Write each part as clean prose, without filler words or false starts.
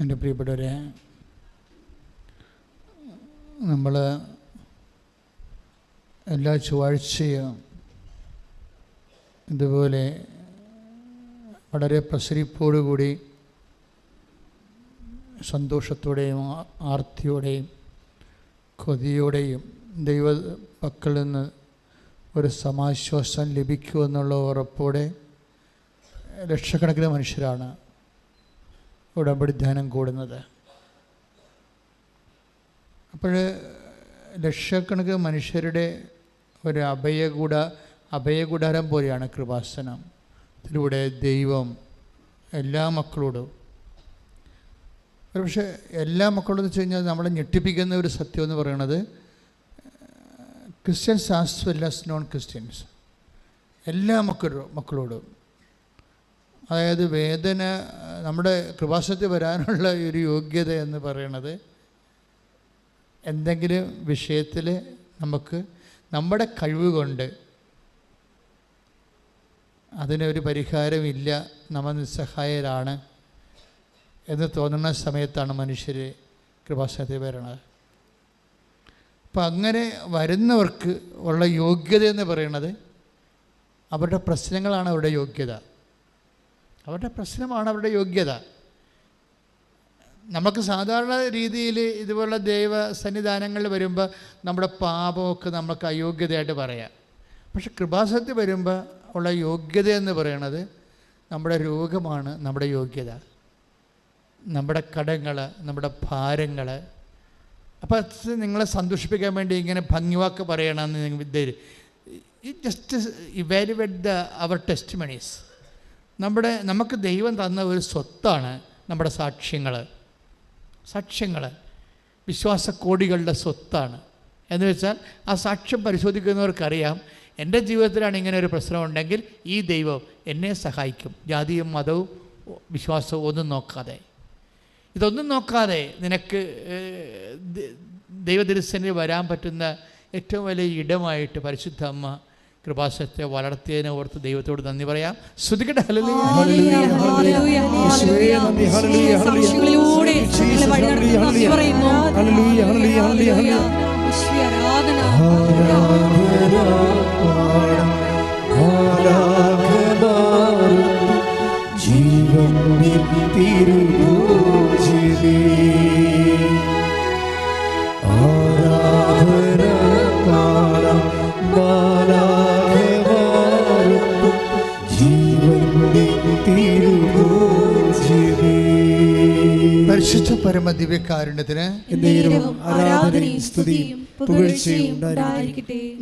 എൻ്റെ പ്രിയപ്പെട്ടവരെ, നമ്മൾ എല്ലാ ചൊവ്വാഴ്ചയും ഇതുപോലെ വളരെ പ്രസരിപ്പോടുകൂടി സന്തോഷത്തോടെയും ആർത്തിയോടെയും കൊതിയോടെയും ദൈവ പക്കൽ നിന്ന് ഒരു സമാശ്വാസം ലഭിക്കുമെന്നുള്ള ഉറപ്പോടെ ലക്ഷക്കണക്കിന് മനുഷ്യരാണ് ഉടമ്പടി ധ്യാനം കൂടുന്നത്. അപ്പോൾ ലക്ഷക്കണക്കിന് മനുഷ്യരുടെ ഒരു അഭയകൂടാരം പോലെയാണ് കൃപാസനം. ഇതിലൂടെ ദൈവം എല്ലാ മക്കളോടും, പക്ഷേ എല്ലാ മക്കളോടെന്ന് വെച്ച് കഴിഞ്ഞാൽ നമ്മളെ ഞെട്ടിപ്പിക്കുന്ന ഒരു സത്യം എന്ന് പറയുന്നത് Christians as well as non Christians എല്ലാ മക്കളോടും, അതായത് വേദന നമ്മുടെ കൃപാസനത്തിൽ വരാനുള്ള ഒരു യോഗ്യത എന്ന് പറയുന്നത് എന്തെങ്കിലും വിഷയത്തിൽ നമുക്ക് നമ്മുടെ കഴിവ് കൊണ്ട് അതിനൊരു പരിഹാരമില്ല, നമ്മൾ നിസ്സഹായരാണ് എന്ന് തോന്നുന്ന സമയത്താണ് മനുഷ്യർ കൃപാസനത്തിൽ വരണത്. അപ്പം അങ്ങനെ വരുന്നവർക്ക് ഉള്ള യോഗ്യത എന്ന് പറയുന്നത് അവരുടെ പ്രശ്നങ്ങളാണ് അവരുടെ യോഗ്യത. അവരുടെ പ്രശ്നമാണ് അവരുടെ യോഗ്യത. നമുക്ക് സാധാരണ രീതിയിൽ ഇതുപോലുള്ള ദൈവ സന്നിധാനങ്ങളിൽ വരുമ്പോൾ നമ്മുടെ പാപമൊക്കെ നമുക്ക് അയോഗ്യതയായിട്ട് പറയാം. പക്ഷെ കൃപാസനത്തിൽ വരുമ്പോൾ ഉള്ള യോഗ്യത എന്ന് പറയുന്നത് നമ്മുടെ രോഗമാണ് നമ്മുടെ യോഗ്യത, നമ്മുടെ കടങ്ങൾ, നമ്മുടെ ഭാരങ്ങൾ. അപ്പോൾ നിങ്ങളെ സന്തോഷിപ്പിക്കാൻ വേണ്ടി ഇങ്ങനെ ഭംഗിവാക്ക് പറയണമെന്ന് നിങ്ങൾ ജസ്റ്റ് ഇവാലുവേറ്റ് അവർ ടെസ്റ്റിമണീസ്. നമുക്ക് ദൈവം തന്ന ഒരു സ്വത്താണ് നമ്മുടെ സാക്ഷ്യങ്ങൾ വിശ്വാസക്കോടികളുടെ സ്വത്താണ്. എന്ന് വെച്ചാൽ ആ സാക്ഷ്യം പരിശോധിക്കുന്നവർക്കറിയാം, എൻ്റെ ജീവിതത്തിലാണ് ഇങ്ങനെ ഒരു പ്രശ്നമുണ്ടെങ്കിൽ ഈ ദൈവം എന്നെ സഹായിക്കും. ജാതിയും മതവും വിശ്വാസവും ഇതൊന്നും നോക്കാതെ നിനക്ക് ദൈവദർശനിൽ വരാൻ പറ്റുന്ന ഏറ്റവും വലിയ ഇടമായിട്ട് പരിശുദ്ധ അമ്മ കൃപാസനത്തെ വളർത്തിയതിനെ ഓർത്ത് ദൈവത്തോട് നന്ദി പറയാം. ശ്രുതികട്ടെ. പരിശുദ്ധ പരമ ദിവ്യകാരുണ്യത്തിന്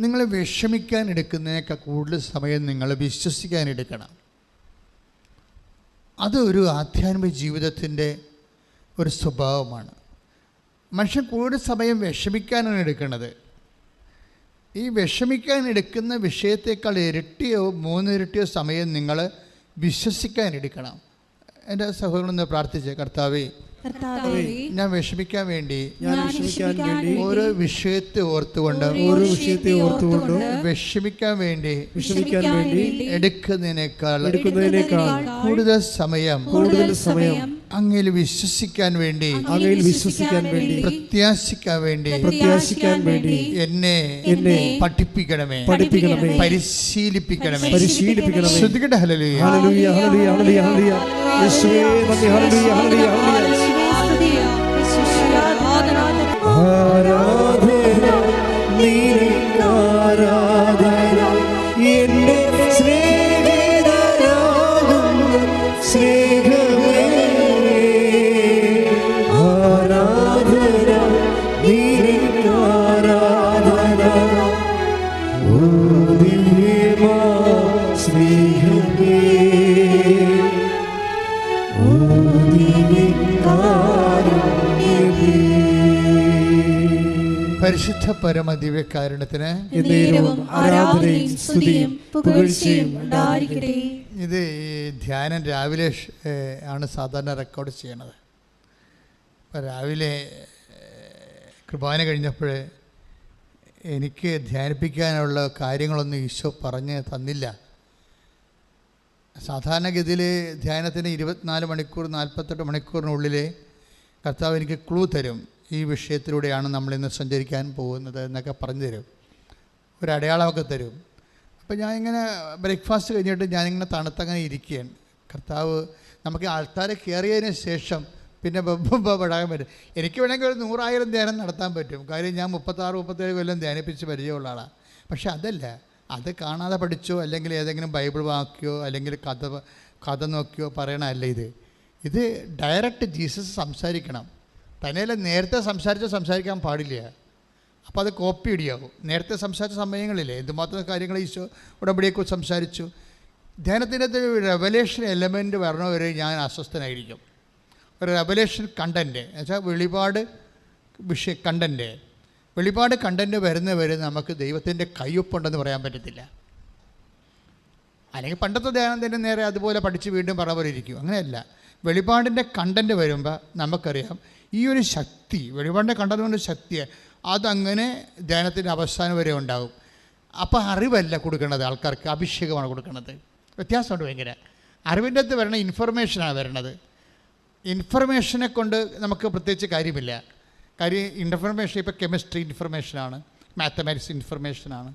നിങ്ങൾ വിഷമിക്കാൻ എടുക്കുന്നതിനേക്കാൾ കൂടുതൽ സമയം നിങ്ങൾ വിശ്വസിക്കാൻ എടുക്കണം. അതൊരു ആധ്യാത്മിക ജീവിതത്തിൻ്റെ ഒരു സ്വഭാവമാണ്. മനുഷ്യൻ കൂടുതൽ സമയം വിഷമിക്കാനാണ് എടുക്കുന്നത്. ഈ വിഷമിക്കാൻ എടുക്കുന്ന വിഷയത്തേക്കാൾ ഇരട്ടിയോ 3 ഇരട്ടിയോ സമയം നിങ്ങൾ വിശ്വസിക്കാൻ എടുക്കണം. എൻ്റെ സഹോദരനൊന്ന് പ്രാർത്ഥിച്ചേ, കർത്താവേ, ഞാൻ വിഷമിക്കാൻ വേണ്ടി ഓരോ വിഷയത്തെ ഓർത്തുകൊണ്ട് വിഷമിക്കാൻ വേണ്ടി എടുക്കുന്നതിനേക്കാൾ കൂടുതൽ സമയം അങ്ങയിൽ വിശ്വസിക്കാൻ വേണ്ടി പ്രത്യാശിക്കാൻ വേണ്ടി എന്നെ പഠിപ്പിക്കണമേ, പരിശീലിപ്പിക്കണമേ. ശ്രദ്ധിക്കട്ടെ. ഹല്ലേലൂയ, ഹല്ലേലൂയ, ഹല്ലേലൂയ, ഹല്ലേലൂയ. യേശുവേ നന്ദി. ഹല്ലേലൂയ, ഹല്ലേലൂയ, ഹല്ലേലൂയ. ആരാധന നിനക്ക് ആരാധന, എന്റെ സ്നേഹിതനാകുന്ന സ്നേഹമേ. ആരാധന നിനക്ക് ആരാധന, ഓ ദിവ്യമാ സ്നേഹമേ. പരിശുദ്ധ പരമ ദിവ്യകാരുണ്യത്തിന് ഇത് ധ്യാനം രാവിലെ ആണ് സാധാരണ റെക്കോർഡ് ചെയ്യണത്. അപ്പം രാവിലെ കുർബാന കഴിഞ്ഞപ്പോൾ എനിക്ക് ധ്യാനിപ്പിക്കാനുള്ള കാര്യങ്ങളൊന്നും ഈശോ പറഞ്ഞ് തന്നില്ല. സാധാരണഗതിയിൽ ധ്യാനത്തിന് 24 മണിക്കൂർ 48 മണിക്കൂറിനുള്ളിൽ കർത്താവ് എനിക്ക് ക്ലൂ തരും, ഈ വിഷയത്തിലൂടെയാണ് നമ്മളിന്ന് സഞ്ചരിക്കാൻ പോകുന്നത് എന്നൊക്കെ പറഞ്ഞു തരും, ഒരു അടയാളമൊക്കെ തരും. അപ്പോൾ ഞാനിങ്ങനെ ബ്രേക്ക്ഫാസ്റ്റ് കഴിഞ്ഞിട്ട് ഞാനിങ്ങനെ തണുത്തങ്ങനെ ഇരിക്കുകയാണ്. കർത്താവ് നമുക്ക് ആൾക്കാരെ കയറിയതിന് ശേഷം പിന്നെ പെടാൻ പറ്റും. എനിക്ക് വേണമെങ്കിൽ ഒരു 100,000 ധ്യാനം നടത്താൻ പറ്റും. കാര്യം ഞാൻ 36-37 കൊല്ലം ധ്യാനിപ്പിച്ച് പരിചയമുള്ള ആളാണ്. പക്ഷെ അതല്ല, അത് കാണാതെ പഠിച്ചോ അല്ലെങ്കിൽ ഏതെങ്കിലും ബൈബിൾ വാക്കിയോ അല്ലെങ്കിൽ കഥ നോക്കിയോ പറയണമല്ല ഇത് ഡയറക്റ്റ് ജീസസ് സംസാരിക്കണം. തന്നെയല്ല, നേരത്തെ സംസാരിക്കാൻ പാടില്ല. അപ്പോൾ അത് കോപ്പി ഇടിയാവും. നേരത്തെ സംസാരിച്ച സമയങ്ങളില്ലേ എന്തുമാത്രം കാര്യങ്ങൾ ഈശോ ഉടമ്പടിയെക്കുറിച്ച് സംസാരിച്ചു. ധ്യാനത്തിൻ്റെ ഒരു റെവലേഷൻ എലമെൻറ്റ് വരണവരെ ഞാൻ അസ്വസ്ഥനായിരിക്കും. ഒരു റെവലേഷൻ കണ്ടൻറ്റ് എന്നുവെച്ചാൽ വെളിപാട് കണ്ടൻറ്റ് വരുന്നവരെ നമുക്ക് ദൈവത്തിൻ്റെ കയ്യൊപ്പുണ്ടെന്ന് പറയാൻ പറ്റത്തില്ല. അല്ലെങ്കിൽ പണ്ടത്തെ ധ്യാനം തന്നെ നേരെ അതുപോലെ പഠിച്ച് വീണ്ടും പറഞ്ഞ പോലെ ഇരിക്കും. അങ്ങനെയല്ല, വെളിപാടിൻ്റെ കണ്ടൻറ്റ് വരുമ്പോൾ നമുക്കറിയാം ഈ ഒരു ശക്തി, വെളിപാടിൻ്റെ കണ്ടൻറ്റ് കൊണ്ട് ശക്തി അതങ്ങനെ ധ്യാനത്തിൻ്റെ അവസാനം വരെ ഉണ്ടാകും. അപ്പോൾ അറിവല്ല കൊടുക്കുന്നത് ആൾക്കാർക്ക്, അഭിഷേകമാണ് കൊടുക്കുന്നത്. വ്യത്യാസമുണ്ട് ഭയങ്കര. അറിവിൻ്റെ അകത്ത് വരണ ഇൻഫർമേഷനാണ് വരണത്. ഇൻഫർമേഷനെ കൊണ്ട് നമുക്ക് പ്രത്യേകിച്ച് കാര്യമില്ല. കാര്യം ഇൻഫർമേഷൻ ഇപ്പോൾ കെമിസ്ട്രി ഇൻഫർമേഷനാണ്, മാത്തമാറ്റിക്സ് ഇൻഫർമേഷനാണ്,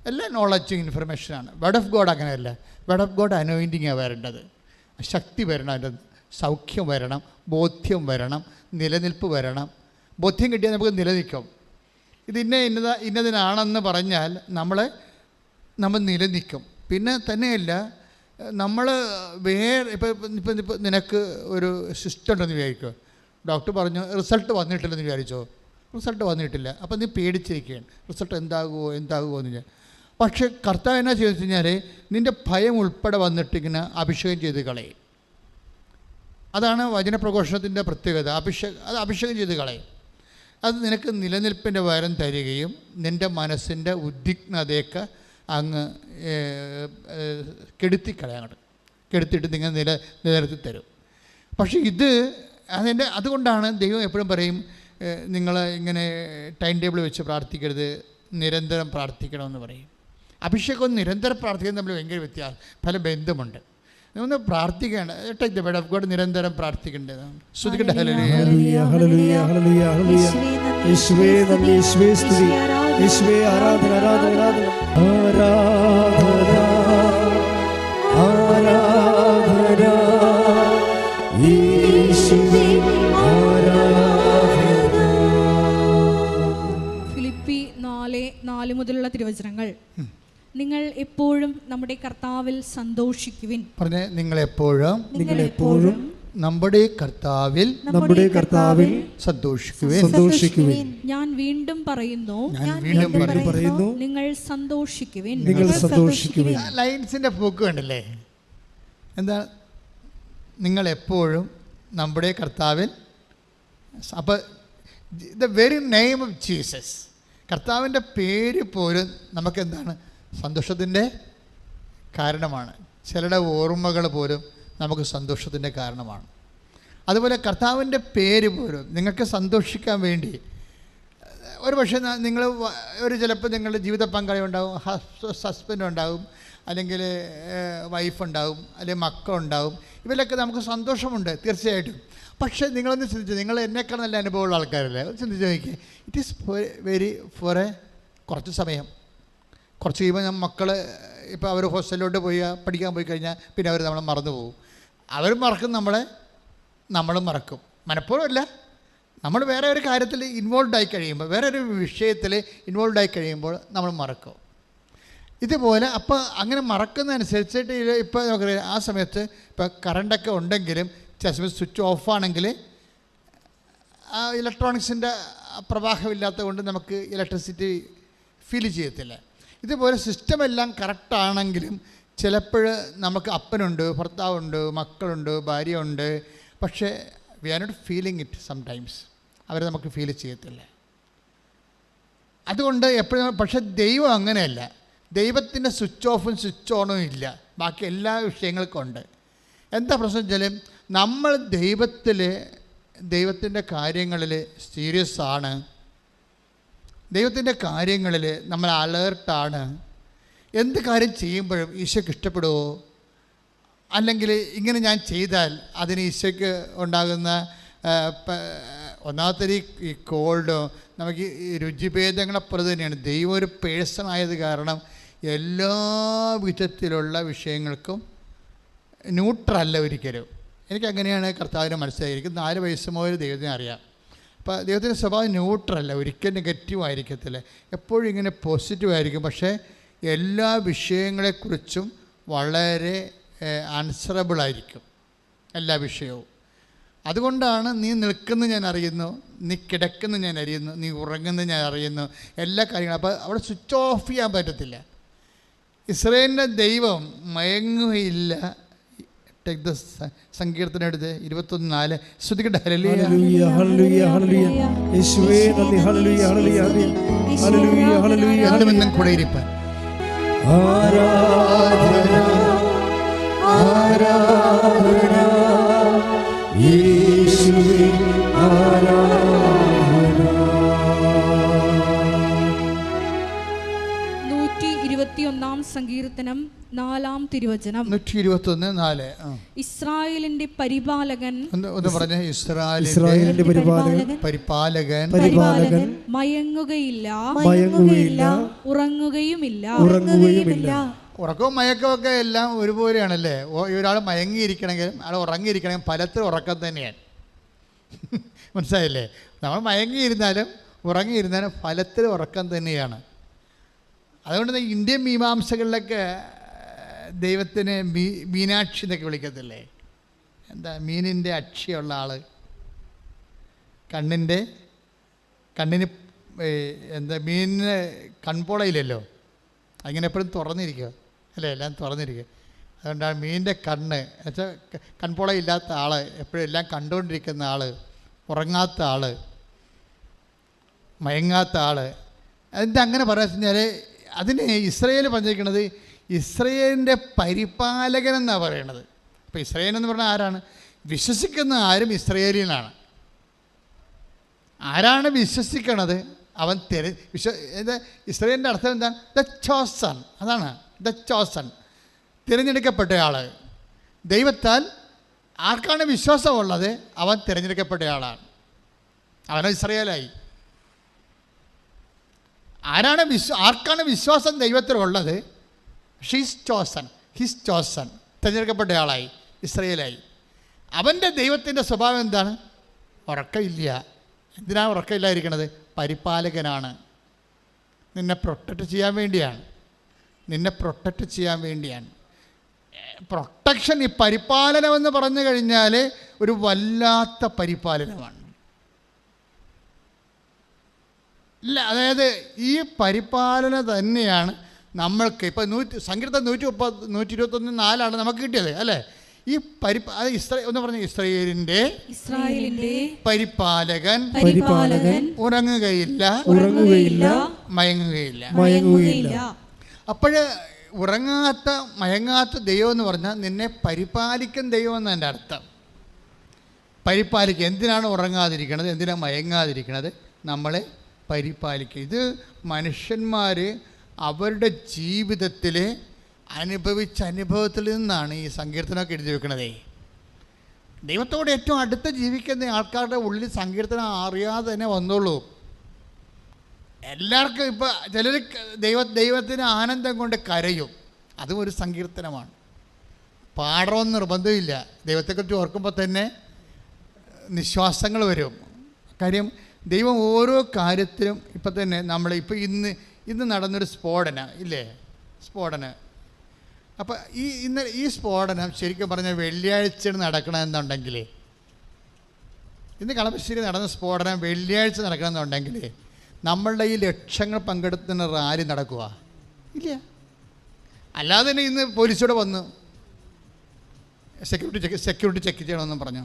എല്ലാ നോളജും ഇൻഫർമേഷനാണ്. വേർഡ് ഓഫ് ഗോഡ് അങ്ങനെയല്ല. വേർഡ് ഓഫ് ഗോഡ് അനോയിൻറ്റിങ്ങാണ് വരേണ്ടത്. ശക്തി വരണം, അതിൻ്റെ സൗഖ്യം വരണം, ബോധ്യം വരണം, നിലനിൽപ്പ് വരണം. ബോധ്യം കിട്ടിയാൽ നമുക്ക് നിലനിൽക്കും. ഇത് ഇന്നതിനാണെന്ന് പറഞ്ഞാൽ നമ്മൾ നിലനിൽക്കും. പിന്നെ തന്നെയല്ല, നമ്മൾ ഇപ്പം നിനക്ക് ഒരു സിസ്റ്റം ഉണ്ടെന്ന് വിചാരിക്കുക. ഡോക്ടർ പറഞ്ഞു റിസൾട്ട് വന്നിട്ടില്ലെന്ന് വിചാരിച്ചോ. റിസൾട്ട് വന്നിട്ടില്ല, അപ്പം നീ പേടിച്ചിരിക്കുകയാണ്, റിസൾട്ട് എന്താകുമോ എന്ന് ഞാൻ. പക്ഷേ കർത്താവ് എന്നാ ചെയ്തെന്ന് വെച്ച് കഴിഞ്ഞാൽ നിൻ്റെ ഭയം ഉൾപ്പെടെ വന്നിട്ടിങ്ങനെ അഭിഷേകം ചെയ്ത് കളയും. അതാണ് വചനപ്രഘോഷണത്തിൻ്റെ പ്രത്യേകത. അഭിഷേകം ചെയ്ത് കളയും. അത് നിനക്ക് നിലനിൽപ്പിൻ്റെ വരം തരികയും നിൻ്റെ മനസ്സിൻ്റെ ഉദ്വിഗ്നതയൊക്കെ അങ്ങ് കെടുത്തിയിട്ട് നിങ്ങൾ നിലനിർത്തി തരും. പക്ഷേ അതുകൊണ്ടാണ് ദൈവം എപ്പോഴും പറയും നിങ്ങൾ ഇങ്ങനെ ടൈം ടേബിൾ വെച്ച് പ്രാർത്ഥിക്കരുത്, നിരന്തരം പ്രാർത്ഥിക്കണമെന്ന് പറയും. അഭിഷേകവും നിരന്തരം പ്രാർത്ഥിക്കുന്നത് തമ്മിൽ ഭയങ്കര പല ബന്ധമുണ്ട്. ഒന്ന് പ്രാർത്ഥിക്കുകയാണ്, take the word of God, നിരന്തരം പ്രാർത്ഥിക്കേണ്ടതാണ്. ശ്രുതിക്കട്ടെ ഹല്ലേലൂയ ഹല്ലേലൂയ ഹല്ലേലൂയ ഹല്ലേലൂയ. യേശുവേ നന്ദി, യേശുവേ സ്തുതി, യേശുവേ ആരാധന ആരാധന ആരാധന ആരാധന യേശുവേ ആരാധന. ഫിലിപ്പി 4:4 മുതലുള്ള തിരുവചനങ്ങൾ. നിങ്ങൾ എപ്പോഴും നമ്മുടെ കർത്താവിൽ സന്തോഷിക്കുവിൻ. പറഞ്ഞേ, നിങ്ങൾ എപ്പോഴും നമ്മുടെ കർത്താവിൽ സന്തോഷിക്കുവിൻ. ഞാൻ വീണ്ടും പറയുന്നു, നിങ്ങൾ സന്തോഷിക്കുവിൻ. ലൈൻസിന്റെ പോക്ക് കണ്ടല്ലേ? എന്താ? നിങ്ങൾ എപ്പോഴും നമ്മുടെ കർത്താവിൽ. അപ്പോൾ the very name of Jesus, കർത്താവിൻ്റെ പേര് പോലും നമുക്കെന്താണ്? സന്തോഷത്തിൻ്റെ കാരണമാണ്. ചിലരുടെ ഓർമ്മകൾ പോലും നമുക്ക് സന്തോഷത്തിൻ്റെ കാരണമാണ്. അതുപോലെ കർത്താവിൻ്റെ പേര് പോലും നിങ്ങൾക്ക് സന്തോഷിക്കാൻ വേണ്ടി. ഒരു പക്ഷേ നിങ്ങൾ ചിലപ്പോൾ നിങ്ങളുടെ ജീവിത പങ്കാളി ഉണ്ടാവും, ഹസ്ബൻഡ് ഉണ്ടാവും, അല്ലെങ്കിൽ വൈഫ് ഉണ്ടാവും, അല്ലെങ്കിൽ മക്കളുണ്ടാവും. ഇവരിലൊക്കെ നമുക്ക് സന്തോഷമുണ്ട് തീർച്ചയായിട്ടും. പക്ഷേ നിങ്ങളൊന്ന് ചിന്തിച്ചു, നിങ്ങൾ എന്നെക്കാൾ നല്ല അനുഭവമുള്ള ആൾക്കാരല്ലേ, ചിന്തിച്ച് നോക്കിയേ. ഇറ്റ് ഈസ് ഫോർ കുറച്ച് സമയം. കുറച്ച് കഴിയുമ്പോൾ മക്കൾ ഇപ്പോൾ അവർ ഹോസ്റ്റലിലോട്ട് പഠിക്കാൻ പോയി കഴിഞ്ഞാൽ പിന്നെ അവർ നമ്മളെ മറന്നു പോകും. അവർ മറക്കും, നമ്മളും മറക്കും. മനഃപൂർവ്വമല്ല, നമ്മൾ വേറെ ഒരു കാര്യത്തിൽ ഇൻവോൾവ് ആയി കഴിയുമ്പോൾ, വേറെ ഒരു വിഷയത്തിൽ ഇൻവോൾവ് ആയി കഴിയുമ്പോൾ നമ്മൾ മറക്കും. ഇതുപോലെ അപ്പോൾ അങ്ങനെ മറക്കുന്നതനുസരിച്ചിട്ട് ഇപ്പോൾ നമുക്കറിയാം, ആ സമയത്ത് ഇപ്പോൾ കറണ്ടൊക്കെ ഉണ്ടെങ്കിലും ചില സമയത്ത് സ്വിച്ച് ഓഫാണെങ്കിൽ ആ ഇലക്ട്രോണിക്സിൻ്റെ പ്രവാഹമില്ലാത്തത് കൊണ്ട് നമുക്ക് ഇലക്ട്രിസിറ്റി ഫീൽ ചെയ്യത്തില്ല. ഇതുപോലെ സിസ്റ്റമെല്ലാം കറക്റ്റാണെങ്കിലും ചിലപ്പോൾ നമുക്ക് അപ്പനുണ്ട്, ഭർത്താവുണ്ട്, മക്കളുണ്ട്, ഭാര്യ ഉണ്ട്, പക്ഷേ we are not feeling it sometimes. അവരെ നമുക്ക് ഫീൽ ചെയ്യത്തില്ല. അതുകൊണ്ട് എപ്പോഴും. പക്ഷേ ദൈവം അങ്ങനെയല്ല. ദൈവത്തിൻ്റെ സ്വിച്ച് ഓഫും സ്വിച്ച് ഓണും ഇല്ല, ബാക്കി എല്ലാ വിഷയങ്ങൾക്കും ഉണ്ട്. എന്താ പ്രശ്നം വെച്ചാൽ നമ്മൾ ദൈവത്തിൻ്റെ കാര്യങ്ങളിൽ സീരിയസ് ആണ്, ദൈവത്തിൻ്റെ കാര്യങ്ങളിൽ നമ്മൾ അലേർട്ടാണ്. എന്ത് കാര്യം ചെയ്യുമ്പോഴും ഈശോയ്ക്ക് ഇഷ്ടപ്പെടുമോ, അല്ലെങ്കിൽ ഇങ്ങനെ ഞാൻ ചെയ്താൽ അതിന് ഈശോയ്ക്ക് ഉണ്ടാകുന്ന ഒന്നാമത്തെ ഈ കോൾഡോ നമുക്ക് ഈ രുചിഭേദങ്ങളെപ്പോലെ തന്നെയാണ്. ദൈവം ഒരു പേഴ്സൺ ആയത് കാരണം എല്ലാ വിധത്തിലുള്ള വിഷയങ്ങൾക്കും ന്യൂട്രല്ല ഒരിക്കലും. എനിക്കങ്ങനെയാണ് കർത്താവിനെ മനസ്സിലായിരിക്കും. 4 വയസ്സ് മുതൽ ദൈവത്തിനെ അറിയാം. അപ്പോൾ ദൈവത്തിൻ്റെ സ്വഭാവം ന്യൂട്രല്ല, ഒരിക്കലും നെഗറ്റീവ് ആയിരിക്കത്തില്ല, എപ്പോഴും ഇങ്ങനെ പോസിറ്റീവ് ആയിരിക്കും. പക്ഷേ എല്ലാ വിഷയങ്ങളെക്കുറിച്ചും വളരെ ആൻസറബിളായിരിക്കും എല്ലാ വിഷയവും. അതുകൊണ്ടാണ് നീ നിൽക്കുന്നത് ഞാൻ അറിയുന്നു, നീ കിടക്കുന്നത് ഞാൻ അറിയുന്നു, നീ ഉറങ്ങുന്നത് ഞാൻ അറിയുന്നു, എല്ലാ കാര്യങ്ങളും. അപ്പോൾ അവിടെ സ്വിച്ച് ഓഫ് ചെയ്യാൻ പറ്റത്തില്ല. ഇസ്രായേലിൻ്റെ ദൈവം മയങ്ങുകയില്ല. സങ്കീർത്തനം എടുത്ത് 21:4 ശ്രുതിക്കട്ടെ. ഹല്ലേലൂയ ഹല്ലേലൂയ ഹല്ലേലൂയ യേശുവേ നന്ദി ഹല്ലേലൂയ ഹല്ലേലൂയ ഹല്ലേലൂയ ഹല്ലേലൂയ എന്നും കൂടെ ഇരിപ്പാൻ. ആരാധന ആരാധന യേശുവേ ആരാധന. 121 സങ്കീർത്തനം 4-ാം തിരുവചനം. 121:4. ഇസ്രായേലിന്റെ പരിപാലകൻ ഒന്ന് പറഞ്ഞേ. ഇസ്രായേലിന്റെ പരിപാലകൻ മയങ്ങുകയില്ല ഉറങ്ങുകയുമില്ല. ഉറക്കവും മയക്കമൊക്കെ എല്ലാം ഒരുപോലെയാണല്ലേ. ഒരാൾ മയങ്ങിയിരിക്കണമെങ്കിൽ ആൾ ഉറങ്ങിയിരിക്കണമെങ്കിൽ ഫലത്തിൽ ഉറക്കം തന്നെയാണ്. മനസ്സിലായില്ലേ? നമ്മൾ മയങ്ങിയിരുന്നാലും ഉറങ്ങിയിരുന്നാലും ഫലത്തിൽ ഉറക്കം തന്നെയാണ്. അതുകൊണ്ട് ഇന്ത്യൻ മീമാംസകളിലൊക്കെ ദൈവത്തിന് മീനാക്ഷി എന്നൊക്കെ വിളിക്കത്തില്ലേ? എന്താ മീനിൻ്റെ അക്ഷിയുള്ള ആൾ, കണ്ണിന് എന്താ മീനിന് കൺപോളയില്ലല്ലോ, അങ്ങനെ എപ്പോഴും തുറന്നിരിക്കുക അല്ലേ, എല്ലാം തുറന്നിരിക്കുക. അതുകൊണ്ടാണ് മീനിൻ്റെ കണ്ണ് എന്നുവെച്ചാൽ കൺപോളയില്ലാത്ത ആൾ, എപ്പോഴും എല്ലാം കണ്ടുകൊണ്ടിരിക്കുന്ന ആൾ, ഉറങ്ങാത്ത ആൾ, മയങ്ങാത്ത ആൾ. അതിൻ്റെ അങ്ങനെ പറയാൻ കഴിഞ്ഞാൽ അതിന് ഇസ്രായേൽ പറഞ്ഞിരിക്കുന്നത് ഇസ്രായേലിൻ്റെ പരിപാലകനെന്നാണ് പറയണത്. അപ്പോൾ ഇസ്രായേൽ എന്ന് പറഞ്ഞാൽ ആരാണ്? വിശ്വസിക്കുന്ന ആരും ഇസ്രായേലിനാണ്. ആരാണ് വിശ്വസിക്കണത് അവൻ ഇസ്രായേലിൻ്റെ അർത്ഥം എന്താണ്? The chosen. അതാണ് ദ ചോസൺ, തിരഞ്ഞെടുക്കപ്പെട്ടയാൾ. ദൈവത്താൽ ആർക്കാണ് വിശ്വാസമുള്ളത് അവൻ തിരഞ്ഞെടുക്കപ്പെട്ടയാളാണ്, അവൻ ഇസ്രായേലായി. ആർക്കാണ് വിശ്വാസം ദൈവത്തിലുള്ളത്? His chosen, തിരഞ്ഞെടുക്കപ്പെട്ടയാളായി, ഇസ്രായേലായി. അവൻ്റെ ദൈവത്തിൻ്റെ സ്വഭാവം എന്താണ്? ഉറക്കമില്ല. എന്തിനാണ് ഉറക്കമില്ലായിരിക്കണത്? പരിപാലകനാണ്. നിന്നെ പ്രൊട്ടക്റ്റ് ചെയ്യാൻ വേണ്ടിയാണ്. പ്രൊട്ടക്ഷൻ, ഈ പരിപാലനമെന്ന് പറഞ്ഞു കഴിഞ്ഞാൽ ഒരു വല്ലാത്ത പരിപാലനമാണ്. ഇല്ല, അതായത് ഈ പരിപാലന തന്നെയാണ് നമ്മൾക്ക് ഇപ്പോൾ സങ്കീർത്തനം 121:4 നമുക്ക് കിട്ടിയത് അല്ലേ? ഈ ഒന്ന് പറഞ്ഞ ഇസ്രായേലിന്റെ പരിപാലകൻ ഉറങ്ങുകയില്ല മയങ്ങുകയില്ല. അപ്പോഴ് മയങ്ങാത്ത ദൈവം എന്ന് പറഞ്ഞാൽ നിന്നെ പരിപാലിക്കുന്ന ദൈവം എന്നാണ് എൻ്റെ അർത്ഥം. പരിപാലിക്കുക. എന്തിനാണ് ഉറങ്ങാതിരിക്കണത്, എന്തിനാണ് മയങ്ങാതിരിക്കണത്? നമ്മളെ പരിപാലിക്കുക. ഇത് മനുഷ്യന്മാർ അവരുടെ ജീവിതത്തിൽ അനുഭവിച്ച അനുഭവത്തിൽ നിന്നാണ് ഈ സങ്കീർത്തനമൊക്കെ എഴുതി വെക്കണതേ. ദൈവത്തോട് ഏറ്റവും അടുത്ത് ജീവിക്കുന്ന ആൾക്കാരുടെ ഉള്ളിൽ സങ്കീർത്തനം അറിയാതെ തന്നെ വന്നോളൂ. എല്ലാവർക്കും ഇപ്പോൾ ചിലർ ദൈവത്തിന് ആനന്ദം കൊണ്ട് കരയും, അതും ഒരു സങ്കീർത്തനമാണ്. പാടണമെന്ന് നിർബന്ധമില്ല. ദൈവത്തെക്കുറിച്ച് ഓർക്കുമ്പോൾ തന്നെ നിശ്വാസങ്ങൾ വരും. കാര്യം ദൈവം ഓരോ കാര്യത്തിലും ഇപ്പം തന്നെ ഇന്ന് നടന്നൊരു സ്ഫോടനം ഇല്ലേ, സ്ഫോടനം. അപ്പോൾ ഈ സ്ഫോടനം ശരിക്കും പറഞ്ഞാൽ വെള്ളിയാഴ്ചയാണ് നടക്കണമെന്നുണ്ടെങ്കിൽ, ഇന്ന് കളമശ്ശേരി നടന്ന സ്ഫോടനം വെള്ളിയാഴ്ച നടക്കണമെന്നുണ്ടെങ്കിൽ നമ്മളുടെ ഈ ലക്ഷങ്ങൾ പങ്കെടുക്കുന്ന റാലി നടക്കുക ഇല്ല. അല്ലാതെ തന്നെ ഇന്ന് പോലീസോടെ വന്നു സെക്യൂരിറ്റി ചെക്ക് ചെയ്യണമെന്നും പറഞ്ഞു.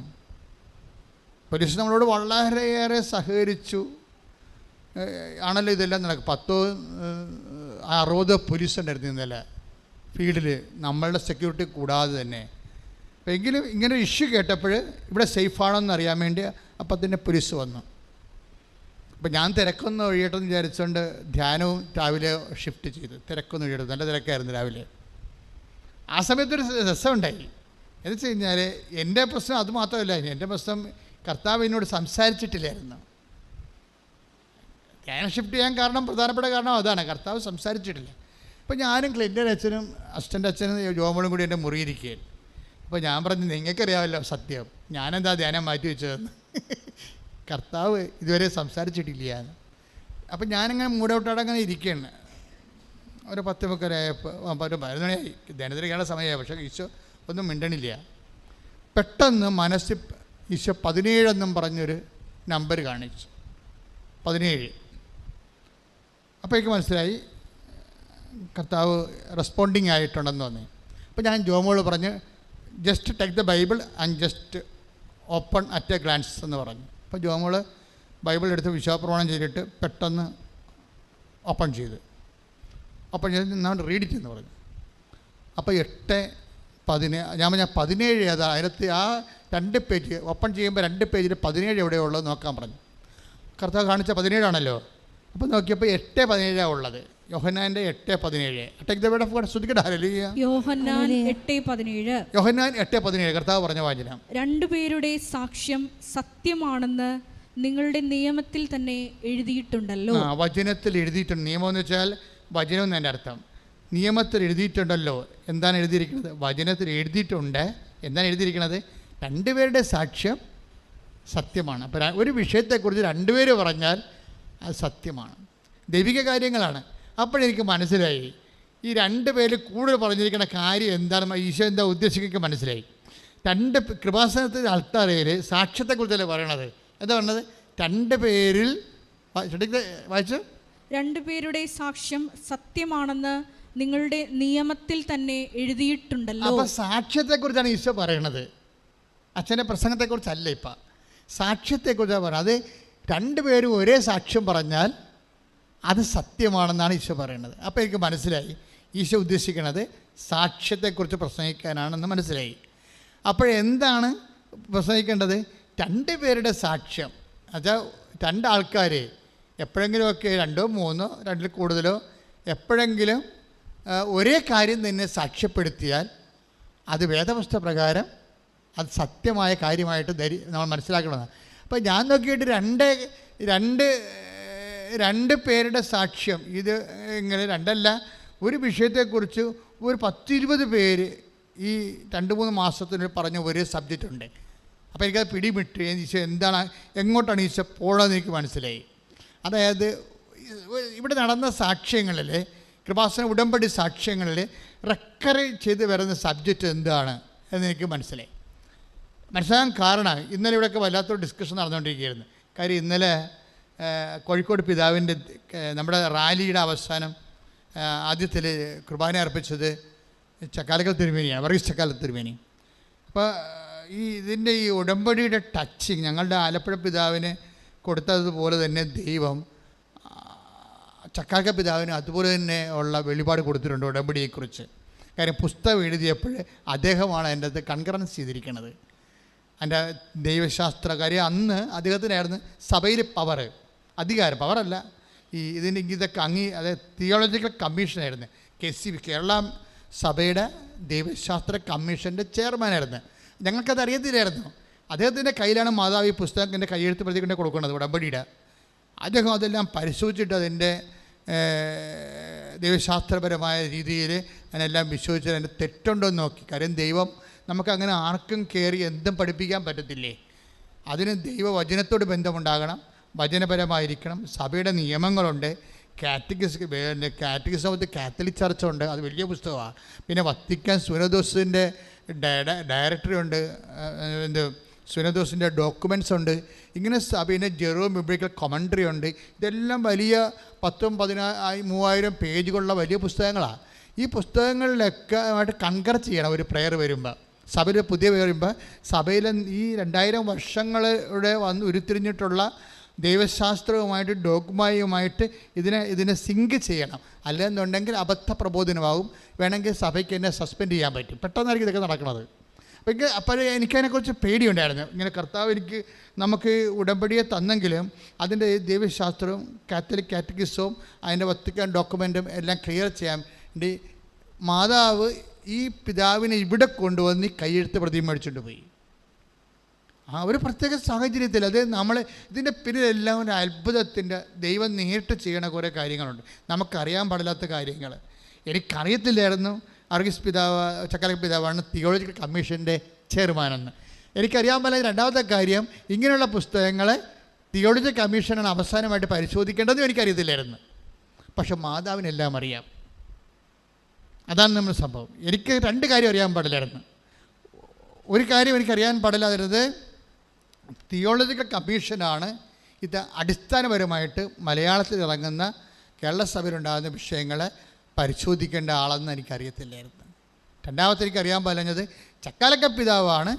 പോലീസ് നമ്മളോട് വളരെയേറെ സഹകരിച്ചു ആണല്ലോ ഇതെല്ലാം നടക്കും. 10-60 പോലീസ് ഉണ്ടായിരുന്നു ഇന്നലെ ഫീൽഡിൽ, നമ്മളുടെ സെക്യൂരിറ്റി കൂടാതെ തന്നെ. അപ്പോൾ എങ്കിലും ഇങ്ങനെ ഇഷ്യൂ കേട്ടപ്പോൾ ഇവിടെ സേഫാണോന്ന് അറിയാൻ വേണ്ടി അപ്പം തന്നെ പോലീസ് വന്നു. അപ്പോൾ ഞാൻ തിരക്കൊന്ന് ഒഴിയട്ടെന്ന് വിചാരിച്ചുകൊണ്ട് ധ്യാനവും രാവിലെ ഷിഫ്റ്റ് ചെയ്തു. തിരക്കൊന്ന് ഒഴിയട്ടെ, നല്ല തിരക്കായിരുന്നു രാവിലെ. ആ സമയത്തൊരു രസമുണ്ടായി. എന്ന് വെച്ച് കഴിഞ്ഞാൽ എൻ്റെ പ്രശ്നം അത് മാത്രമല്ല, എൻ്റെ പ്രശ്നം കർത്താവ് എന്നോട് സംസാരിച്ചിട്ടില്ലായിരുന്നു. ധ്യാനം ഷിഫ്റ്റ് ചെയ്യാൻ കാരണം, പ്രധാനപ്പെട്ട കാരണം അതാണ്, കർത്താവ് സംസാരിച്ചിട്ടില്ല. അപ്പോൾ ഞാനും ക്ലിൻ്റൻ അച്ഛനും അസിസ്റ്റൻ്റ് അച്ഛനും ജോമോളും കൂടി എൻ്റെ മുറിയിരിക്കുകയായിരുന്നു. അപ്പോൾ ഞാൻ പറഞ്ഞു, നിങ്ങൾക്കറിയാമല്ലോ സത്യം, ഞാനെന്താ ധ്യാനം മാറ്റി വെച്ചതെന്ന്. കർത്താവ് ഇതുവരെ സംസാരിച്ചിട്ടില്ല എന്ന്. അപ്പം ഞാനിങ്ങനെ മൂടൗട്ടങ്ങനെ ഇരിക്കുകയാണ്. ഒരു 10:30 ഒരു 11 മണിയായി, ധ്യാനത്തിലേക്കാണ് സമയമായി. പക്ഷേ ഈശോ ഒന്നും മിണ്ടണില്ല. പെട്ടെന്ന് മനസ്സിൽ ഈശോ 17 എന്നും പറഞ്ഞൊരു നമ്പർ കാണിച്ചു. 17. അപ്പോൾ എനിക്ക് മനസ്സിലായി കർത്താവ് റെസ്പോണ്ടിങ് ആയിട്ടുണ്ടെന്ന് തോന്നി. അപ്പോൾ ഞാൻ ജോമോള് പറഞ്ഞ്, just take the Bible and just open at a glance എന്ന് പറഞ്ഞു. അപ്പോൾ ജോമോള് ബൈബിൾ എടുത്ത് വിശ്വാസപ്രമാണം ചെയ്തിട്ട് പെട്ടെന്ന് ഓപ്പൺ ചെയ്ത് ഞാൻ റീഡ് ഇറ്റ് എന്ന് പറഞ്ഞു. അപ്പോൾ 8:17 ഞാൻ പറഞ്ഞാൽ 17 ഏതാ, അതിനകത്ത് ആ 2 പേജ് ഓപ്പൺ ചെയ്യുമ്പോൾ 2 പേജിൽ 17 എവിടെയുള്ളത് നോക്കാൻ പറഞ്ഞു. കർത്താവ് കാണിച്ച 17 ആണല്ലോ. അപ്പോൾ നോക്കിയപ്പോൾ 8:17 ഉള്ളത്. യോഹന്നാൻ്റെ 8:17. യോഹന്നാൻ 8:17. യോഹന്നാൻ 8:17 കർത്താവ് പറഞ്ഞ വാചനം. 2 പേരുടെ സാക്ഷ്യം സത്യമാണെന്ന് നിങ്ങളുടെ നിയമത്തിൽ തന്നെ എഴുതിയിട്ടുണ്ടല്ലോ. വചനത്തിൽ എഴുതിയിട്ടുണ്ട്. നിയമം എന്ന് വെച്ചാൽ വചനം എന്നതിൻ്റെ അർത്ഥം. നിയമത്തിൽ എഴുതിയിട്ടുണ്ടല്ലോ. എന്താണ് എഴുതിയിരിക്കുന്നത്? വചനത്തിൽ എഴുതിയിട്ടുണ്ട്. എന്താണ് എഴുതിയിരിക്കുന്നത്? 2 പേരുടെ സാക്ഷ്യം സത്യമാണ്. അപ്പോൾ ഒരു വിഷയത്തെക്കുറിച്ച് 2 പേര് പറഞ്ഞാൽ അത് സത്യമാണ്, ദൈവിക കാര്യങ്ങളാണ്. അപ്പോഴെനിക്ക് മനസ്സിലായി ഈ 2 പേര് കൂടുതൽ പറഞ്ഞിരിക്കുന്ന കാര്യം എന്താണെന്ന്, ഈശോ എന്താ ഉദ്ദേശിക്കുക മനസ്സിലായി. 2 കൃപാസനത്തിൽ അൾത്താരയിൽ സാക്ഷ്യത്തെക്കുറിച്ചല്ലേ പറയണത്. എന്താ പറഞ്ഞത്? 2 പേരിൽ വായിച്ചു, 2 പേരുടെ സാക്ഷ്യം സത്യമാണെന്ന് നിങ്ങളുടെ നിയമത്തിൽ തന്നെ എഴുതിയിട്ടുണ്ടല്ലോ. അപ്പോൾ സാക്ഷ്യത്തെക്കുറിച്ചാണ് ഈശോ പറയണത്. അച്ഛൻ്റെ പ്രസംഗത്തെക്കുറിച്ചല്ല. ഇപ്പം സാക്ഷ്യത്തെക്കുറിച്ചാണ് പറയുന്നത്. അത് 2 പേരും ഒരേ സാക്ഷ്യം പറഞ്ഞാൽ അത് സത്യമാണെന്നാണ് ഈശോ പറയുന്നത്. അപ്പോൾ എനിക്ക് മനസ്സിലായി ഈശോ ഉദ്ദേശിക്കുന്നത് സാക്ഷ്യത്തെക്കുറിച്ച് പ്രസംഗിക്കാനാണെന്ന് മനസ്സിലായി. അപ്പോഴെന്താണ് പ്രസംഗിക്കേണ്ടത്? 2 പേരുടെ സാക്ഷ്യം. എന്നുവെച്ചാൽ 2 ആൾക്കാർ എപ്പോഴെങ്കിലുമൊക്കെ 2 3 2 കൂടുതലോ എപ്പോഴെങ്കിലും ഒരേ കാര്യം തന്നെ സാക്ഷ്യപ്പെടുത്തിയാൽ അത് വേദപുസ്തക പ്രകാരം അത് സത്യമായ കാര്യമായിട്ട് നമ്മൾ മനസ്സിലാക്കണമെന്ന്. അപ്പോൾ ഞാൻ നോക്കിയിട്ട് 2 പേരുടെ സാക്ഷ്യം, ഇത് ഇങ്ങനെ 2 അല്ല, ഒരു വിഷയത്തെക്കുറിച്ച് ഒരു 10-20 പേര് ഈ 2-3 മാസത്തിന് പറഞ്ഞ ഒരേ സബ്ജക്റ്റ് ഉണ്ട്. അപ്പോൾ എനിക്കത് പിടിമിട്ട് ഈശോ എന്താണ്, എങ്ങോട്ടാണ് ഈശോ പോകണമെന്ന് എനിക്ക് മനസ്സിലായി. അതായത് ഇവിടെ നടന്ന സാക്ഷ്യങ്ങളിൽ, കൃപാസന ഉടമ്പടി സാക്ഷ്യങ്ങളിൽ റെക്കറി ചെയ്ത് വരുന്ന സബ്ജക്റ്റ് എന്താണ് എന്നെനിക്ക് മനസ്സിലായി. മനസ്സിലാകാൻ കാരണം ഇന്നലെ ഇവിടെയൊക്കെ വല്ലാത്തൊരു ഡിസ്കഷൻ നടന്നുകൊണ്ടിരിക്കുകയായിരുന്നു. കാര്യം ഇന്നലെ കോഴിക്കോട് പിതാവിൻ്റെ നമ്മുടെ റാലിയുടെ അവസാനം ആദ്യത്തിൽ കുർബാന അർപ്പിച്ചത് ചക്കാലക്കൽ തിരുമേനിയാണ്, വർഗീസ് ചക്കാലക്കൽ തിരുമേനി. അപ്പോൾ ഇതിൻ്റെ ഈ ഉടമ്പടിയുടെ ടച്ചിങ് ഞങ്ങളുടെ ആലപ്പുഴ പിതാവിന് കൊടുത്തതുപോലെ തന്നെ ദൈവം ചക്കാലക്കൽ പിതാവിന് അതുപോലെ തന്നെ ഉള്ള വെളിപാട് കൊടുത്തിട്ടുണ്ട് ഉടമ്പടിയെക്കുറിച്ച്. കാര്യം പുസ്തകം എഴുതിയപ്പോൾ അദ്ദേഹമാണ് അതിൻ്റെ അത് കൺകറൻസ് ചെയ്തിരിക്കുന്നത്. എൻ്റെ ദൈവശാസ്ത്ര കാര്യം അന്ന് അദ്ദേഹത്തിനായിരുന്നു സഭയിൽ പവർ, അധികാരം, പവറല്ല, ഇതൊക്കെ അതായത് തിയോളജിക്കൽ കമ്മീഷനായിരുന്നു. KCB കേരള സഭയുടെ ദൈവശാസ്ത്ര കമ്മീഷൻ്റെ ചെയർമാനായിരുന്നു. ഞങ്ങൾക്കത് അറിയത്തില്ലായിരുന്നു. അദ്ദേഹത്തിൻ്റെ കയ്യിലാണ് മാതാവ് ഈ പുസ്തകത്തിൻ്റെ കയ്യെഴുത്ത് പ്രതികൊണ്ട് കൊടുക്കുന്നത് ഉടമ്പടിയുടെ. അദ്ദേഹം അതെല്ലാം പരിശോധിച്ചിട്ട് അതിൻ്റെ ദൈവശാസ്ത്രപരമായ രീതിയിൽ അതിനെല്ലാം വിശ്വസിച്ച് അതിൻ്റെ തെറ്റുണ്ടോ എന്ന് നോക്കി. കാര്യം ദൈവം നമുക്കങ്ങനെ ആർക്കും കയറി എന്തും പഠിപ്പിക്കാൻ പറ്റത്തില്ലേ. അതിന് ദൈവവചനത്തോട് ബന്ധമുണ്ടാകണം, വചനപരമായിരിക്കണം. സഭയുടെ നിയമങ്ങളുണ്ട്. കാറ്റഗിസം കാത്തലിക് ചർച്ചുണ്ട്, അത് വലിയ പുസ്തകമാണ്. പിന്നെ വത്തിക്കാൻ സുനദോസിൻ്റെ ഡയറക്ടറി ഉണ്ട്, സുനദോസിൻ്റെ ഡോക്യുമെൻറ്റ്സ് ഉണ്ട്. ഇങ്ങനെ സഭയുടെ ജെറോ ബിബ്ലിക്കൽ കമൻട്രി ഉണ്ട്. ഇതെല്ലാം വലിയ 10,000-30,000 പേജുകളുള്ള വലിയ പുസ്തകങ്ങളാണ്. ഈ പുസ്തകങ്ങളിലൊക്കെ ആയിട്ട് കൺകർ ചെയ്യണം. ഒരു പ്രെയർ വരുമ്പോൾ, സഭയിൽ പുതിയ വരുമ്പോൾ, സഭയിൽ ഈ 2000 വർഷങ്ങളുടെ ഉരുത്തിരിഞ്ഞിട്ടുള്ള ദൈവശാസ്ത്രവുമായിട്ട് ഡോഗ്മയുമായിട്ട് ഇതിനെ സിങ്ക് ചെയ്യണം. അല്ലെന്നുണ്ടെങ്കിൽ അബദ്ധ പ്രബോധനമാകും. വേണമെങ്കിൽ സഭയ്ക്ക് എന്നെ സസ്പെൻഡ് ചെയ്യാൻ പറ്റും. പെട്ടെന്നായിരിക്കും ഇതൊക്കെ നടക്കുന്നത്. അപ്പോൾ എനിക്കതിനെക്കുറിച്ച് പേടിയുണ്ടായിരുന്നു. ഇങ്ങനെ കർത്താവ് നമുക്ക് ഉടമ്പടിയെ തന്നെങ്കിലും അതിൻ്റെ ദൈവശാസ്ത്രവും കാത്തലിക് കാറ്റഗിസവും അതിൻ്റെ വത്തിക്കാൻ ഡോക്യുമെൻറ്റും എല്ലാം ക്ലിയർ ചെയ്യാൻ വേണ്ടി മാതാവ് ഈ പിതാവിനെ ഇവിടെ കൊണ്ടുവന്ന് കൈയെഴുത്ത് പ്രതിമ മേടിച്ചുകൊണ്ട് പോയി. ഒരു പ്രത്യേക സാഹചര്യത്തിൽ അത് നമ്മൾ ഇതിൻ്റെ പിന്നിലെല്ലാം ഒരു അത്ഭുതത്തിൻ്റെ ദൈവം നേരിട്ട് ചെയ്യണ കുറേ കാര്യങ്ങളുണ്ട്, നമുക്കറിയാൻ പാടില്ലാത്ത കാര്യങ്ങൾ. എനിക്കറിയത്തില്ലായിരുന്നു വർഗീസ് പിതാവ്, ചക്കാലക്ക പിതാവാണ് തിയോളജിക്കൽ കമ്മീഷൻ്റെ ചെയർമാനെന്ന്. എനിക്കറിയാൻ പാടില്ല. രണ്ടാമത്തെ കാര്യം, ഇങ്ങനെയുള്ള പുസ്തകങ്ങളെ തിയോളജിക്കൽ കമ്മീഷനാണ് അവസാനമായിട്ട് പരിശോധിക്കേണ്ടതെന്നും എനിക്കറിയത്തില്ലായിരുന്നു. പക്ഷെ മാതാവിനെല്ലാം അറിയാം. അതാണ് നമ്മുടെ സംഭവം. എനിക്ക് രണ്ട് കാര്യം അറിയാൻ പാടില്ലായിരുന്നു. ഒരു കാര്യം എനിക്കറിയാൻ പാടില്ലാതിരുന്നത്, തിയോളജിക്കൽ കമ്മീഷനാണ് ഇത് അടിസ്ഥാനപരമായിട്ട് മലയാളത്തിൽ ഇറങ്ങുന്ന കേരള സഭയിലുണ്ടാകുന്ന വിഷയങ്ങളെ പരിശോധിക്കേണ്ട ആളെന്ന് എനിക്കറിയത്തില്ലായിരുന്നു. രണ്ടാമത്തെ എനിക്കറിയാൻ പാടില്ലത്, ചക്കാലക്ക പിതാവാണ്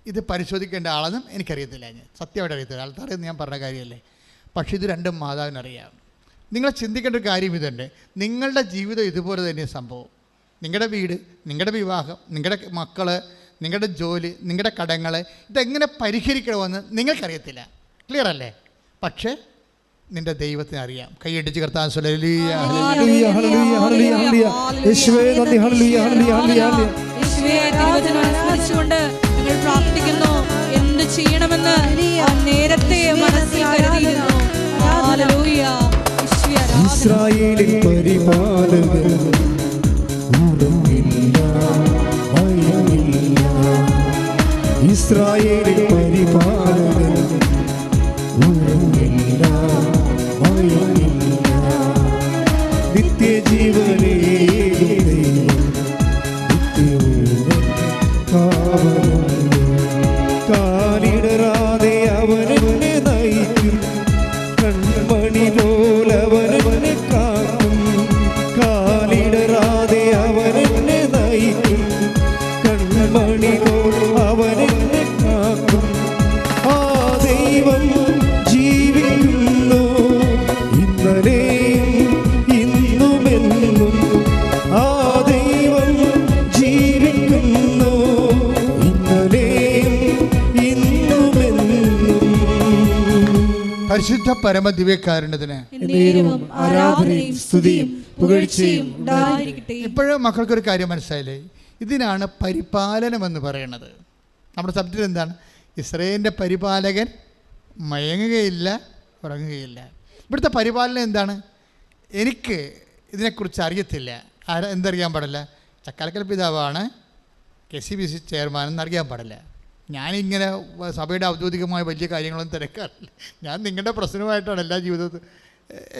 ഇത് പരിശോധിക്കേണ്ട ആളെന്നും എനിക്കറിയത്തില്ല. ഞാൻ സത്യമായിട്ട് അറിയത്തില്ല. ആൾക്കാരെന്ന് ഞാൻ പറഞ്ഞ കാര്യമല്ലേ. പക്ഷേ ഇത് രണ്ടും മാതാവിനറിയാം. നിങ്ങൾ ചിന്തിക്കേണ്ട ഒരു കാര്യം ഇതുണ്ട്. നിങ്ങളുടെ ജീവിതം ഇതുപോലെ തന്നെ സംഭവം. നിങ്ങളുടെ വീട്, നിങ്ങളുടെ വിവാഹം, നിങ്ങളുടെ മക്കൾ, നിങ്ങളുടെ ജോലി, നിങ്ങളുടെ കടങ്ങൾ, ഇതെങ്ങനെ പരിഹരിക്കണമെന്ന് നിങ്ങൾക്കറിയത്തില്ല. ക്ലിയർ അല്ലേ? പക്ഷേ നിന്റെ ദൈവത്തിന് അറിയാം. കൈയടിച്ച് കർത്താൻ പ്രാർത്ഥിക്കുന്നു. എന്ത് ചെയ്യണമെന്ന് നേരത്തെ മനസ്സിൽ കരുതിയിരുന്നു. ഇസ്രായേലിൻ പരിപാലകൻ ഇസ്രായേലിൻ പരിപാലകൻ നിത്യജീവനേ കാലിടരാതെ അവനെ നയിക്കും, കൺമണി പോലവനെ കാക്കും. കാലിടരാതെ അവനെ നയിക്കും, കൺമണി പോൽ അവനെ കാക്കും. ആ ദൈവം ജീവിക്കുന്നു ഇന്നലെയും ഇന്നുമെന്നും. ആ ദൈവം ജീവിക്കുന്നു ഇന്നലെയും ഇന്നുമെന്നും. പരിശുദ്ധ പരമദിവ്യകാരുണ്യത്തിന് ആരാധനയും സ്തുതിയും പുകഴ്ചയും. ഇപ്പോഴും മക്കൾക്കൊരു കാര്യം മനസ്സിലായില്ലേ? ഇതിനാണ് പരിപാലനമെന്ന് പറയുന്നത്. നമ്മുടെ സബ്ജക്റ്റ് എന്താണ്? ഇസ്രായേലിൻ്റെ പരിപാലകൻ മയങ്ങുകയില്ല, ഉറങ്ങുകയില്ല. ഇവിടുത്തെ പരിപാലനം എന്താണ്? എനിക്ക് ഇതിനെക്കുറിച്ച് അറിയത്തില്ല. എന്തറിയാൻ പാടില്ല? ചക്കാലക്കൽ പിതാവാണ് KCBC ചെയർമാൻ എന്നറിയാൻ പാടില്ല. ഞാനിങ്ങനെ സഭയുടെ ഔദ്യോഗികമായ വലിയ കാര്യങ്ങളൊന്നും തിരക്കാറില്ല. ഞാൻ നിങ്ങളുടെ പ്രശ്നമായിട്ടാണ് എല്ലാ ജീവിതത്തിൽ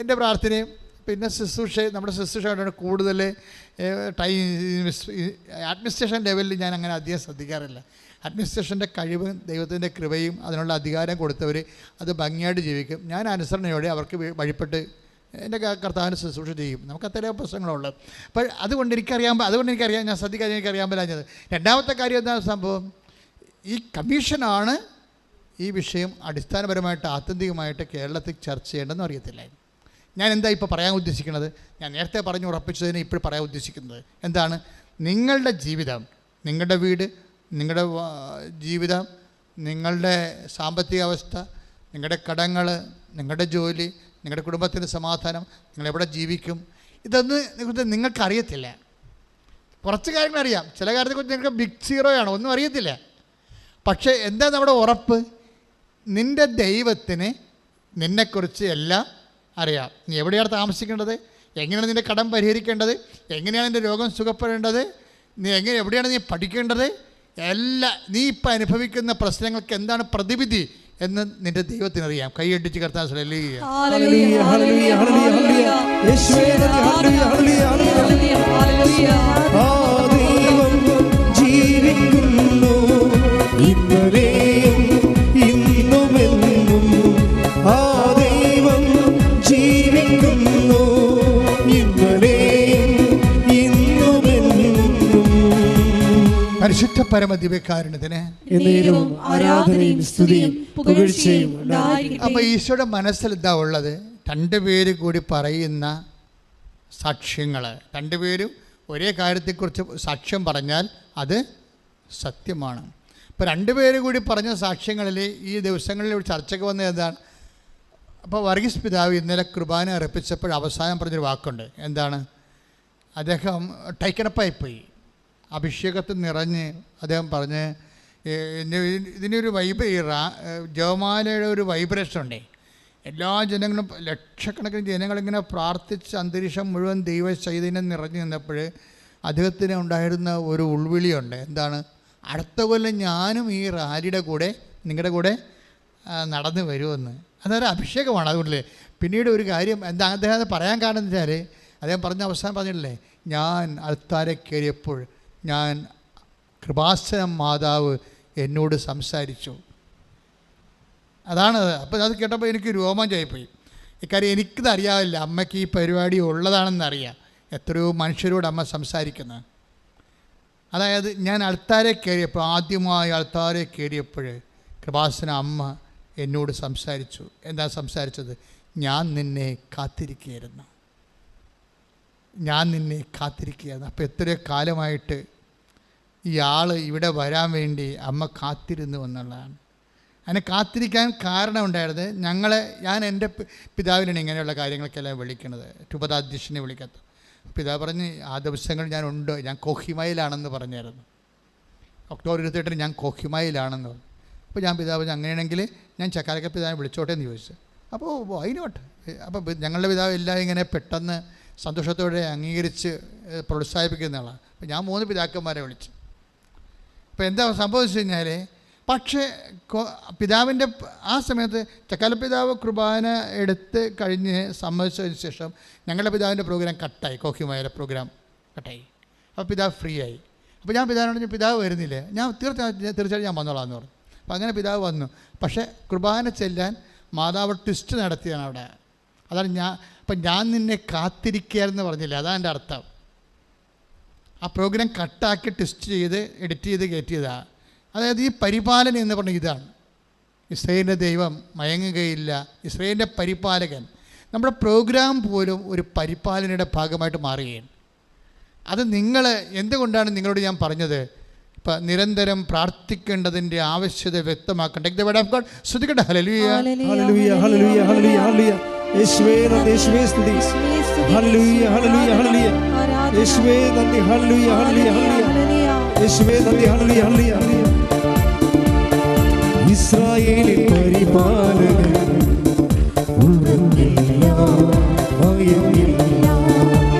എൻ്റെ പ്രാർത്ഥനയും പിന്നെ ശുശ്രൂഷ. നമ്മുടെ ശുശ്രൂഷയായിട്ടാണ് കൂടുതൽ അഡ്മിനിസ്ട്രേഷൻ ലെവലിൽ ഞാൻ അങ്ങനെ അധികം ശ്രദ്ധിക്കാറില്ല. അഡ്മിനിസ്ട്രേഷൻ്റെ കഴിവും ദൈവത്തിൻ്റെ കൃപയും അതിനുള്ള അധികാരം കൊടുത്തവർ അത് ഭംഗിയായിട്ട് ജീവിക്കും. ഞാൻ അനുസരണയോടെ അവർക്ക് വഴിപ്പെട്ട് എൻ്റെ കർത്താവിന് ശുശ്രൂഷ ചെയ്യും. നമുക്ക് അത്രയും പ്രശ്നങ്ങളുള്ളത്. അപ്പോൾ അതുകൊണ്ട് എനിക്കറിയാം ഞാൻ ശ്രദ്ധിക്കാൻ എനിക്കറിയാൻ പറ്റാഞ്ഞത്. രണ്ടാമത്തെ കാര്യം എന്താണ് സംഭവം? ഈ കമ്മീഷനാണ് ഈ വിഷയം അടിസ്ഥാനപരമായിട്ട് ആത്യന്തികമായിട്ട് കേരളത്തിൽ ചർച്ച ചെയ്യേണ്ടതെന്ന് അറിയത്തില്ല. ഞാൻ എന്താ ഇപ്പോൾ പറയാൻ ഉദ്ദേശിക്കുന്നത്? ഞാൻ നേരത്തെ പറഞ്ഞു ഉറപ്പിച്ചതിനെ ഇപ്പോൾ പറയാൻ ഉദ്ദേശിക്കുന്നത് എന്താണ്? നിങ്ങളുടെ ജീവിതം, നിങ്ങളുടെ വീട്, നിങ്ങളുടെ ജീവിതം, നിങ്ങളുടെ സാമ്പത്തിക അവസ്ഥ, നിങ്ങളുടെ കടങ്ങൾ, നിങ്ങളുടെ ജോലി, നിങ്ങളുടെ കുടുംബത്തിൻ്റെ സമാധാനം, നിങ്ങളെവിടെ ജീവിക്കും, ഇതൊന്നും നിങ്ങൾക്കറിയത്തില്ല. കുറച്ച് കാര്യങ്ങളറിയാം. ചില കാര്യത്തെക്കുറിച്ച് നിങ്ങൾക്ക് ബിഗ് സീറോയാണ്, ഒന്നും അറിയത്തില്ല. പക്ഷേ എന്താ നമ്മുടെ ഉറപ്പ്? നിൻ്റെ ദൈവത്തിന് നിന്നെക്കുറിച്ച് എല്ലാം അറിയാം. നീ എവിടെയാണ് താമസിക്കേണ്ടത്, എങ്ങനെയാണ് നിൻ്റെ കടം പരിഹരിക്കേണ്ടത്, എങ്ങനെയാണ് നിൻ്റെ രോഗം സുഖപ്പെടേണ്ടത്, എവിടെയാണ് നീ പഠിക്കേണ്ടത്, എല്ലാം നീ ഇപ്പം അനുഭവിക്കുന്ന പ്രശ്നങ്ങൾക്ക് എന്താണ് പ്രതിവിധി എന്ന് നിൻ്റെ ദൈവത്തിനറിയാം. കൈയടിച്ച് കർത്താൻ ജീവിക്കുന്നു ഇന്നലെയും ഇന്നുമെന്നും. ആ ദൈവം ജീവിക്കുന്നു ഇന്നലെയും ഇന്നുമെന്നും. പരിശുദ്ധ പരമദിവ്യകാരുണ്യത്തിന് ആരാധനയും സ്തുതിയും പുകഴ്ചയും. അപ്പോൾ ഈശോയുടെ മനസ്സിൽ എന്താ ഉള്ളത്? രണ്ടുപേര് കൂടി പറയുന്ന സാക്ഷ്യങ്ങൾ, രണ്ടുപേരും ഒരേ കാര്യത്തെക്കുറിച്ച് സാക്ഷ്യം പറഞ്ഞാൽ അത് സത്യമാണ്. ഇപ്പോൾ രണ്ടുപേര് കൂടി പറഞ്ഞ സാക്ഷ്യങ്ങളിൽ ഈ ദിവസങ്ങളിൽ ചർച്ചയ്ക്ക് വന്നത് എന്താണ്? അപ്പോൾ വർഗീസ് പിതാവ് ഇന്നലെ കുർബാന അർപ്പിച്ചപ്പോൾ അവസാനം പറഞ്ഞൊരു വാക്കുണ്ട്. എന്താണ്? അദ്ദേഹം ടൈക്കനപ്പായിപ്പോയി, അഭിഷേകത്തിൽ നിറഞ്ഞ് അദ്ദേഹം പറഞ്ഞ്, ഇതിനൊരു വൈബ് ജപമാലയുടെ ഒരു വൈബ്രേഷൻ ഉണ്ടേ. എല്ലാ ജനങ്ങളും ലക്ഷക്കണക്കിന് ജനങ്ങളിങ്ങനെ പ്രാർത്ഥിച്ച് അന്തരീക്ഷം മുഴുവൻ ദൈവ ചൈതന്യം നിറഞ്ഞു നിന്നപ്പോൾ അദ്ദേഹത്തിന് ഉണ്ടായിരുന്ന ഒരു ഉൾവിളിയുണ്ട്. എന്താണ്? അടുത്ത കൊല്ലം ഞാനും ഈ റാലിയുടെ കൂടെ നിങ്ങളുടെ കൂടെ നടന്നു വരുമെന്ന്. അതൊരു അഭിഷേകമാണ്. അതുകൊണ്ടല്ലേ പിന്നീട് ഒരു കാര്യം എന്താ അദ്ദേഹം അത് പറയാൻ കാരണം എന്ന് വെച്ചാൽ അദ്ദേഹം പറഞ്ഞ അവസാനം പറഞ്ഞിട്ടില്ലേ, ഞാൻ അൾത്താരെ കയറിയപ്പോൾ ഞാൻ കൃപാസന മാതാവ് എന്നോട് സംസാരിച്ചു. അതാണത്. അപ്പോൾ അത് കേട്ടപ്പോൾ എനിക്ക് രോമാഞ്ചായിപ്പോയി. ഇക്കാര്യം എനിക്കിത് അറിയാവില്ല, അമ്മയ്ക്ക് ഈ പരിപാടി ഉള്ളതാണെന്നറിയാം. എത്രയോ മനുഷ്യരോട് അമ്മ സംസാരിക്കുന്നത്. അതായത് ഞാൻ അൾത്താരെ കയറിയപ്പോൾ, ആദ്യമായി അൾത്താരെ കയറിയപ്പോൾ കൃപാസന അമ്മ എന്നോട് സംസാരിച്ചു. എന്താ സംസാരിച്ചത്? ഞാൻ നിന്നെ കാത്തിരിക്കുകയായിരുന്നു, ഞാൻ നിന്നെ കാത്തിരിക്കുകയായിരുന്നു. അപ്പോൾ എത്രയോ കാലമായിട്ട് ഇയാൾ ഇവിടെ വരാൻ വേണ്ടി അമ്മ കാത്തിരുന്നു എന്നുള്ളതാണ്. അതിനെ കാത്തിരിക്കാൻ കാരണമുണ്ടായത് ഞാൻ എൻ്റെ പിതാവിനാണ് ഇങ്ങനെയുള്ള കാര്യങ്ങൾക്കെല്ലാം വിളിക്കുന്നത്, രൂപതാധ്യക്ഷനെ വിളിക്കാത്ത. പിതാവ് പറഞ്ഞ് ആ ദിവസങ്ങളിൽ ഞാൻ കോഹിമയിലാണെന്ന് പറഞ്ഞായിരുന്നു. ഒക്ടോബർ 28 ഞാൻ കോഹിമയിലാണെന്ന് പറഞ്ഞു. അപ്പോൾ ഞാൻ പിതാവ് അങ്ങനെയാണെങ്കിൽ ഞാൻ ചക്കാലക്ക പിതാവിനെ വിളിച്ചോട്ടെ എന്ന് ചോദിച്ചു. അപ്പോൾ അതിനോട്ടെ. അപ്പോൾ ഞങ്ങളുടെ പിതാവ് എല്ലാം ഇങ്ങനെ പെട്ടെന്ന് സന്തോഷത്തോടെ അംഗീകരിച്ച് പ്രോത്സാഹിപ്പിക്കുന്ന ആളാണ്. അപ്പോൾ ഞാൻ 3 പിതാക്കന്മാരെ വിളിച്ചു. അപ്പോൾ എന്താ സംഭവിച്ചു കഴിഞ്ഞാൽ, പക്ഷേ പിതാവിൻ്റെ ആ സമയത്ത് ചക്കാല പിതാവ് കുർബാന എടുത്ത് കഴിഞ്ഞ് സമ്മതിച്ചതിന് ശേഷം ഞങ്ങളുടെ പിതാവിൻ്റെ പ്രോഗ്രാം കട്ടായി, കോഹിമയിലെ പ്രോഗ്രാം കട്ടായി. അപ്പോൾ പിതാവ് ഫ്രീ ആയി. അപ്പോൾ ഞാൻ പിതാവിനോട് പിതാവ് വരുന്നില്ലേ, ഞാൻ തീർച്ചയായിട്ടും ഞാൻ വന്നോളാം എന്ന് പറഞ്ഞു. അപ്പോൾ അങ്ങനെ പിതാവ് വന്നു. പക്ഷേ കുർബാന ചെല്ലാൻ മാതാവ് ട്വിസ്റ്റ് നടത്തിയാണ് അവിടെ. അതാണ് ഞാൻ നിന്നെ കാത്തിരിക്കുകയെന്ന് പറഞ്ഞില്ലേ, അതാണ് എൻ്റെ അർത്ഥം. ആ പ്രോഗ്രാം കട്ടാക്കി ട്വിസ്റ്റ് ചെയ്ത് എഡിറ്റ് ചെയ്ത് കയറ്റിയതാണ്. അതായത് ഈ പരിപാലനം എന്ന് പറഞ്ഞാൽ ഇതാണ്. ഇസ്രായേലിൻ്റെ ദൈവം മയങ്ങുകയില്ല, ഇസ്രായേലിൻ്റെ പരിപാലകൻ. നമ്മുടെ പ്രോഗ്രാം പോലും ഒരു പരിപാലനയുടെ ഭാഗമായിട്ട് മാറുകയാണ്. അത് എന്തുകൊണ്ടാണ് നിങ്ങളോട് ഞാൻ പറഞ്ഞത്, ഇപ്പം നിരന്തരം പ്രാർത്ഥിക്കേണ്ടതിൻ്റെ ആവശ്യത വ്യക്തമാക്കട്ടെ. ശ്രദ്ധിക്കട്ടെ. ഹല്ലേലൂയ, ഹല്ലേലൂയ, ഹല്ലേലൂയ, ഹല്ലേലൂയ, ഹല്ലേലൂയ. യേശുവേ നന്ദി, യേശുവേ സ്തുതി. ഹല്ലേലൂയ, ഹല്ലേലൂയ, ഹല്ലേലൂയ. യേശുവേ നന്ദി, ഹല്ലേലൂയ, ഹല്ലേലൂയ, ഹല്ലേലൂയ. യേശുവേ നന്ദി, ഹല്ലേലൂയ, ഹല്ലേലൂയ, ഹല്ലേലൂയ. ഇസ്രായേലിൻ പരിപാലകൻ, ഉറങ്ങില്ല, ഭയമില്ല,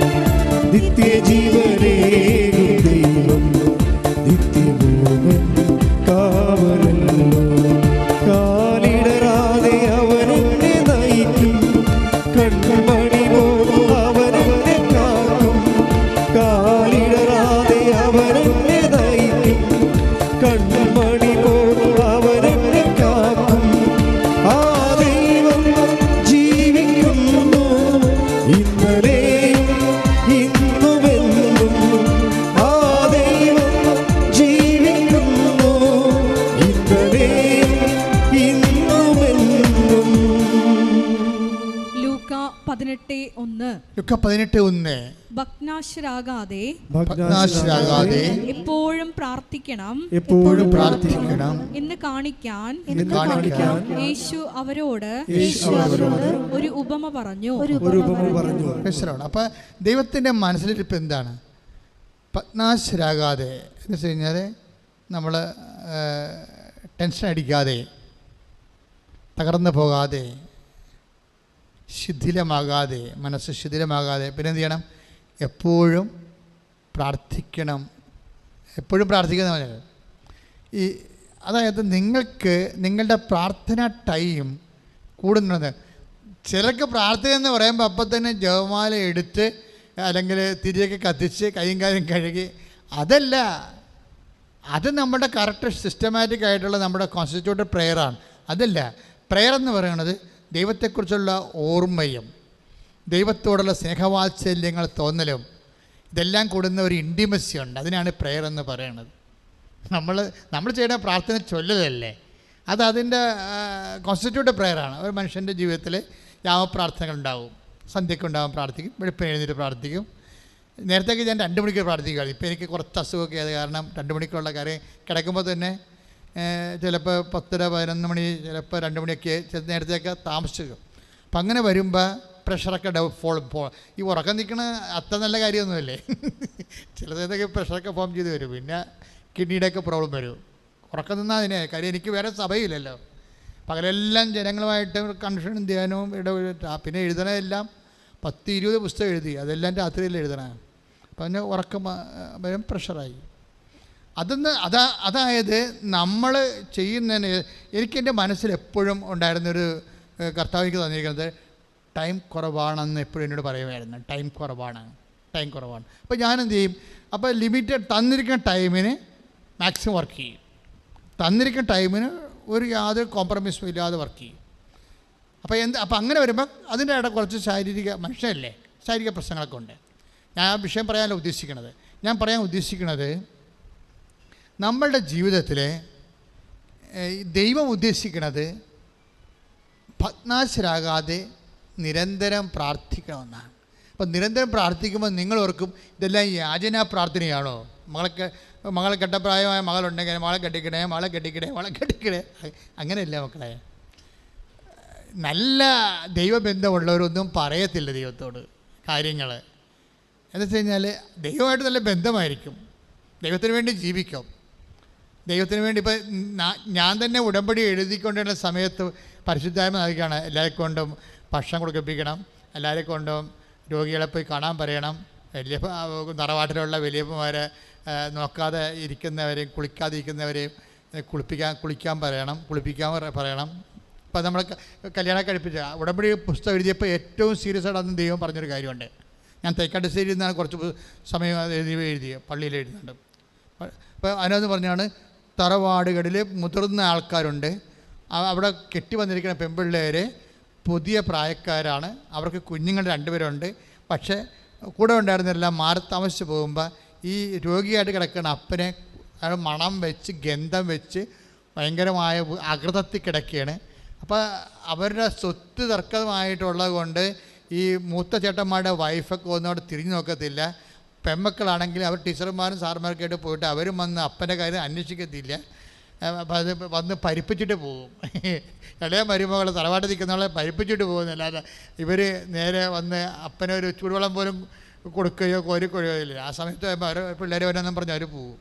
നിത്യജീവനേകും ദൈവം, നിത്യഭൂമൻ കാവലല്ലോ. കാലിടറാതെ അവനെന്നെ നയിക്കും, കൺമണി പോലും അവനെന്നെ കാക്കും. കാലിടറാതെ അവനെന്നെ നയിക്കും, കൺമണി പോലും അവനെന്നെ കാക്കും. ആ ദൈവം ജീവിക്കുന്നു, ഇന്നലെയും ഇന്നുമെന്നും. ആ ദൈവം ജീവിക്കുന്നു, ഇന്നലെയും ഇന്നുമെന്നും. ലൂക്ക 18:1. ലൂക്ക 18:1. ഭഗ്നാശരാകാതെ എപ്പോഴും പ്രാർത്ഥിക്കണം എന്ന് കാണിക്കാൻ യേശു അവരോട് ഒരു ഉപമ പറഞ്ഞു. അപ്പം ദൈവത്തിൻ്റെ മനസ്സിലിരിപ്പ് എന്താണ്? ഭഗ്നാശരാകാതെ എന്ന് വെച്ച് കഴിഞ്ഞാൽ നമ്മൾ ടെൻഷൻ അടിക്കാതെ, തകർന്നു പോകാതെ, ശിഥിലമാകാതെ, മനസ്സ് ശിഥിലമാകാതെ, പിന്നെ എന്ത് ചെയ്യണം? എപ്പോഴും പ്രാർത്ഥിക്കണം. എപ്പോഴും പ്രാർത്ഥിക്കുന്ന അതായത് നിങ്ങൾക്ക് നിങ്ങളുടെ പ്രാർത്ഥന ടൈം കൂടുന്നത്. ചിലർക്ക് പ്രാർത്ഥന എന്ന് പറയുമ്പോൾ അപ്പം തന്നെ ജപമാല എടുത്ത് അല്ലെങ്കിൽ തിരിയൊക്കെ കത്തിച്ച് കൈയും കാര്യം കഴുകി, അതല്ല. അത് നമ്മുടെ കറക്റ്റ് സിസ്റ്റമാറ്റിക് ആയിട്ടുള്ള നമ്മുടെ കോൺസ്റ്റിറ്റ്യൂട്ടഡ് പ്രെയറാണ്. അതല്ല. പ്രെയർ എന്ന് പറയുന്നത് ദൈവത്തെക്കുറിച്ചുള്ള ഓർമ്മയും ദൈവത്തോടുള്ള സ്നേഹവാത്സല്യങ്ങൾ തോന്നലും ഇതെല്ലാം കൂടുന്ന ഒരു ഇൻറ്റിമസി ഉണ്ട്. അതിനാണ് പ്രെയർ എന്ന് പറയുന്നത്. നമ്മൾ ചെയ്യുന്ന പ്രാർത്ഥന ചൊല്ലലല്ലേ, അത് അതിൻ്റെ കോൺസ്റ്റിറ്റ്യൂട്ടഡ് പ്രെയറാണ്. ഒരു മനുഷ്യൻ്റെ ജീവിതത്തിൽ യാമപ്രാർത്ഥനകളുണ്ടാവും. സന്ധ്യയ്ക്കുണ്ടാവും പ്രാർത്ഥിക്കും, വെളുപ്പിന് എഴുന്നേറ്റ് പ്രാർത്ഥിക്കും. നേരത്തേക്ക് ഞാൻ 2 മണിക്ക് പ്രാർത്ഥിക്കുമായിരുന്നു. ഇപ്പോൾ എനിക്ക് കുറച്ച് അസുഖമൊക്കെ ആയത് കാരണം 2 മണിക്കുള്ള കാര്യം കിടക്കുമ്പോൾ തന്നെ ചിലപ്പോൾ 10:30, 11 മണി, ചിലപ്പോൾ 2 മണിയൊക്കെ നേരത്തെയൊക്കെ താമസിച്ചു. അപ്പം അങ്ങനെ വരുമ്പോൾ പ്രഷറൊക്കെ ഈ ഉറക്കം നിൽക്കണ അത്ര നല്ല കാര്യമൊന്നുമല്ലേ. ചിലതൊക്കെ പ്രഷറൊക്കെ ഫോം ചെയ്ത് വരും. പിന്നെ കിഡ്നിയുടെയൊക്കെ പ്രോബ്ലം വരും. ഉറക്കം നിന്നാൽ അതിനെ കാര്യം എനിക്ക് വേറെ സഭയില്ലല്ലോ. പകലെല്ലാം ജനങ്ങളുമായിട്ട് കൺഫ്യൂഷനും ധ്യാനവും പിന്നെ എഴുതണതെല്ലാം 10-20 പുസ്തകം എഴുതി, അതെല്ലാം രാത്രിയിൽ എഴുതണം. അപ്പം അതിന് ഉറക്കം വരും, പ്രഷറായി. അതായത് നമ്മൾ ചെയ്യുന്നതിന് എനിക്കെൻ്റെ മനസ്സിൽ എപ്പോഴും ഉണ്ടായിരുന്നൊരു കർത്താവ് എനിക്ക് തന്നിരിക്കുന്നത് ടൈം കുറവാണെന്ന് എപ്പോഴും എന്നോട് പറയുമായിരുന്നു. ടൈം കുറവാണ്. അപ്പോൾ ഞാനെന്ത് ചെയ്യും? അപ്പോൾ ലിമിറ്റഡ് തന്നിരിക്കുന്ന ടൈമിന് മാക്സിമം വർക്ക് ചെയ്യും. തന്നിരിക്കുന്ന ടൈമിന് യാതൊരു കോംപ്രമൈസും ഇല്ലാതെ വർക്ക് ചെയ്യും. അപ്പോൾ അങ്ങനെ വരുമ്പോൾ അതിൻ്റെ ഇടയിൽ കുറച്ച് മനുഷ്യനല്ലേ, ശാരീരിക പ്രശ്നങ്ങളൊക്കെ ഉണ്ട്. ഞാൻ ആ വിഷയം പറയാനല്ല ഉദ്ദേശിക്കുന്നത്. ഞാൻ പറയാൻ ഉദ്ദേശിക്കുന്നത് നമ്മളുടെ ജീവിതത്തിൽ ദൈവം ഉദ്ദേശിക്കുന്നത് ഭഗ്നാശരാകാതെ നിരന്തരം പ്രാർത്ഥിക്കണമെന്നാണ്. അപ്പം നിരന്തരം പ്രാർത്ഥിക്കുമ്പോൾ നിങ്ങൾ ഓർക്കും ഇതെല്ലാം യാചനാ പ്രാർത്ഥനയാണോ? മകളെ കെട്ടപ്രായമായ മകളുണ്ടെങ്കിൽ മകളെ കെട്ടിക്കണേ. അങ്ങനെയല്ല മക്കളെ. നല്ല ദൈവബന്ധമുള്ളവരൊന്നും പറയത്തില്ല ദൈവത്തോട് കാര്യങ്ങൾ. എന്താ വെച്ച് കഴിഞ്ഞാൽ ദൈവമായിട്ട് നല്ല ബന്ധമായിരിക്കും, ദൈവത്തിന് വേണ്ടി ജീവിക്കും, ദൈവത്തിന് വേണ്ടി. ഇപ്പം ഞാൻ തന്നെ ഉടമ്പടി എഴുതിക്കൊണ്ടിരുന്ന സമയത്ത് പരിശുദ്ധാത്മ നൽകുകയാണ്. എല്ലാവരെ കൊണ്ടും ഭക്ഷണം കൊടുപ്പിക്കണം, എല്ലാവരെ കൊണ്ടും രോഗികളെ പോയി കാണാൻ പറയണം, വലിയ തറവാട്ടിലുള്ള വലിയപ്പന്മാരെ നോക്കാതെ ഇരിക്കുന്നവരെയും കുളിക്കാതെ ഇരിക്കുന്നവരെയും കുളിക്കാൻ പറയണം. ഇപ്പം നമ്മൾ കല്യാണം കഴിപ്പിച്ച ഉടമ്പടി പുസ്തകം എഴുതിയപ്പോൾ ഏറ്റവും സീരിയസ് ആയിട്ട് അന്ന് ദൈവം പറഞ്ഞൊരു കാര്യമുണ്ട്. ഞാൻ തേക്കാട്ടുശ്ശേരിയിൽ നിന്നാണ് കുറച്ച് സമയം എഴുതിയ പള്ളിയിൽ എഴുതുന്നുണ്ട്. അപ്പോൾ അതിനകത്ത് പറഞ്ഞാണ് തറവാടുകളിൽ മുതിർന്ന ആൾക്കാരുണ്ട്, അവിടെ കെട്ടി വന്നിരിക്കുന്ന പെൺപിള്ളേർ പുതിയ പ്രായക്കാരാണ്, അവർക്ക് കുഞ്ഞുങ്ങൾ 2 പേരുണ്ട്. പക്ഷേ കൂടെ ഉണ്ടായിരുന്നെല്ലാം മാറി താമസിച്ച് പോകുമ്പോൾ ഈ രോഗിയായിട്ട് കിടക്കുന്ന അപ്പനെ മണം വെച്ച് ഗന്ധം വെച്ച് ഭയങ്കരമായ അകൃതത്തിൽ കിടക്കുകയാണ്. അപ്പോൾ അവരുടെ സ്വത്ത് തർക്കമായിട്ടുള്ളത് കൊണ്ട് ഈ മൂത്ത ചേട്ടന്മാരുടെ വൈഫൊക്കെ ഒന്നും അവിടെ തിരിഞ്ഞു നോക്കത്തില്ല. പെൺമക്കളാണെങ്കിൽ അവർ ടീച്ചർമാരും സാർമാർക്കും ആയിട്ട് പോയിട്ട് അവരും വന്ന് അപ്പൻ്റെ കാര്യം അന്വേഷിക്കത്തില്ല. അപ്പം അത് വന്ന് പരിപ്പിച്ചിട്ട് പോകും. ഇളയ മരുമകൾ തറവാട്ട് നിൽക്കുന്നവളെ പരിപ്പിച്ചിട്ട് പോകുന്നല്ലാതെ ഇവർ നേരെ വന്ന് അപ്പനൊരു ചൂടുവെള്ളം പോലും കൊടുക്കുകയോ കോരിക്കൊഴിയോ ഇല്ല. ആ സമയത്ത് അവർ പിള്ളേർ വരാമെന്നും പറഞ്ഞ് അവർ പോകും.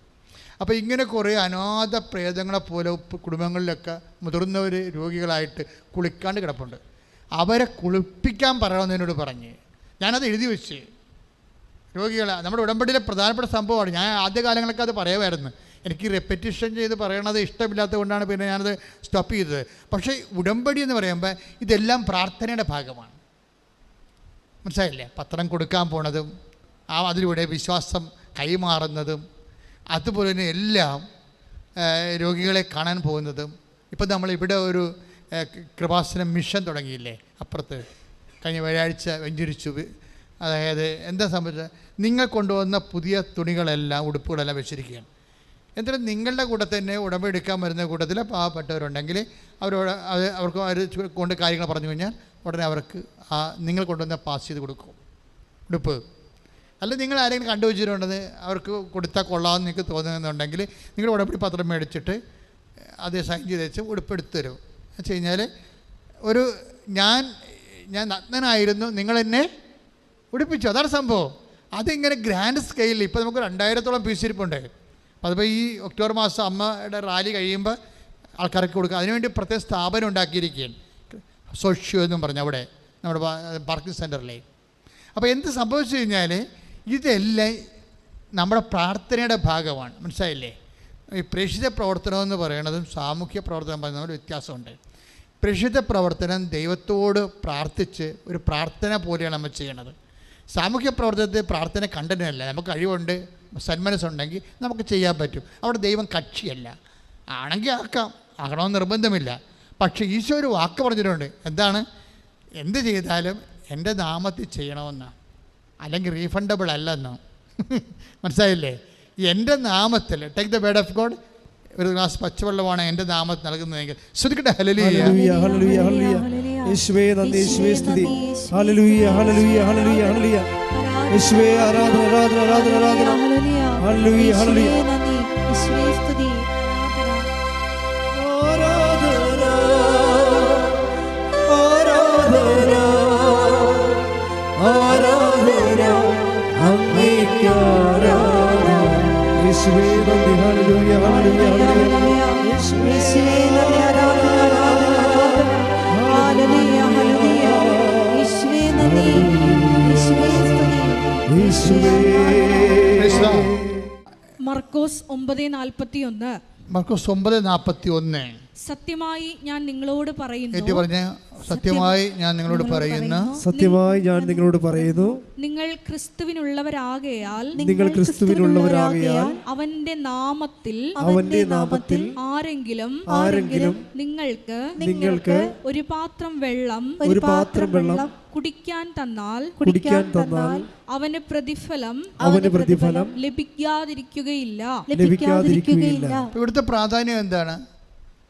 അപ്പോൾ ഇങ്ങനെ കുറേ അനാഥ പ്രേതങ്ങളെപ്പോലെ കുടുംബങ്ങളിലൊക്കെ മുതിർന്നവർ രോഗികളായിട്ട് കുളിക്കാണ്ട് കിടപ്പുണ്ട്. അവരെ കുളിപ്പിക്കാൻ പറയണമെന്നതിനോട് പറഞ്ഞ് ഞാനത് എഴുതി വെച്ച്. രോഗികളെ നമ്മുടെ ഉടമ്പടിയിലെ പ്രധാനപ്പെട്ട സംഭവമാണ്. ഞാൻ ആദ്യകാലങ്ങളൊക്കെ അത് പറയുമായിരുന്നു. എനിക്ക് റെപ്പറ്റീഷൻ ചെയ്ത് പറയണത് ഇഷ്ടമില്ലാത്തത് കൊണ്ടാണ് പിന്നെ ഞാനത് സ്റ്റോപ്പ് ചെയ്തത്. പക്ഷേ ഉടമ്പടി എന്ന് പറയുമ്പോൾ ഇതെല്ലാം പ്രാർത്ഥനയുടെ ഭാഗമാണ്. മനസ്സിലായില്ലേ? പത്രം കൊടുക്കാൻ പോണതും അതിലൂടെ വിശ്വാസം കൈമാറുന്നതും അതുപോലെ തന്നെ എല്ലാം രോഗികളെ കാണാൻ പോകുന്നതും. ഇപ്പം നമ്മളിവിടെ ഒരു കൃപാസനം മിഷൻ തുടങ്ങിയില്ലേ അപ്പുറത്ത്, കഴിഞ്ഞ വ്യാഴാഴ്ച വെഞ്ചരിച്ചു. അതായത് എന്താ സംഭവിച്ചത്? നിങ്ങൾ കൊണ്ടുവന്ന പുതിയ തുണികളെല്ലാം ഉടുപ്പുകളെല്ലാം വെച്ചിരിക്കുകയാണ്. എന്നിട്ട് നിങ്ങളുടെ കൂടെ തന്നെ ഉടമ്പടി എടുക്കാൻ വരുന്ന കൂട്ടത്തിൽ പാവപ്പെട്ടവരുണ്ടെങ്കിൽ അവർക്ക് കൊണ്ട് കാര്യങ്ങൾ പറഞ്ഞു കഴിഞ്ഞാൽ ഉടനെ അവർക്ക് നിങ്ങൾ കൊണ്ടുവന്ന പാസ് ചെയ്ത് കൊടുക്കും ഉടുപ്പ്. അല്ല നിങ്ങൾ ആരെങ്കിലും കണ്ടുവച്ചിട്ടുണ്ടെന്ന് അവർക്ക് കൊടുത്താൽ കൊള്ളാമെന്ന് നിങ്ങൾക്ക് തോന്നുന്നുണ്ടെങ്കിൽ നിങ്ങൾ ഉടമ്പടി പത്രം മേടിച്ചിട്ട് അത് സൈൻ ചെയ്ത് വെച്ച് ഉടുപ്പെടുത്ത് തരും. വെച്ച് കഴിഞ്ഞാൽ ഞാൻ നഗ്നനായിരുന്നു, നിങ്ങളെന്നെ ഉടുപ്പിച്ചു. അതാണ് സംഭവം. അതിങ്ങനെ ഗ്രാൻഡ് സ്കെയിലിൽ ഇപ്പോൾ നമുക്ക് 2000-ഓളം പീസ് ഇരിപ്പുണ്ട്. അപ്പോൾ അതിപ്പോൾ ഈ ഒക്ടോബർ മാസം അമ്മയുടെ റാലി കഴിയുമ്പോൾ ആൾക്കാർക്ക് കൊടുക്കുക. അതിനുവേണ്ടി പ്രത്യേക സ്ഥാപനം ഉണ്ടാക്കിയിരിക്കുകയാണ്, സോഷ്യോ എന്നും പറഞ്ഞ് അവിടെ നമ്മുടെ പാർക്കിംഗ് സെൻറ്ററിലെ. അപ്പോൾ എന്ത് സംഭവിച്ചു കഴിഞ്ഞാൽ ഇതെല്ലാം നമ്മുടെ പ്രാർത്ഥനയുടെ ഭാഗമാണ്. മനസ്സിലായില്ലേ? ഈ പ്രേക്ഷിത പ്രവർത്തനം എന്ന് പറയുന്നതും സാമൂഹ്യ പ്രവർത്തനം പറയുന്നതും വ്യത്യാസമുണ്ട്. പ്രേക്ഷിത പ്രവർത്തനം ദൈവത്തോട് പ്രാർത്ഥിച്ച് ഒരു പ്രാർത്ഥന പോലെയാണ് നമ്മൾ ചെയ്യണത്. സാമൂഹ്യ പ്രവർത്തനത്തിൽ പ്രാർത്ഥന കണ്ടനല്ല. നമുക്ക് കഴിവുണ്ട്, സന്മനസ്സുണ്ടെങ്കിൽ നമുക്ക് ചെയ്യാൻ പറ്റും. അവിടെ ദൈവം കക്ഷിയല്ല. ആണെങ്കിൽ ആകണമെന്ന് നിർബന്ധമില്ല. പക്ഷേ ഈശോ ഒരു വാക്ക് പറഞ്ഞിട്ടുണ്ട്. എന്താണ്? എന്ത് ചെയ്താലും എൻ്റെ നാമത്തിൽ ചെയ്യണമെന്നാണ്, അല്ലെങ്കിൽ റീഫണ്ടബിൾ അല്ലെന്നോ. മനസ്സിലായില്ലേ? എൻ്റെ നാമത്തിൽ take the word of God. ഒരു ഗ്ലാസ് പച്ചവെള്ളമാണ് എൻ്റെ നാമത്തിൽ നൽകുന്നതെങ്കിൽ ശ്രദ്ധിക്കട്ടെ. ഹല്ലേലൂയ, ഹല്ലേലൂയ, ഹല്ലേലൂയ. യേശുവേ നന്ദി, യേശുവേ സ്തുതി. ഹല്ലേലൂയ, ഹല്ലേലൂയ, ഹല്ലേലൂയ, ഹല്ലേലൂയ. യേശുവേ ആരാധന, ആരാധന, ആരാധന, ആരാധന. ഹല്ലേലൂയ, ഹല്ലേലൂയ. യേശുവേ സ്തുതി. ആരാധന, ആരാധന, ആരാധന, അങ്ങേയ്ക്ക് ആരാധന. യേശുവേ നന്ദി. ഹല്ലേലൂയ, ഹല്ലേലൂയ, ഹല്ലേലൂയ. യേശുവേ നന്ദി, ആരാധന, ആരാധന, ആരാധന. ഹല്ലേലൂയ, ഹല്ലേലൂയ. യേശുവേ നന്ദി, യേശുവേ സ്തുതി. മർക്കോസ് 9:41. മർക്കോസ് 9:41. സത്യമായി ഞാൻ നിങ്ങളോട് പറയുന്നു, ഏറ്റു പറഞ്ഞ്, സത്യമായി ഞാൻ നിങ്ങളോട് പറയുന്നു, സത്യമായി ഞാൻ നിങ്ങളോട് പറയുന്നു, നിങ്ങൾ ക്രിസ്തുവിനുള്ളവരാകയാൽ നിങ്ങൾ ക്രിസ്തുവിനുള്ളവരാകയാൽ അവന്റെ നാമത്തിൽ ആരെങ്കിലും നിങ്ങൾക്ക് ഒരു പാത്രം വെള്ളം കുടിക്കാൻ തന്നാൽ അവന് പ്രതിഫലം ലഭിക്കാതിരിക്കുകയില്ല. ഇവിടുത്തെ പ്രാധാന്യം എന്താണ്?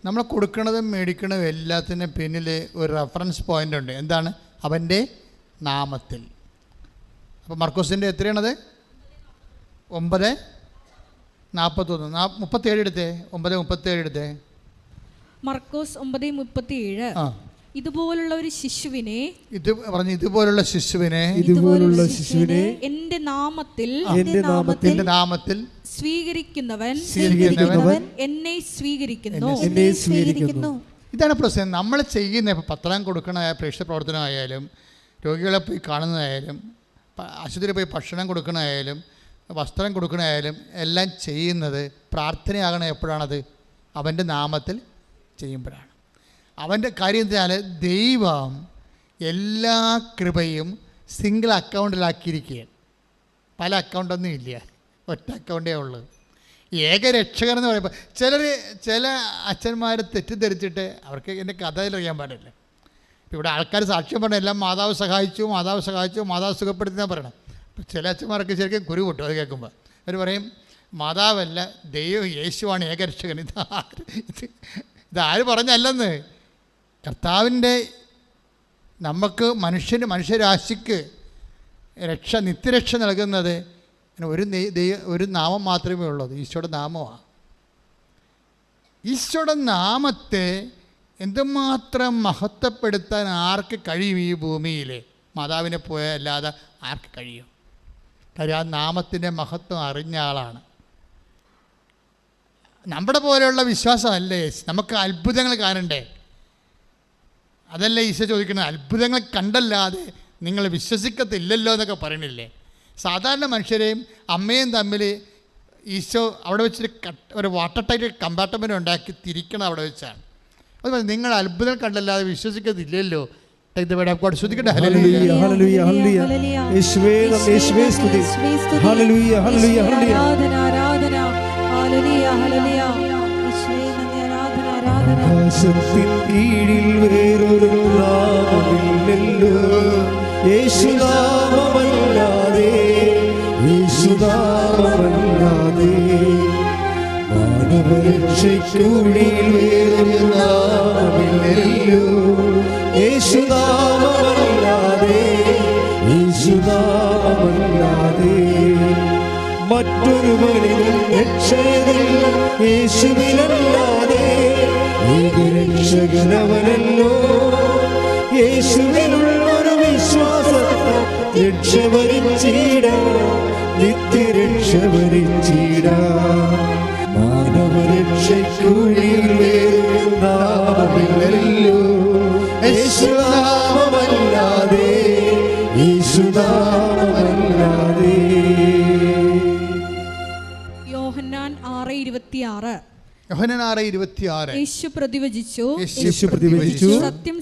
നമ്മൾ കൊടുക്കണതും മേടിക്കണതും എല്ലാത്തിനും പിന്നിൽ ഒരു റെഫറൻസ് പോയിന്റ് ഉണ്ട്. എന്താണ്? അവൻ്റെ നാമത്തിൽ. അപ്പോൾ മർക്കോസിൻ്റെ എത്രയാണത്? 9:41. 37 എടുത്തേ. 9:37 എടുത്തേ. മർക്കോസ് 9:37. ഇതുപോലുള്ള ഒരു ശിശുവിനെ ഇതുപോലുള്ള ശിശുവിനെ എന്റെ നാമത്തിൽ സ്വീകരിക്കുന്നവൻ എന്നെ സ്വീകരിക്കുന്നു. ഇതാണ് പ്രശ്നം. നമ്മൾ ചെയ്യുന്ന ഇപ്പോൾ പത്രം കൊടുക്കണ പ്രേക്ഷക പ്രവർത്തനമായാലും, രോഗികളെ പോയി കാണുന്നതായാലും, ആശുപത്രിയിൽ പോയി ഭക്ഷണം കൊടുക്കണമായാലും, വസ്ത്രം കൊടുക്കണമായാലും എല്ലാം ചെയ്യുന്നത് പ്രാർത്ഥനയാകണം. എപ്പോഴാണത്? അവൻ്റെ നാമത്തിൽ ചെയ്യുമ്പോഴാണ്. അവൻ്റെ കാര്യം എന്നാൽ ദൈവം എല്ലാ കൃപയും സിംഗിൾ അക്കൗണ്ടിലാക്കിയിരിക്കുകയാണ്. പല അക്കൗണ്ടൊന്നും ഇല്ല, ഒറ്റ അക്കൗണ്ടേ ഉള്ളൂ. ഏകരക്ഷകൻ എന്ന് പറയുമ്പോൾ ചില അച്ഛന്മാർ തെറ്റിദ്ധരിച്ചിട്ട് അവർക്ക് എൻ്റെ കഥയിൽ അറിയാൻ പാടില്ല. ഇവിടെ ആൾക്കാർ സാക്ഷ്യം പറഞ്ഞ എല്ലാം മാതാവ് സഹായിച്ചു, മാതാവ് സുഖപ്പെടുത്തിയെന്നാണ് പറയണം. ചില അച്ഛന്മാരൊക്കെ ശരിക്കും കുരു പൊട്ടും അത് കേൾക്കുമ്പോൾ. അവർ പറയും മാതാവല്ല, ദൈവം യേശുവാണ് ഏകരക്ഷകൻ. ഇതാര് പറഞ്ഞല്ലെന്ന്. കർത്താവിൻ്റെ നമുക്ക് മനുഷ്യരാശിക്ക് നിത്യരക്ഷ നൽകുന്നത് ഒരു നാമം മാത്രമേ ഉള്ളൂ. ഈശോയുടെ നാമമാണ്. ഈശോയുടെ നാമത്തെ എന്തുമാത്രം മഹത്വപ്പെടുത്താൻ ആർക്ക് കഴിയും? ഈ ഭൂമിയിൽ മാതാവിനെ പോയല്ലാതെ ആർക്ക് കഴിയും? കാര്യം ആ നാമത്തിൻ്റെ മഹത്വം അറിഞ്ഞ ആളാണ്. നമ്മുടെ പോലെയുള്ള വിശ്വാസമല്ലേ, നമുക്ക് അത്ഭുതങ്ങൾ കാണണ്ടേ? അതല്ലേ ഈശോ ചോദിക്കുന്നത്. അത്ഭുതങ്ങൾ കണ്ടല്ലാതെ നിങ്ങൾ വിശ്വസിക്കത്തില്ലല്ലോ എന്നൊക്കെ പറയണില്ലേ? സാധാരണ മനുഷ്യരെയും അമ്മയും തമ്മിൽ ഈശോ അവിടെ വെച്ചൊരു ഒരു വാട്ടർ ടൈറ്റ് കമ്പാർട്ട്മെൻറ്റ് ഉണ്ടാക്കി തിരിക്കണം അവിടെ വെച്ചാണ്. അതുപോലെ നിങ്ങൾ അത്ഭുതം കണ്ടല്ലാതെ വിശ്വസിക്കത്തില്ലല്ലോ. ശ്രദ്ധിക്കട്ടെ. ആകാശത്തിൻ കീഴിൽ വേറൊരു നാമമില്ലല്ലോ, യേശുനാമമല്ലാതെ, യേശുനാമമല്ലാതെ. മാനവരക്ഷയ്ക്കുള്ളിൽ വേറൊരു നാമമില്ലല്ലോ, യേശുനാമമല്ലാതെ, യേശുനാമമല്ലാതെ. മറ്റൊരുവനിലും രക്ഷയില്ല യേശുവിനല്ലാതെ, ഏകരക്ഷകനവനല്ലോ. യേശുവിനുള്ളൊരു വിശ്വാസത്തെ രക്ഷവരിച്ചിടാം, നിത്യരക്ഷവരിച്ചിടാം. മാനവരക്ഷയ്ക്കുള്ളിൽ വേറെ നാമമില്ലല്ലോ, യേശുനാമമല്ലാതെ, യേശുനാമമല്ലാതെ. യോഹന്നാൻ 6:26. യോഹന്നാൻ 6:26. യേശു പ്രതിവചിച്ചു, സത്യം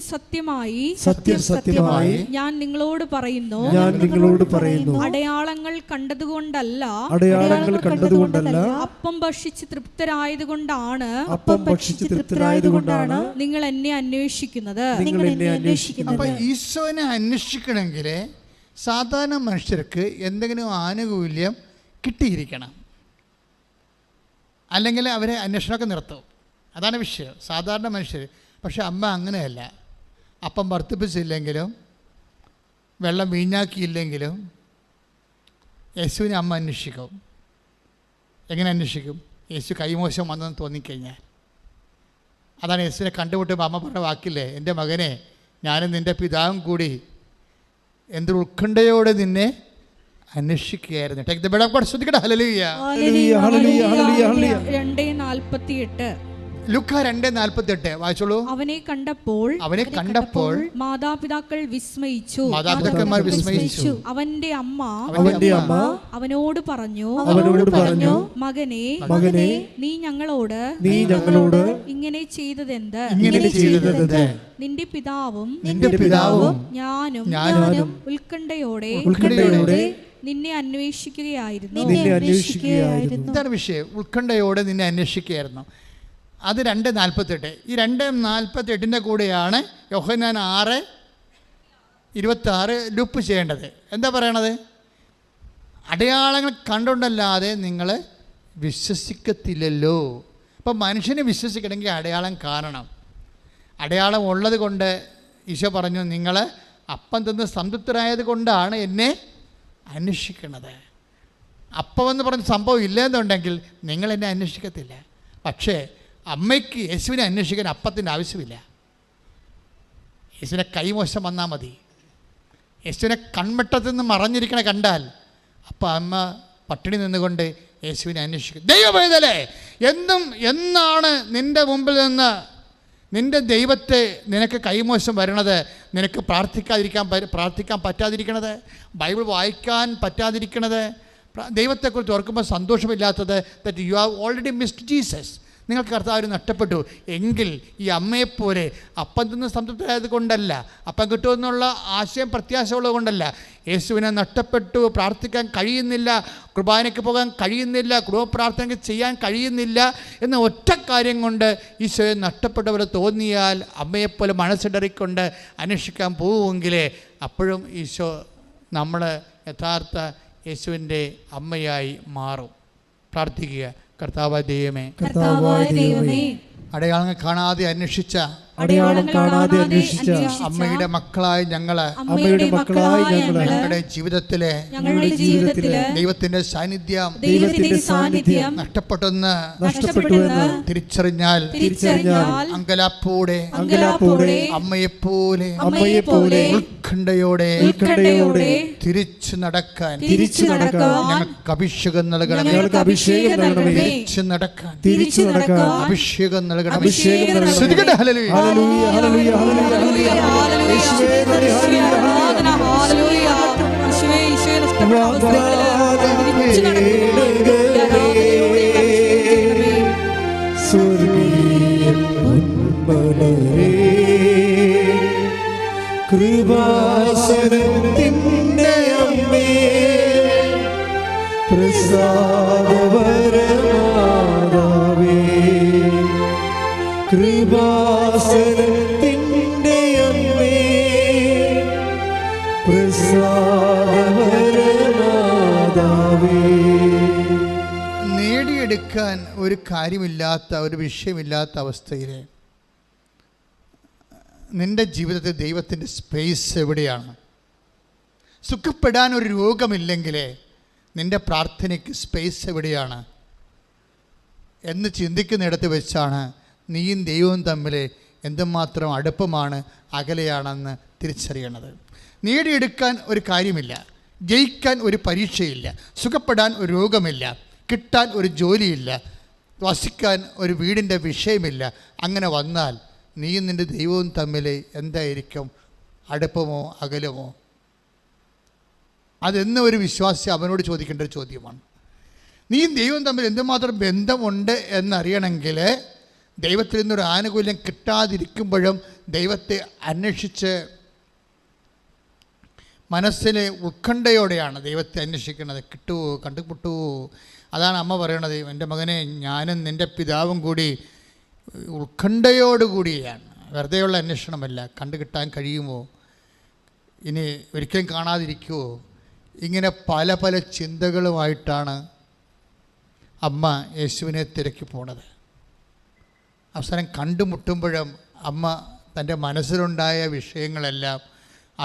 സത്യമായി ഞാൻ നിങ്ങളോട് പറയുന്നു, അടയാളങ്ങൾ കണ്ടതുകൊണ്ടല്ല, അപ്പം ഭക്ഷിച്ച് തൃപ്തരായതുകൊണ്ടാണ് നിങ്ങൾ എന്നെ അന്വേഷിക്കുന്നത്. അപ്പൊ ഈശോനെ അന്വേഷിക്കണമെങ്കിൽ സാധാരണ മനുഷ്യർക്ക് എന്തെങ്കിലും ആനുകൂല്യം കിട്ടിയിരിക്കണം, അല്ലെങ്കിൽ അവരെ അന്വേഷണമൊക്കെ നിർത്തും. അതാണ് വിഷയം, സാധാരണ മനുഷ്യർ. പക്ഷെ അമ്മ അങ്ങനെയല്ല. അപ്പം വർദ്ധിപ്പിച്ചില്ലെങ്കിലും വെള്ളം വീഞ്ഞാക്കിയില്ലെങ്കിലും യേശുവിനെ അമ്മ അന്വേഷിക്കും. എങ്ങനെ അന്വേഷിക്കും? യേശു കൈമോശം വന്നെന്ന് തോന്നിക്കഴിഞ്ഞാൽ. അതാണ് യേശുവിനെ കണ്ടുമുട്ടുമ്പോൾ അമ്മ പറഞ്ഞ വാക്കില്ലേ, എൻ്റെ മകനെ, ഞാനും നിൻ്റെ പിതാവും കൂടി എന്തൊരു ഉത്കണ്ഠയോടെ നിന്നെ അന്വേഷിക്കുകയായിരുന്നു. ലൂക്കാ 2:48 വായിച്ചോളൂ. അവനെ കണ്ടപ്പോൾ മാതാപിതാക്കൾ വിസ്മയിച്ചു. മാതാപിതാക്കന്മാർ വിസ്മയിച്ചു. അവന്റെ അമ്മ അവനോട് പറഞ്ഞു, മകനെ നീ ഞങ്ങളോട് ഇങ്ങനെ ചെയ്തതെന്ത്? നിന്റെ പിതാവും ഞാനും ഉത്കണ്ഠയോടെ നിന്നെ അന്വേഷിക്കുകയായിരുന്നു. ഇതാണ് വിഷയം. ഉത്കണ്ഠയോടെ നിന്നെ അന്വേഷിക്കുകയായിരുന്നു. അത് 2:48. ഈ 2:48 കൂടെയാണ് യോഹന്നാൻ 6:26 ലൂപ്പ് ചെയ്യേണ്ടത്. എന്താ പറയണത്? അടയാളങ്ങൾ കണ്ടുകൊണ്ടല്ലാതെ നിങ്ങൾ വിശ്വസിക്കത്തില്ലല്ലോ. അപ്പം മനുഷ്യനെ വിശ്വസിക്കണമെങ്കിൽ അടയാളം കാണണം. അടയാളം ഉള്ളത് കൊണ്ട് ഈശോ പറഞ്ഞു, നിങ്ങൾ അപ്പം തിന്ന് സംതൃപ്തരായത് കൊണ്ടാണ് എന്നെ അന്വേഷിക്കുന്നത്. അപ്പമെന്ന് പറഞ്ഞ സംഭവം ഇല്ലെന്നുണ്ടെങ്കിൽ നിങ്ങൾ എന്നെ അന്വേഷിക്കത്തില്ല. പക്ഷേ അമ്മയ്ക്ക് യേശുവിനെ അന്വേഷിക്കാൻ അപ്പത്തിൻ്റെ ആവശ്യമില്ല. യേശുവിനെ കൈമോശം വന്നാൽ മതി. യേശുവിനെ കൺവെട്ടത്തിൽ നിന്ന് മറഞ്ഞിരിക്കണ കണ്ടാൽ അപ്പം അമ്മ പട്ടിണി നിന്നുകൊണ്ട് യേശുവിനെ അന്വേഷിക്കും. ദൈവവേദലേ, എന്നാണ് നിൻ്റെ മുമ്പിൽ നിന്ന് നിൻ്റെ ദൈവത്തെ നിനക്ക് കൈമോശം വരണത്? നിനക്ക് പ്രാർത്ഥിക്കാൻ പറ്റാതിരിക്കണത്, ബൈബിൾ വായിക്കാൻ പറ്റാതിരിക്കണത്, ദൈവത്തെക്കുറിച്ച് ഓർക്കുമ്പോൾ സന്തോഷമില്ലാത്തത്, that you have already missed Jesus. നിങ്ങൾക്ക് കർത്താവിന് നഷ്ടപ്പെട്ടു എങ്കിൽ ഈ അമ്മയെപ്പോലെ അപ്പം തിന്ന് സംതൃപ്തരായത് കൊണ്ടല്ല, അപ്പം കിട്ടുമെന്നുള്ള ആശയം പ്രത്യാശയുള്ളത് കൊണ്ടല്ല, യേശുവിനെ നഷ്ടപ്പെട്ടു, പ്രാർത്ഥിക്കാൻ കഴിയുന്നില്ല, കുർബാനയ്ക്ക് പോകാൻ കഴിയുന്നില്ല, കുടുംബ പ്രാർത്ഥനയ്ക്ക് ചെയ്യാൻ കഴിയുന്നില്ല എന്ന ഒറ്റ കാര്യം കൊണ്ട് ഈശോയെ നഷ്ടപ്പെട്ടവരെ തോന്നിയാൽ അമ്മയെപ്പോലെ മനസ്സിടറിക്കൊണ്ട് അന്വേഷിക്കാൻ പോവുമെങ്കിൽ അപ്പോഴും ഈശോ നമ്മൾ യഥാർത്ഥ യേശുവിൻ്റെ അമ്മയായി മാറും. പ്രാർത്ഥിക്കുക. കർത്താവായ ദൈവമേ, അടയാളങ്ങൾ കാണാതെ അന്വേഷിച്ച അമ്മയുടെ മക്കളായി ഞങ്ങള് ഞങ്ങളുടെ ജീവിതത്തിലെ ദൈവത്തിന്റെ സാന്നിധ്യം നഷ്ടപ്പെട്ടെന്ന് തിരിച്ചറിഞ്ഞാൽ അങ്കലാപ്പോടെ അമ്മയെപ്പോലെ ഉത്കണ്ഠയോടെ തിരിച്ചു നടക്കാൻ ഞങ്ങൾക്ക് അഭിഷേകം നൽകണം. തിരിച്ചു നടക്കാൻ അഭിഷേകം നൽകണം. ഹല്ലേലൂയ. ഹല്ലേലൂയ ഹല്ലേലൂയ ഹല്ലേലൂയ കൃപാസനത്തിൻ്റെ അമ്മേ, പ്രസാദവരമാതാവേ, കൃപാസനത്തിൻ്റെ അമ്മേ, പ്രസാദവരമാതാവേ. നേടിയെടുക്കാൻ ഒരു കാര്യമില്ലാത്ത, ഒരു വിഷയമില്ലാത്ത അവസ്ഥയിൽ നിൻ്റെ ജീവിതത്തിൽ ദൈവത്തിൻ്റെ സ്പേസ് എവിടെയാണ്? സുഖപ്പെടാൻ ഒരു രോഗമില്ലെങ്കിൽ നിൻ്റെ പ്രാർത്ഥനയ്ക്ക് സ്പേസ് എവിടെയാണ് എന്ന് ചിന്തിക്കുന്നിടത്ത് വെച്ചാണ് നീയും ദൈവവും തമ്മിൽ എന്തുമാത്രം അടുപ്പമാണ്, അകലെയാണെന്ന് തിരിച്ചറിയണത്. നേടിയെടുക്കാൻ ഒരു കാര്യമില്ല, ജയിക്കാൻ ഒരു പരീക്ഷയില്ല, സുഖപ്പെടാൻ ഒരു രോഗമില്ല, കിട്ടാൻ ഒരു ജോലിയില്ല, വസിക്കാൻ ഒരു വീടിൻ്റെ വിഷയമില്ല. അങ്ങനെ വന്നാൽ നീയും നിൻ്റെ ദൈവവും തമ്മിൽ എന്തായിരിക്കും? അടുപ്പമോ അകലമോ? അതെന്നും ഒരു വിശ്വാസി അവനോട് ചോദിക്കേണ്ട ഒരു ചോദ്യമാണ്. നീയും ദൈവവും തമ്മിൽ എന്തുമാത്രം ബന്ധമുണ്ട് എന്നറിയണമെങ്കിൽ ദൈവത്തിൽ നിന്നൊരു ആനുകൂല്യം കിട്ടാതിരിക്കുമ്പോഴും ദൈവത്തെ അന്വേഷിച്ച് മനസ്സിലെ ഉത്കണ്ഠയോടെയാണ് ദൈവത്തെ അന്വേഷിക്കുന്നത്. കിട്ടുമോ, കണ്ടുമുട്ടുമോ? അതാണ് അമ്മ പറയണത്, എൻ്റെ മകനെ, ഞാനും നിൻ്റെ പിതാവും കൂടി ഉത്കണ്ഠയോടുകൂടിയാണ്. വെറുതെയുള്ള അന്വേഷണമല്ല, കണ്ടുകിട്ടാൻ കഴിയുമോ, ഇനി ഒരിക്കലും കാണാതിരിക്കുമോ, ഇങ്ങനെ പല പല ചിന്തകളുമായിട്ടാണ് അമ്മ യേശുവിനെ തിരക്കി പോണത്. അവസാനം കണ്ടുമുട്ടുമ്പോഴും അമ്മ തൻ്റെ മനസ്സിലുണ്ടായ വിഷയങ്ങളെല്ലാം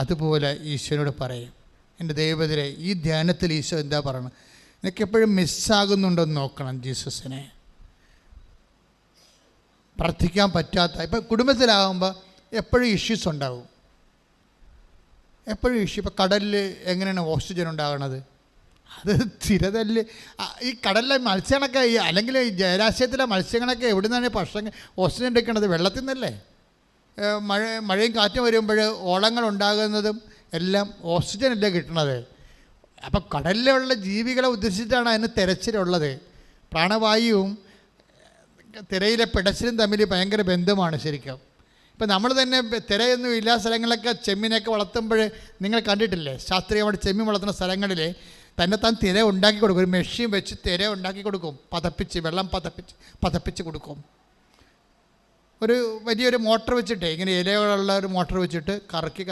അതുപോലെ ഈശോനോട് പറയും. എൻ്റെ ദൈവത്തിലെ ഈ ധ്യാനത്തിൽ ഈശോ എന്താ പറയണം? നിനക്കെപ്പോഴും മിസ്സാകുന്നുണ്ടെന്ന് നോക്കണം ജീസസിനെ. പ്രാർത്ഥിക്കാൻ പറ്റാത്ത, ഇപ്പം കുടുംബത്തിലാകുമ്പോൾ എപ്പോഴും ഇഷ്യൂസ് ഉണ്ടാവും, എപ്പോഴും ഇഷ്യൂ. ഇപ്പോൾ കടലിൽ എങ്ങനെയാണ് ഓക്സിജൻ ഉണ്ടാകണത്? അത് സ്ഥിരതല്ല്. ഈ കടലിലെ മത്സ്യങ്ങളൊക്കെ അല്ലെങ്കിൽ ഈ ജലാശയത്തിലെ മത്സ്യങ്ങളൊക്കെ എവിടെ നിന്നാണ് ഭക്ഷണം ഓക്സിജൻ എടുക്കുന്നത്? വെള്ളത്തിൽ നിന്നല്ലേ. മഴയും കാറ്റും വരുമ്പോൾ ഓളങ്ങൾ ഉണ്ടാകുന്നതും എല്ലാം ഓക്സിജൻ അല്ലേ കിട്ടുന്നത്. അപ്പം കടലിലുള്ള ജീവികളെ ഉദ്ദേശിച്ചിട്ടാണ് അതിന് തിരച്ചിലുള്ളത്. പ്രാണവായുവും തിരയിലെ പിടച്ചിലും തമ്മിൽ ഭയങ്കര ബന്ധമാണ് ശരിക്കും. ഇപ്പം നമ്മൾ തന്നെ തിരയൊന്നും ഇല്ലാത്ത സ്ഥലങ്ങളിലൊക്കെ ചെമ്മീനൊക്കെ വളർത്തുമ്പോൾ നിങ്ങൾ കണ്ടിട്ടില്ലേ? ശാസ്ത്രീയമായിട്ട് ചെമ്മീൻ വളർത്തുന്ന സ്ഥലങ്ങളിൽ തന്നെത്താൻ തിര ഉണ്ടാക്കി കൊടുക്കും. ഒരു മെഷീൻ വെച്ച് തിര ഉണ്ടാക്കി കൊടുക്കും, പതപ്പിച്ച് വെള്ളം പതപ്പിച്ച് കൊടുക്കും. ഒരു വലിയൊരു മോട്ടർ വെച്ചിട്ട്, ഇങ്ങനെ ഇലകളുള്ള ഒരു മോട്ടർ വെച്ചിട്ട് കറക്കി.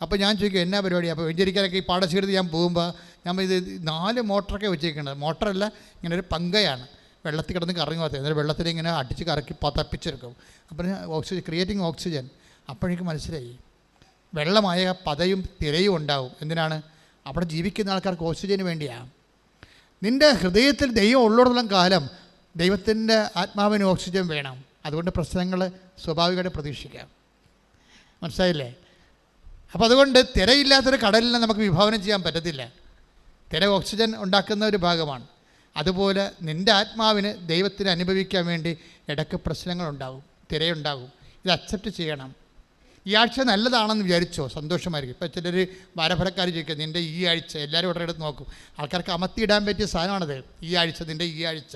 അപ്പോൾ ഞാൻ ചോദിക്കും എന്നാ പരിപാടി? അപ്പോൾ വെഞ്ചരിക്കാനൊക്കെ ഈ പാടശേഖരത്തിൽ ഞാൻ പോകുമ്പോൾ ഞാൻ ഇത് 4 മോട്ടറൊക്കെ വെച്ചിരിക്കുന്നത്. മോട്ടറല്ല, ഇങ്ങനെ ഒരു പങ്കയാണ് വെള്ളത്തിൽ കിടന്ന് കറങ്ങി പോകത്തേ. എന്നിട്ട് വെള്ളത്തിൽ ഇങ്ങനെ അടിച്ച് കറക്കി പതപ്പിച്ചെടുക്കും. അപ്പോൾ ഓക്സിജൻ, ക്രിയേറ്റിംഗ് ഓക്സിജൻ. അപ്പോഴേക്ക് മനസ്സിലായി വെള്ളമായ പതയും തിരയും ഉണ്ടാവും. എന്തിനാണ്? അവിടെ ജീവിക്കുന്ന ആൾക്കാർക്ക് ഓക്സിജന് വേണ്ടിയാണ്. നിൻ്റെ ഹൃദയത്തിൽ ദൈവം ഉള്ളിടത്തോളം കാലം ദൈവത്തിൻ്റെ ആത്മാവിന് ഓക്സിജൻ വേണം. അതുകൊണ്ട് പ്രശ്നങ്ങൾ സ്വാഭാവികമായിട്ട് പ്രതീക്ഷിക്കാം. മനസ്സിലായില്ലേ? അപ്പോൾ അതുകൊണ്ട് തിരയില്ലാത്തൊരു കടലിനെ നമുക്ക് വിഭാവനം ചെയ്യാൻ പറ്റത്തില്ല. തിര ഓക്സിജൻ ഉണ്ടാക്കുന്ന ഒരു ഭാഗമാണ്. അതുപോലെ നിൻ്റെ ആത്മാവിന് ദൈവത്തിന് അനുഭവിക്കാൻ വേണ്ടി ഇടയ്ക്ക് പ്രശ്നങ്ങളുണ്ടാകും, തിരയുണ്ടാകും. ഇത് അക്സെപ്റ്റ് ചെയ്യണം. ഈ ആഴ്ച നല്ലതാണെന്ന് വിചാരിച്ചോ, സന്തോഷമായിരിക്കും. ഇപ്പോൾ ചിലർ വാരഫലക്കാർ ചോദിക്കുക നിൻ്റെ ഈ ആഴ്ച, എല്ലാവരും ഉടനെ എടുത്ത് നോക്കും. ആൾക്കാർക്ക് അമർത്തിയിടാൻ പറ്റിയ സാധനമാണത് ഈ ആഴ്ച, നിൻ്റെ ഈ ആഴ്ച.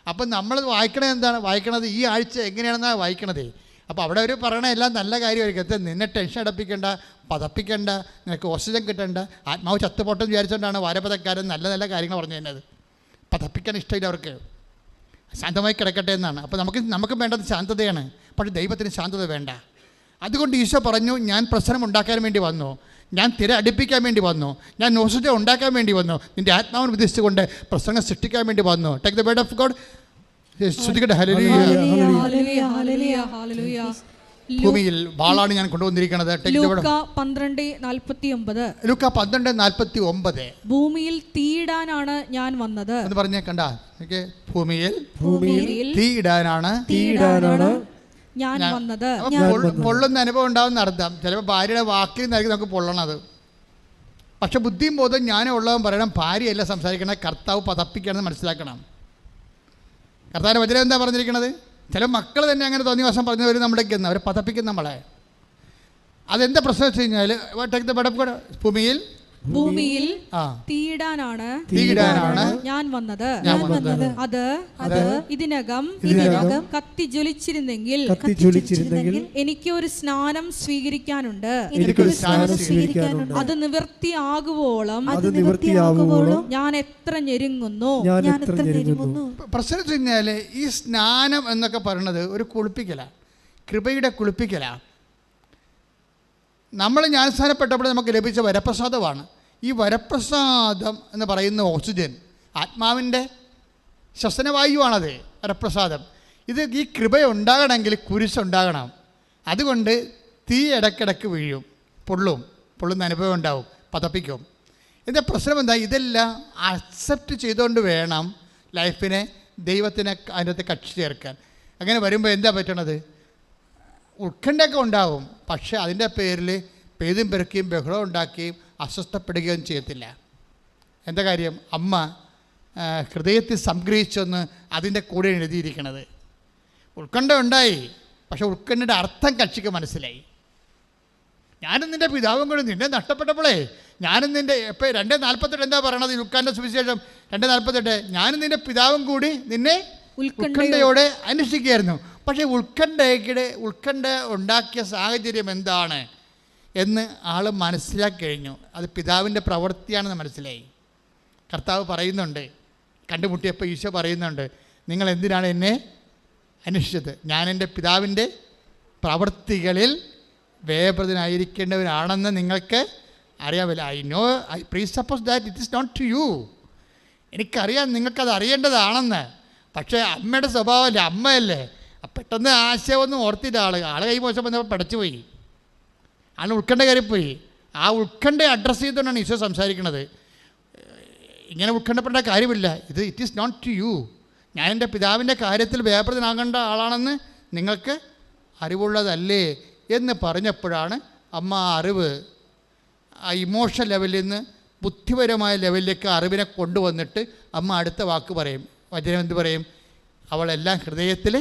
അപ്പം നമ്മൾ വായിക്കണത് എന്താണ്? വായിക്കണത് ഈ ആഴ്ച എങ്ങനെയാണെന്നാണ് വായിക്കണത്. അപ്പോൾ അവിടെ ഒരു പറയണ എല്ലാം നല്ല കാര്യമായിരിക്കും. നിന്നെ ടെൻഷൻ അടപ്പിക്കേണ്ട, പതപ്പിക്കേണ്ട, നിനക്ക് ഓക്സിജൻ കിട്ടേണ്ട, ആത്മാവ് ചത്തുപോട്ടെന്ന് വിചാരിച്ചുകൊണ്ടാണ് വാരപഥക്കാരൻ നല്ല നല്ല കാര്യങ്ങൾ പറഞ്ഞു തരുന്നത്. പതപ്പിക്കാൻ ഇഷ്ടമില്ല അവർക്ക്, ശാന്തമായി കിടക്കട്ടെ എന്നാണ്. അപ്പോൾ നമുക്ക് വേണ്ടത് ശാന്തതയാണ്. പക്ഷേ ദൈവത്തിന് ശാന്തത വേണ്ട. അതുകൊണ്ട് ഈശോ പറഞ്ഞു, ഞാൻ പ്രശ്നം ഉണ്ടാക്കാൻ വേണ്ടി വന്നു, ഞാൻ തിര അടുപ്പിക്കാൻ വേണ്ടി വന്നു, ഞാൻ ഓക്സിജൻ ഉണ്ടാക്കാൻ വേണ്ടി വന്നു, നിൻ്റെ ആത്മാവിനെ ഉദ്ദേശിച്ചുകൊണ്ട് പ്രശ്നങ്ങൾ സൃഷ്ടിക്കാൻ വേണ്ടി വന്നു. Take the word of God. ഭൂമിയിൽ വാളാണ് ഞാൻ കൊണ്ടുവന്നിരിക്കുന്നത്. ലൂക്കാ 12:49. ഭൂമിയിൽ തീയിടാനാണ് ഞാൻ വന്നത് എന്ന് പറഞ്ഞേ. കണ്ട, ഭൂമിയിൽ തീയിടാനാണ് ഞാൻ വന്നത്. പൊള്ളുന്ന അനുഭവം ഉണ്ടാവുന്ന അർത്ഥം. ചിലപ്പോൾ ഭാര്യയുടെ വാക്കിൽ നിന്നായിരിക്കും നമുക്ക് പൊള്ളണത്. പക്ഷെ ബുദ്ധിയും ബോധം ജ്ഞാനം ഉള്ളവൻ പറയണം, ഭാര്യയല്ല സംസാരിക്കണം, കർത്താവ് പതപ്പിക്കണമെന്ന് മനസ്സിലാക്കണം. കർത്താവിൻ്റെ വചനം എന്താ പറഞ്ഞിരിക്കുന്നത്? ചില മക്കൾ തന്നെ അങ്ങനെ തോന്നിയ വശം പറഞ്ഞവർ നമ്മുടെയൊക്കെ അവർ പതപ്പിക്കും നമ്മളെ. അതെന്താ പ്രശ്നം വെച്ച് കഴിഞ്ഞാൽ ഭൂമിയിൽ തീയിടാനാണ് ഞാൻ വന്നത്. അത് ഇതിനകം കത്തി ജ്വലിച്ചിരുന്നെങ്കിൽ എനിക്ക് ഒരു സ്നാനം സ്വീകരിക്കാനുണ്ട്. അത് നിവൃത്തിയാകുവോളം ഞാൻ എത്ര ഞെരുങ്ങുന്നു. പ്രശ്നം വെച്ച് കഴിഞ്ഞാൽ ഈ സ്നാനം എന്നൊക്കെ പറയുന്നത് ഒരു കുളിപ്പിക്കലാണ്, കൃപയുടെ കുളിപ്പിക്കലാണ്. നമ്മൾ ജ്ഞാനസ്നാനപ്പെട്ടപ്പോൾ നമുക്ക് ലഭിച്ച വരപ്രസാദമാണ്. ഈ വരപ്രസാദം എന്ന് പറയുന്ന ഓക്സിജൻ ആത്മാവിൻ്റെ ശ്വസനവായുവാണത്. വരപ്രസാദം ഇത് ഈ കൃപ ഉണ്ടാകണമെങ്കിൽ കുരിശുണ്ടാകണം. അതുകൊണ്ട് തീ ഇടയ്ക്കിടയ്ക്ക് വീഴും, പൊള്ളുന്ന അനുഭവം ഉണ്ടാവും, പതപ്പിക്കും. ഇതിൻ്റെ പ്രശ്നം എന്താ? ഇതെല്ലാം അക്സെപ്റ്റ് ചെയ്തുകൊണ്ട് വേണം ലൈഫിനെ ദൈവത്തിനെ അതിനകത്ത് കക്ഷി ചേർക്കാൻ. അങ്ങനെ വരുമ്പോൾ എന്താ പറ്റണത്? ഉത്കണ്ഠയൊക്കെ ഉണ്ടാവും. പക്ഷേ അതിൻ്റെ പേരിൽ പെയ്തും പെരുക്കുകയും ബഹളം ഉണ്ടാക്കുകയും അസ്വസ്ഥപ്പെടുകയും ചെയ്യത്തില്ല. എന്താ കാര്യം? അമ്മ ഹൃദയത്തിൽ സംഗ്രഹിച്ചൊന്ന് അതിൻ്റെ കൂടെ എഴുതിയിരിക്കണത്. ഉത്കണ്ഠ ഉണ്ടായി, പക്ഷെ ഉത്കണ്ഠയുടെ അർത്ഥം കക്ഷിക്ക് മനസ്സിലായി. ഞാനും നിൻ്റെ പിതാവും കൂടി നിന്നെ നഷ്ടപ്പെട്ടപ്പോഴേ ഞാനും നിൻ്റെ ഇപ്പോൾ 2:48 എന്താ പറയണത്? ലുക്കാൻ്റെ സുവിശേഷം 2:48 ഞാനും നിൻ്റെ പിതാവും കൂടി നിന്നെ ഉത്കണ്ഠയോടെ അന്വേഷിക്കുകയായിരുന്നു. പക്ഷേ ഉത്കണ്ഠ ഉണ്ടാക്കിയ സാഹചര്യം എന്താണ് എന്ന് ആൾ മനസ്സിലാക്കി കഴിഞ്ഞു. അത് പിതാവിൻ്റെ പ്രവൃത്തിയാണെന്ന് മനസ്സിലായി. കർത്താവ് പറയുന്നുണ്ട്, കണ്ടുമുട്ടിയപ്പോൾ ഈശോ പറയുന്നുണ്ട്, നിങ്ങൾ എന്തിനാണ് എന്നെ അന്വേഷിച്ചത്? ഞാൻ എൻ്റെ പിതാവിൻ്റെ പ്രവൃത്തികളിൽ വേപൃതനായിരിക്കേണ്ടവരാണെന്ന് നിങ്ങൾക്ക് അറിയാമല്ലോ. I presuppose that it is not to you. എനിക്കറിയാം നിങ്ങൾക്കത് അറിയേണ്ടതാണെന്ന്. പക്ഷേ അമ്മയുടെ സ്വഭാവമല്ലേ, അമ്മയല്ലേ, പെട്ടെന്ന് ആശയമൊന്നും ഓർത്തില്ല. ആൾ കൈ മോശം വന്നപ്പോൾ പടച്ചു പോയി, ആൾ ഉത്കണ്ഠ കയറിപ്പോയി. ആ ഉത്കണ്ഠ അഡ്രസ്സ് ചെയ്തുകൊണ്ടാണ് ഈശോ സംസാരിക്കുന്നത്. ഇങ്ങനെ ഉത്കണ്ഠപ്പെടേണ്ട കാര്യമില്ല, it is not to you. ഞാൻ എൻ്റെ പിതാവിൻ്റെ കാര്യത്തിൽ വ്യാപൃതനാകേണ്ട ആളാണെന്ന് നിങ്ങൾക്ക് അറിവുള്ളതല്ലേ എന്ന് പറഞ്ഞപ്പോഴാണ് അമ്മ ആ അറിവ്, ആ ഇമോഷൻ ലെവലിൽ നിന്ന് ബുദ്ധിപരമായ ലെവലിലേക്ക് അറിവിനെ കൊണ്ടുവന്നിട്ട് അമ്മ അടുത്ത വാക്ക് പറയും. വചനം എന്ത് പറയും? അവളെല്ലാം ഹൃദയത്തിൽ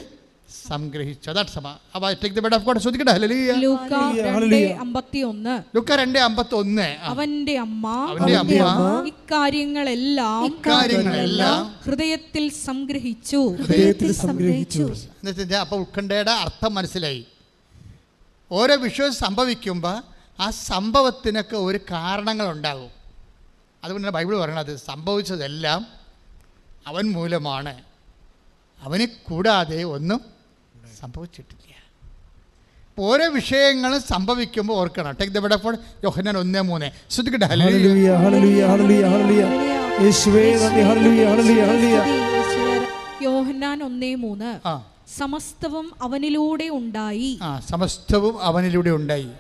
സംഗ്രഹിച്ചു. അതാണ് സഭ. അപ്പോൾ take the word of God. ശ്രദ്ധിക്കട്ടെ. ഹല്ലേലൂയ. ലൂക്ക 2:51. ലൂക്ക 2:51. അവന്റെ അമ്മ ഇക്കാര്യങ്ങളെല്ലാം ഹൃദയത്തിൽ സംഗ്രഹിച്ചു. അപ്പോൾ ഉത്കണ്ഠയുടെ അർത്ഥം മനസ്സിലായി. ഓരോ വിഷയം സംഭവിക്കുമ്പോൾ ആ സംഭവത്തിനൊക്കെ ഒരു കാരണങ്ങളുണ്ടാകും. അതുകൊണ്ടാണ് ബൈബിൾ പറയണത് സംഭവിച്ചതെല്ലാം അവൻ മൂലമാണ്, അവനെ കൂടാതെ ഒന്നും സംഭവിച്ചിട്ടില്ല. ഓരോ വിഷയങ്ങളും സംഭവിക്കുമ്പോൾ ഓർക്കണം. Take the word of God. യോഹന്നാൻ 1:3. ശ്രദ്ധിക്കട്ടെ. ഹല്ലേലൂയ ഹല്ലേലൂയ ഹല്ലേലൂയ ഹല്ലേലൂയ യേശുവേ നന്ദി. ഹല്ലേലൂയ ഹല്ലേലൂയ ഹല്ലേലൂയ. യോഹന്നാൻ 1:3. സമസ്തവും അവനിലൂടെ ഉണ്ടായി. സമസ്തവും അവനിലൂടെ ഉണ്ടായി.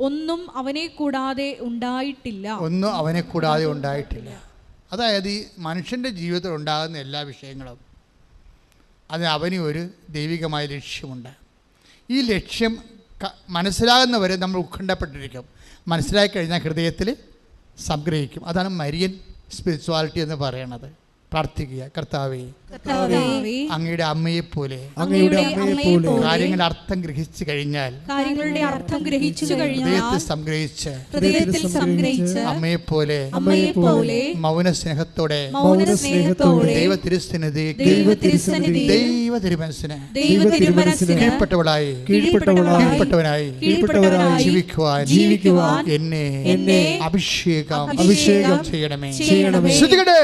ഒന്നും അവനെ കൂടാതെ ഉണ്ടായിട്ടില്ല. ഒന്നും അവനെ കൂടാതെ ഉണ്ടായിട്ടില്ല. അതായത് ഈ മനുഷ്യൻ്റെ ജീവിതത്തിൽ ഉണ്ടാകുന്ന എല്ലാ വിഷയങ്ങളും അതിന് അവന് ഒരു ദൈവികമായ ലക്ഷ്യമുണ്ട്. ഈ ലക്ഷ്യം മനസ്സിലാകുന്നവരെ നമ്മൾ ഉത്കണ്ഠപ്പെട്ടിരിക്കും. മനസ്സിലാക്കി കഴിഞ്ഞാൽ ഹൃദയത്തിൽ സംഗ്രഹിക്കും. അതാണ് മരിയൻ സ്പിരിച്വാലിറ്റി എന്ന് പറയണത്. പ്രാർത്ഥിക്കുക. കർത്താവേ, അങ്ങയുടെ അമ്മയെപ്പോലെ കാര്യങ്ങളുടെ അർത്ഥം ഗ്രഹിച്ചു കഴിഞ്ഞാൽ ഹൃദയത്തിൽ സംഗ്രഹിച്ച് അമ്മയെപ്പോലെ മൗന സ്നേഹത്തോടെ ദൈവ തിരുസന്നിധി ദൈവ തിരുമനസ്സിന് കീഴ്പ്പെട്ടവളായി കീഴ്പ്പെട്ടവനായി ജീവിക്കുവാൻ എന്നെ അഭിഷേകം ചെയ്യണമേ. ശ്രദ്ധിക്കട്ടെ.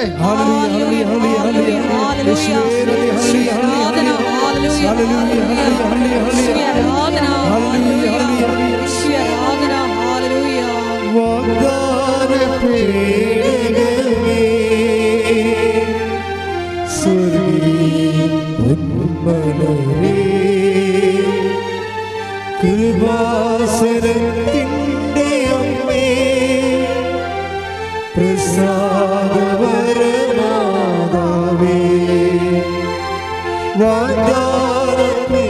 കൃപാസനത്തിൻ്റെ അമ്മേ, പ്രസാദവരമാതാവേ, വാഗ്ദാനപീഠകമേ,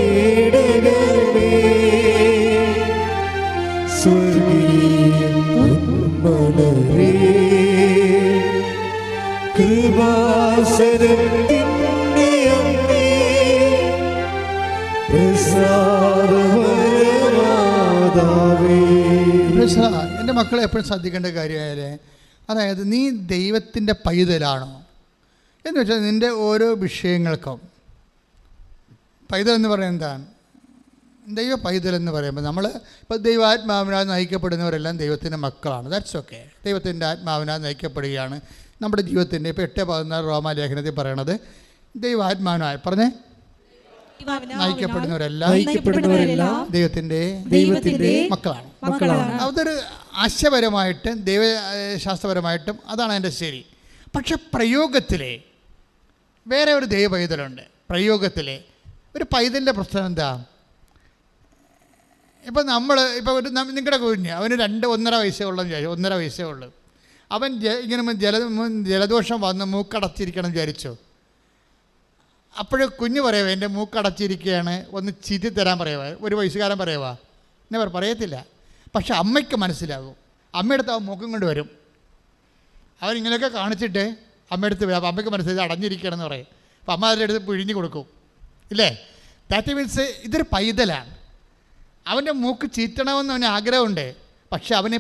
സ്വർഗീയ പൊന്മലരേ, കൃപാസനത്തിൻ്റെ അമ്മേ, പ്രസാദവരമാതാവേ. എൻ്റെ മക്കളെ എപ്പോഴും ശ്രദ്ധിക്കേണ്ട കാര്യമായാലേ, അതായത് നീ ദൈവത്തിൻ്റെ പൈതലാണോ എന്ന് വെച്ചാൽ നിൻ്റെ ഓരോ വിഷയങ്ങൾക്കും പൈതൽ എന്ന് പറയുന്നത് എന്താണ്? ദൈവ പൈതൽ എന്ന് പറയുമ്പോൾ നമ്മൾ ഇപ്പോൾ ദൈവാത്മാവിനാൽ നയിക്കപ്പെടുന്നവരെല്ലാം ദൈവത്തിൻ്റെ മക്കളാണ്. That's okay. ദൈവത്തിൻ്റെ ആത്മാവിനാൽ നയിക്കപ്പെടുകയാണ് നമ്മുടെ ജീവിതത്തിൻ്റെ. ഇപ്പോൾ 8:14 റോമാലേഖനത്തിൽ പറയണത് ദൈവാത്മാവിനാൽ പറഞ്ഞേ നയിക്കപ്പെടുന്നവരെല്ലാം ദൈവത്തിൻ്റെ മക്കളാണ്. അതൊരു ആശയപരമായിട്ടും ദൈവശാസ്ത്രപരമായിട്ടും അതാണ് അതിൻ്റെ ശരി. പക്ഷെ പ്രയോഗത്തിലെ വേറെ ഒരു ദൈവ പൈതലുണ്ട്. പ്രയോഗത്തിലെ ഒരു പൈതലിൻ്റെ പ്രശ്നം എന്താ? ഇപ്പം ഒരു നിങ്ങളുടെ കുഞ്ഞ് അവന് 1.5 വയസ്സേ ഉള്ളൂ, 1.5 വയസ്സേ ഉള്ളൂ. അവൻ ഇങ്ങനെ ജലദോഷം വന്ന് മൂക്കടച്ചിരിക്കണം വിചാരിച്ചു. അപ്പോഴും കുഞ്ഞ് പറയുക എൻ്റെ മൂക്കടച്ചിരിക്കുകയാണ്, ഒന്ന് ചീറ്റി തരാൻ പറയുക. ഒരു വയസ്സുകാരൻ പറയുക എന്നെ പറയത്തില്ല. പക്ഷെ അമ്മയ്ക്ക് മനസ്സിലാകും. അമ്മയെടുത്ത് അവൻ മൂക്കും കൊണ്ട് വരും. അവൻ ഇങ്ങനെയൊക്കെ കാണിച്ചിട്ട് അമ്മയെടുത്ത് വരും. അപ്പോൾ അമ്മയ്ക്ക് മനസ്സിലായി അടഞ്ഞിരിക്കുകയാണെന്ന് പറയും. അപ്പോൾ അമ്മ അതിൻ്റെ അടുത്ത് പിഴിഞ്ഞ് കൊടുക്കും, ഇല്ലേ? ദാറ്റ് മീൻസ് ഇതൊരു പൈതലാണ്. അവൻ്റെ മൂക്ക് ചീറ്റണമെന്ന് അവന് ആഗ്രഹമുണ്ട്. പക്ഷെ അവനെ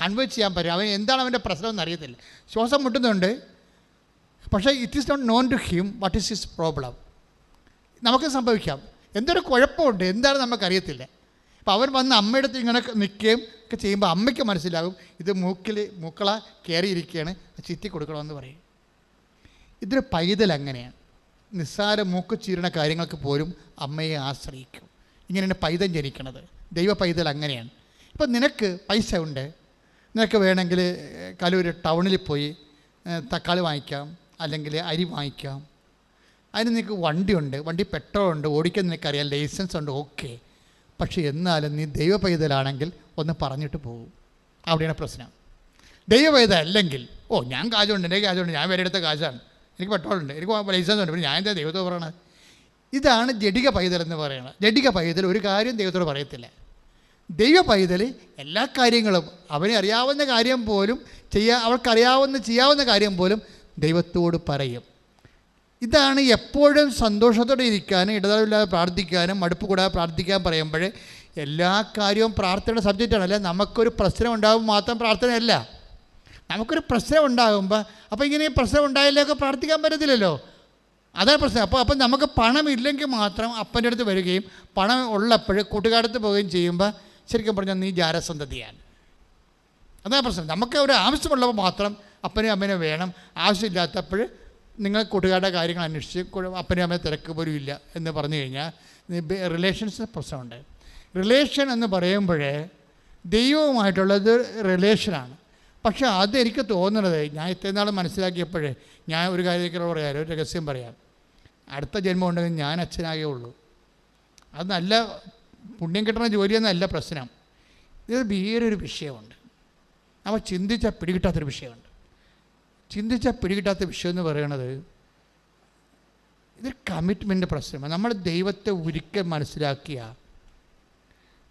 കൺവേർട്ട് ചെയ്യാൻ പറ്റും. അവൻ എന്താണ് അവൻ്റെ പ്രശ്നമെന്ന് അറിയത്തില്ല. ശ്വാസം മുട്ടുന്നുണ്ട്, പക്ഷേ it is not known to him what is his problem. നമുക്ക് സംഭവിക്കാം, എന്തൊരു കുഴപ്പമുണ്ട്, എന്താണ് നമുക്കറിയത്തില്ല. അപ്പോൾ അവൻ വന്ന് അമ്മയുടെ ഇങ്ങനെ നിൽക്കുകയും ഒക്കെ ചെയ്യുമ്പോൾ അമ്മയ്ക്ക് മനസ്സിലാകും ഇത് മൂക്കള കയറിയിരിക്കുകയാണ്, ചീറ്റി കൊടുക്കണമെന്ന് പറയും. ഇതൊരു പൈതൽ അങ്ങനെയാണ്. നിസ്സാര മൂക്ക് ചീരണ കാര്യങ്ങൾക്ക് പോലും അമ്മയെ ആശ്രയിക്കും. ഇങ്ങനെയാണ് പൈതൽ ജനിക്കണത്. ദൈവ പൈതൽ അങ്ങനെയാണ്. ഇപ്പം നിനക്ക് പൈസ ഉണ്ട്, നിനക്ക് വേണമെങ്കിൽ കലൂർ ടൗണിൽ പോയി തക്കാളി വാങ്ങിക്കാം, അല്ലെങ്കിൽ അരി വാങ്ങിക്കാം. അതിന് നിനക്ക് വണ്ടിയുണ്ട്, വണ്ടി പെട്രോളുണ്ട്, ഓടിക്കാൻ നിനക്കറിയാം, ലൈസൻസ് ഉണ്ട്, ഓക്കെ. പക്ഷേ എന്നാലും നീ ദൈവ പൈതലാണെങ്കിൽ ഒന്ന് പറഞ്ഞിട്ട് പോകും. അവിടെയാണ് പ്രശ്നം. ദൈവ പൈതൽ അല്ലെങ്കിൽ ഞാൻ കാശുണ്ട്, എൻ്റെ കാശുണ്ട്, ഞാൻ വേറെ എടുത്ത കാശാണ്, എനിക്ക് പെട്രോളുണ്ട്, എനിക്ക് ലൈസൻസ് ഉണ്ട്, പിന്നെ ഞാൻ എന്താ ദൈവത്തോട് പറയണത്? ഇതാണ് ജഡിക പൈതൽ എന്ന് പറയുന്നത്. ജഡിക പൈതൽ ഒരു കാര്യം ദൈവത്തോട് പറയത്തില്ല. ദൈവ പൈതൽ എല്ലാ കാര്യങ്ങളും അവനെ അറിയാവുന്ന കാര്യം പോലും ചെയ്യാവുന്ന കാര്യം പോലും ദൈവത്തോട് പറയും. ഇതാണ് എപ്പോഴും സന്തോഷത്തോടെ ഇരിക്കാനും ഇടതടവില്ലാതെ പ്രാർത്ഥിക്കാനും മടുപ്പ് കൂടാതെ പ്രാർത്ഥിക്കാൻ പറയുമ്പോൾ എല്ലാ കാര്യവും പ്രാർത്ഥനയുടെ സബ്ജക്റ്റാണ്. അല്ല, നമുക്കൊരു പ്രശ്നം ഉണ്ടാകുമ്പോൾ മാത്രം പ്രാർത്ഥനയല്ല. നമുക്കൊരു പ്രശ്നം ഉണ്ടാകുമ്പോൾ അപ്പോൾ ഇങ്ങനെ പ്രശ്നം ഉണ്ടായാലൊക്കെ പ്രാർത്ഥിക്കാൻ പറ്റത്തില്ലല്ലോ. അതാണ് പ്രശ്നം. അപ്പോൾ നമുക്ക് പണമില്ലെങ്കിൽ മാത്രം അപ്പൻ്റെ അടുത്ത് വരികയും പണം ഉള്ളപ്പോൾ കൂട്ടുകാരത്ത് പോവുകയും ചെയ്യുമ്പോൾ ശരിക്കും പറഞ്ഞാൽ നീ ജാരസന്തതിയാണ്. അതാണ് പ്രശ്നം. നമുക്ക് ഒരു ആവശ്യമുള്ളപ്പോൾ മാത്രം അപ്പനും അമ്മേനെ വേണം, ആവശ്യമില്ലാത്തപ്പോൾ നിങ്ങൾ കൂട്ടുകാരുടെ കാര്യങ്ങൾ അന്വേഷിച്ച് അപ്പനും അമ്മയെ തിരക്ക് പോലും ഇല്ല എന്ന് പറഞ്ഞു കഴിഞ്ഞാൽ റിലേഷൻസ് പ്രശ്നമുണ്ട്. റിലേഷൻ എന്ന് പറയുമ്പോഴേ ദൈവവുമായിട്ടുള്ളത് റിലേഷനാണ്. പക്ഷേ അതെനിക്ക് തോന്നുന്നത്, ഞാൻ ഇത്രയും നാൾ മനസ്സിലാക്കിയപ്പോഴേ ഞാൻ ഒരു കാര്യത്തിലൂടെ പറയാം, ഒരു രഹസ്യം പറയാം. അടുത്ത ജന്മം ഉണ്ടെങ്കിൽ ഞാൻ അച്ഛനാകേ ഉള്ളൂ. അത് നല്ല പുണ്യം കിട്ടുന്ന ജോലിയെന്നല്ല പ്രശ്നം. ഇത് വേറൊരു വിഷയമുണ്ട്. നമ്മൾ ചിന്തിച്ചാൽ പിടികിട്ടാത്തൊരു വിഷയമുണ്ട്. ചിന്തിച്ചാൽ പിടികിട്ടാത്ത വിഷയം എന്ന് പറയുന്നത് ഇതൊരു കമ്മിറ്റ്മെൻറ്റ് പ്രശ്നമാണ്. നമ്മൾ ദൈവത്തെ ഒരിക്കൽ മനസ്സിലാക്കിയാൽ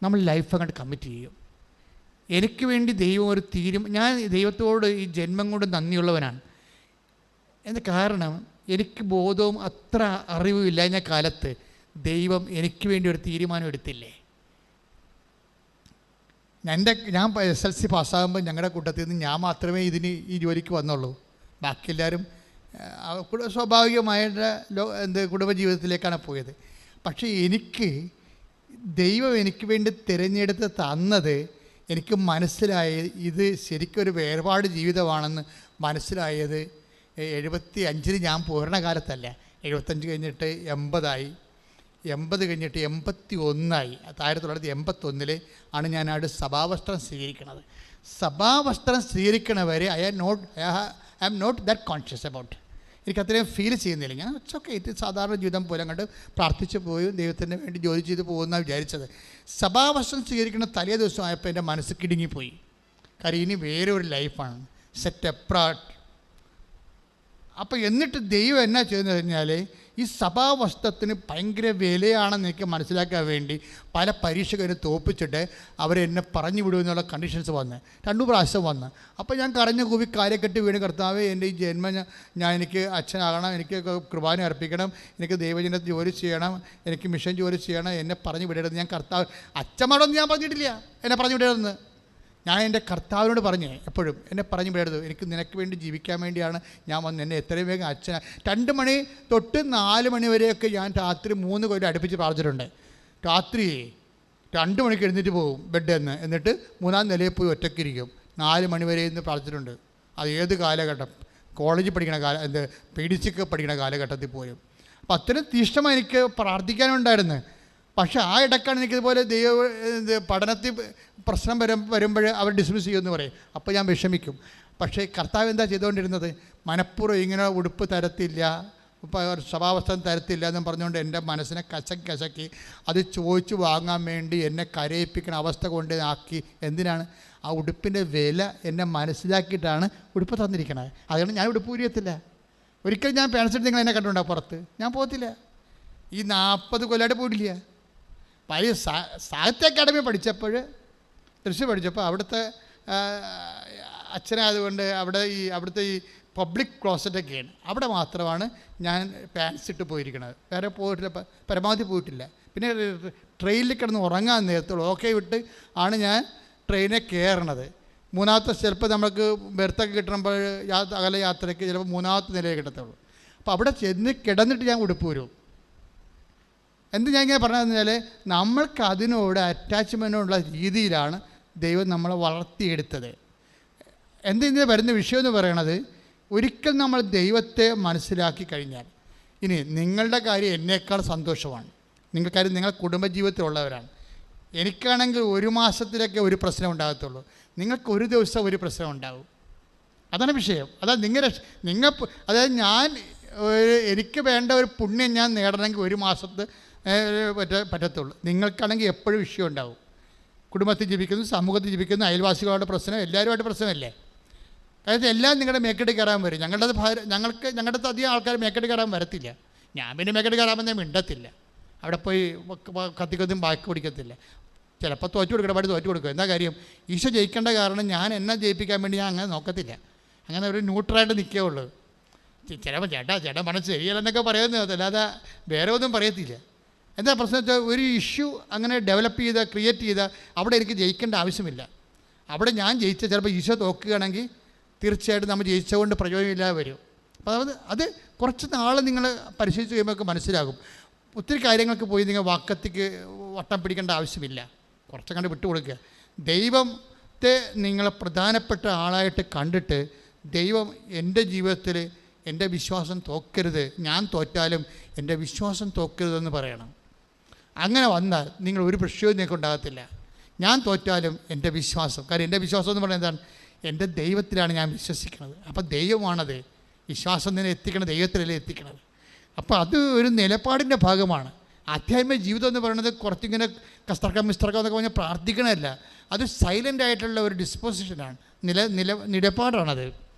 നമ്മൾ ലൈഫ് അങ്ങോട്ട് കമ്മിറ്റ് ചെയ്യും. എനിക്ക് വേണ്ടി ദൈവം ഒരു ഞാൻ ദൈവത്തോട് ഈ ജന്മം കൊണ്ട് നന്ദിയുള്ളവനാണ്. എൻ്റെ കാരണം എനിക്ക് ബോധവും അത്ര അറിവും ഇല്ലാഞ്ഞ കാലത്ത് ദൈവം എനിക്ക് വേണ്ടി ഒരു തീരുമാനം എടുത്തില്ലേ. ഞാൻ SLC പാസ്സാകുമ്പോൾ ഞങ്ങളുടെ കൂട്ടത്തിൽ നിന്ന് ഞാൻ മാത്രമേ ഈ ജോലിക്ക് വന്നുള്ളൂ. ബാക്കി എല്ലാവരും സ്വാഭാവികമായിട്ട് കുടുംബജീവിതത്തിലേക്കാണ് പോയത്. പക്ഷേ ദൈവം എനിക്ക് വേണ്ടി തിരഞ്ഞെടുത്ത് തന്നത് എനിക്ക് മനസ്സിലായത് ഇത് ശരിക്കൊരു വേർപാട് ജീവിതമാണെന്ന് മനസ്സിലായത് 75 ഞാൻ പൂർണ്ണ കാലത്തല്ല. 75 കഴിഞ്ഞിട്ട് 80 കഴിഞ്ഞിട്ട് 81 1981 ആണ് ഞാനവിടെ സഭാവസ്ത്രം സ്വീകരിക്കുന്നത്. സഭാവസ്ത്രം സ്വീകരിക്കണവരെ I am not that conscious about. എനിക്കത്രയും ഫീൽ ചെയ്യുന്നില്ല. ഞാൻ ഇറ്റ്സ് ഇത് സാധാരണ ജീവിതം പോലെ അങ്ങോട്ട് പ്രാർത്ഥിച്ച് പോയി ദൈവത്തിന് വേണ്ടി ജോലി ചെയ്ത് പോകുമെന്നാണ് വിചാരിച്ചത്. സഭാവസ്ത്രം സ്വീകരിക്കുന്ന തലേ ദിവസമായപ്പോൾ എൻ്റെ മനസ്സ് കിടുങ്ങിപ്പോയി. കാര്യം ഇനി വേറെ ഒരു ലൈഫാണ്, സെറ്റ് അപ്രാട്ട്. അപ്പോൾ എന്നിട്ട് ദൈവം എന്നാ ചെയ്യുന്നത് കഴിഞ്ഞാൽ ഈ സഭാവസ്ത്രത്തിന് ഭയങ്കര വിലയാണെന്ന് എനിക്ക് മനസ്സിലാക്കാൻ വേണ്ടി പല പരീക്ഷകരെ തോപ്പിച്ചിട്ട് അവരെന്നെ പറഞ്ഞു വിടുമെന്നുള്ള കണ്ടീഷൻസ് വന്ന് 2 പ്രാവശ്യം വന്ന്. അപ്പോൾ ഞാൻ കരഞ്ഞു കൂവി കാലക്കെട്ടി വീണ്, കർത്താവേ എൻ്റെ ഈ ജന്മം എനിക്ക് അച്ഛനാകണം, എനിക്ക് കുർബാന അർപ്പിക്കണം, എനിക്ക് ദൈവജനത്തിൽ ജോലി ചെയ്യണം, എനിക്ക് മിഷൻ ജോലി ചെയ്യണം, എന്നെ പറഞ്ഞു വിടരുത്. ഞാൻ കർത്താവ് അച്ഛന്മാരൊന്നും ഞാൻ പറഞ്ഞിട്ടില്ല എന്നെ പറഞ്ഞു വിടരുതെന്ന്. ഞാൻ എൻ്റെ കർത്താവിനോട് പറഞ്ഞേ എപ്പോഴും എന്നെ പറഞ്ഞു വിടരുത്, എനിക്ക് നിനക്ക് വേണ്ടി ജീവിക്കാൻ വേണ്ടിയാണ് ഞാൻ വന്ന്, എന്നെ എത്രയും വേഗം അച്ഛന 2 മണി തൊട്ട് 4 മണി വരെയൊക്കെ ഞാൻ രാത്രി 3 കൊല്ലം അടുപ്പിച്ച് പ്രാർത്ഥിച്ചിട്ടുണ്ട്. രാത്രി 2 മണിക്ക് എഴുന്നേറ്റ് പോകും ബെഡിൽ നിന്ന്, എന്നിട്ട് 3-ാം നിലയിൽ പോയി ഒറ്റയ്ക്കിരിക്കും. 4 മണി വരെ ഇന്ന് പ്രാർത്ഥിച്ചിട്ടുണ്ട്. അത് ഏത് കാലഘട്ടം, കോളേജിൽ പഠിക്കണ PDC പഠിക്കണ കാലഘട്ടത്തിൽ പോലും. അപ്പം അത്രയും തീഷ്ണമായി എനിക്ക് പ്രാർത്ഥിക്കാനുണ്ടായിരുന്നു. പക്ഷേ ആ ഇടക്കാണ് എനിക്കിതുപോലെ പഠനത്തിൽ പ്രശ്നം വരുമ്പോൾ അവർ ഡിസ്മിസ് ചെയ്യുമെന്ന് പറയും. അപ്പോൾ ഞാൻ വിഷമിക്കും. പക്ഷേ കർത്താവ് എന്താ ചെയ്തുകൊണ്ടിരുന്നത്? മനഃപൂർവ്വം ഇങ്ങനെ ഉടുപ്പ് തരത്തില്ല, സ്വഭാവസ്ഥം തരത്തില്ല എന്നും പറഞ്ഞുകൊണ്ട് എൻ്റെ മനസ്സിനെ കശക്കി അത് ചോദിച്ചു വാങ്ങാൻ വേണ്ടി എന്നെ കരയിപ്പിക്കുന്ന അവസ്ഥ കൊണ്ട് ആക്കി. എന്തിനാണ്? ആ ഉടുപ്പിൻ്റെ വില എന്നെ മനസ്സിലാക്കിയിട്ടാണ് ഉടുപ്പ് തന്നിരിക്കണത്. അതുകൊണ്ട് ഞാൻ ഉടുപ്പ് ഊരിയത്തില്ല. ഒരിക്കലും ഞാൻ പാൻസെറ്റ് നിങ്ങൾ എന്നെ കണ്ടുകൊണ്ടാണ് പുറത്ത് ഞാൻ പോകത്തില്ല. ഈ 40 കൊല്ലമായിട്ട് പോയിട്ടില്ല. പഴയ സാഹിത്യ അക്കാദമി പഠിച്ചപ്പോൾ തൃശ്ശൂർ പഠിച്ചപ്പോൾ അവിടുത്തെ അച്ഛനായതുകൊണ്ട് അവിടുത്തെ ഈ പബ്ലിക് ക്ലോസറ്റൊക്കെയാണ്. അവിടെ മാത്രമാണ് ഞാൻ പാൻസ് ഇട്ട് പോയിരിക്കുന്നത്. വേറെ പോയിട്ടില്ല, പരമാവധി പോയിട്ടില്ല. പിന്നെ ട്രെയിനിൽ കിടന്ന് ഉറങ്ങാൻ നേരത്തുള്ളൂ ഓക്കെ വിട്ട് ആണ് ഞാൻ ട്രെയിനിൽ കയറണത്. 3-ാമത്തെ ചിലപ്പോൾ നമുക്ക് ബെർത്തൊക്കെ കിട്ടുമ്പോൾ അകലെ യാത്രയ്ക്ക് ചിലപ്പോൾ 3-ാമത്തെ നിലയിൽ കിട്ടത്തുള്ളൂ. അപ്പോൾ അവിടെ ചെന്ന് കിടന്നിട്ട് ഞാൻ ഉടുപ്പ് വരും. എന്ത് ഞാൻ ഇങ്ങനെ പറഞ്ഞതെന്ന് വെച്ചാൽ നമ്മൾക്ക് അതിനോട് അറ്റാച്ച്മെൻറ്റുള്ള രീതിയിലാണ് ദൈവം നമ്മളെ വളർത്തിയെടുത്തത്. എന്തിന് വരുന്ന വിഷയം എന്ന് പറയണത്, ഒരിക്കൽ നമ്മൾ ദൈവത്തെ മനസ്സിലാക്കി കഴിഞ്ഞാൽ ഇനി നിങ്ങളുടെ കാര്യം എന്നേക്കാൾ സന്തോഷമാണ്. നിങ്ങൾക്കാര്യം നിങ്ങൾ കുടുംബജീവിതത്തിലുള്ളവരാണ്. എനിക്കാണെങ്കിൽ 1 മാസത്തിലൊക്കെ ഒരു പ്രശ്നം ഉണ്ടാകത്തുള്ളൂ. നിങ്ങൾക്ക് 1 ദിവസം ഒരു പ്രശ്നം ഉണ്ടാവും. അതാണ് വിഷയം. അതായത് അതായത് എനിക്ക് വേണ്ട ഒരു പുണ്യം ഞാൻ നേടണമെങ്കിൽ 1 മാസത്തെ പറ്റത്തുള്ളൂ. നിങ്ങൾക്കാണെങ്കിൽ എപ്പോഴും വിഷയം ഉണ്ടാവും. കുടുംബത്തിൽ ജീവിക്കുന്നു, സമൂഹത്തിൽ ജീവിക്കുന്നു, അയൽവാസികളുടെ പ്രശ്നം, എല്ലാവരുമായിട്ട് പ്രശ്നമല്ലേ. അതായത് എല്ലാം നിങ്ങളുടെ മേക്കെട്ട് കയറാൻ വരും. ഞങ്ങളുടെ അധികം ആൾക്കാർ മേക്കെട്ട് കയറാൻ വരത്തില്ല. ഞാൻ പിന്നെ മേക്കെട്ട് കയറാമെന്നേ മിണ്ടത്തില്ല. അവിടെ പോയി കത്തിക്കൊന്നും ബാക്കി പിടിക്കത്തില്ല. ചിലപ്പോൾ തോറ്റു കൊടുക്കണം, പാടി തോറ്റു കൊടുക്കും. എന്താ കാര്യം? ഈശോ ജയിക്കേണ്ട കാരണം ഞാൻ എന്നെ ജയിപ്പിക്കാൻ വേണ്ടി ഞാൻ അങ്ങനെ നോക്കത്തില്ല. അങ്ങനെ ഒരു ന്യൂട്രലായിട്ട് നിൽക്കുകയുള്ളൂ. ചിലപ്പോൾ ചേട്ടാ മനസ്സ് ശരിയല്ലെന്നൊക്കെ പറയുന്നത്, അല്ലാതെ വേറെ ഒന്നും പറയത്തില്ല. എന്താ പ്രശ്നം വെച്ചാൽ ഒരു ഇഷ്യൂ അങ്ങനെ ഡെവലപ്പ് ചെയ്ത ക്രിയേറ്റ് ചെയ്ത അവിടെ എനിക്ക് ജയിക്കേണ്ട ആവശ്യമില്ല. അവിടെ ഞാൻ ജയിച്ച ചിലപ്പോൾ ഈശോ തോക്കുകയാണെങ്കിൽ തീർച്ചയായിട്ടും നമ്മൾ ജയിച്ചുകൊണ്ട് പ്രയോജനമില്ലാതെ വരും. അപ്പോൾ അത് കുറച്ച് നാൾ നിങ്ങൾ പരിശീലിച്ച് കഴിയുമ്പോൾ മനസ്സിലാകും. ഒത്തിരി കാര്യങ്ങൾക്ക് പോയി നിങ്ങൾ വാക്കത്തേക്ക് വട്ടം പിടിക്കേണ്ട ആവശ്യമില്ല. കുറച്ചങ്ങോട്ട് വിട്ടുകൊടുക്കുക. ദൈവത്തെ നിങ്ങൾ പ്രധാനപ്പെട്ട ആളായിട്ട് കണ്ടിട്ട് ദൈവം എൻ്റെ ജീവിതത്തിൽ എൻ്റെ വിശ്വാസം തോക്കരുത്, ഞാൻ തോറ്റാലും എൻ്റെ വിശ്വാസം തോക്കരുതെന്ന് പറയണം. അങ്ങനെ വന്നാൽ നിങ്ങൾ ഒരു പ്രശ്നവും നിങ്ങൾക്ക് ഉണ്ടാകത്തില്ല. ഞാൻ തോറ്റാലും എൻ്റെ വിശ്വാസം, കാര്യം എൻ്റെ വിശ്വാസം എന്ന് പറയുന്നത് എന്താണ്? എൻ്റെ ദൈവത്തിലാണ് ഞാൻ വിശ്വസിക്കുന്നത്. അപ്പോൾ ദൈവമാണത്. വിശ്വാസം നിന്നെ എത്തിക്കണം, ദൈവത്തിലല്ലേ എത്തിക്കണത്. അപ്പോൾ അത് ഒരു നിലപാടിൻ്റെ ഭാഗമാണ്. ആധ്യാത്മിക ജീവിതം എന്ന് പറയുന്നത് കുറച്ചിങ്ങനെ കസ്തർക്കം മിസ്തർക്കം എന്നൊക്കെ പറഞ്ഞാൽ പ്രാർത്ഥിക്കണമല്ല. അത് സൈലൻ്റ് ആയിട്ടുള്ള ഒരു ഡിസ്പോസിഷനാണ്, നിലപാടാണത്.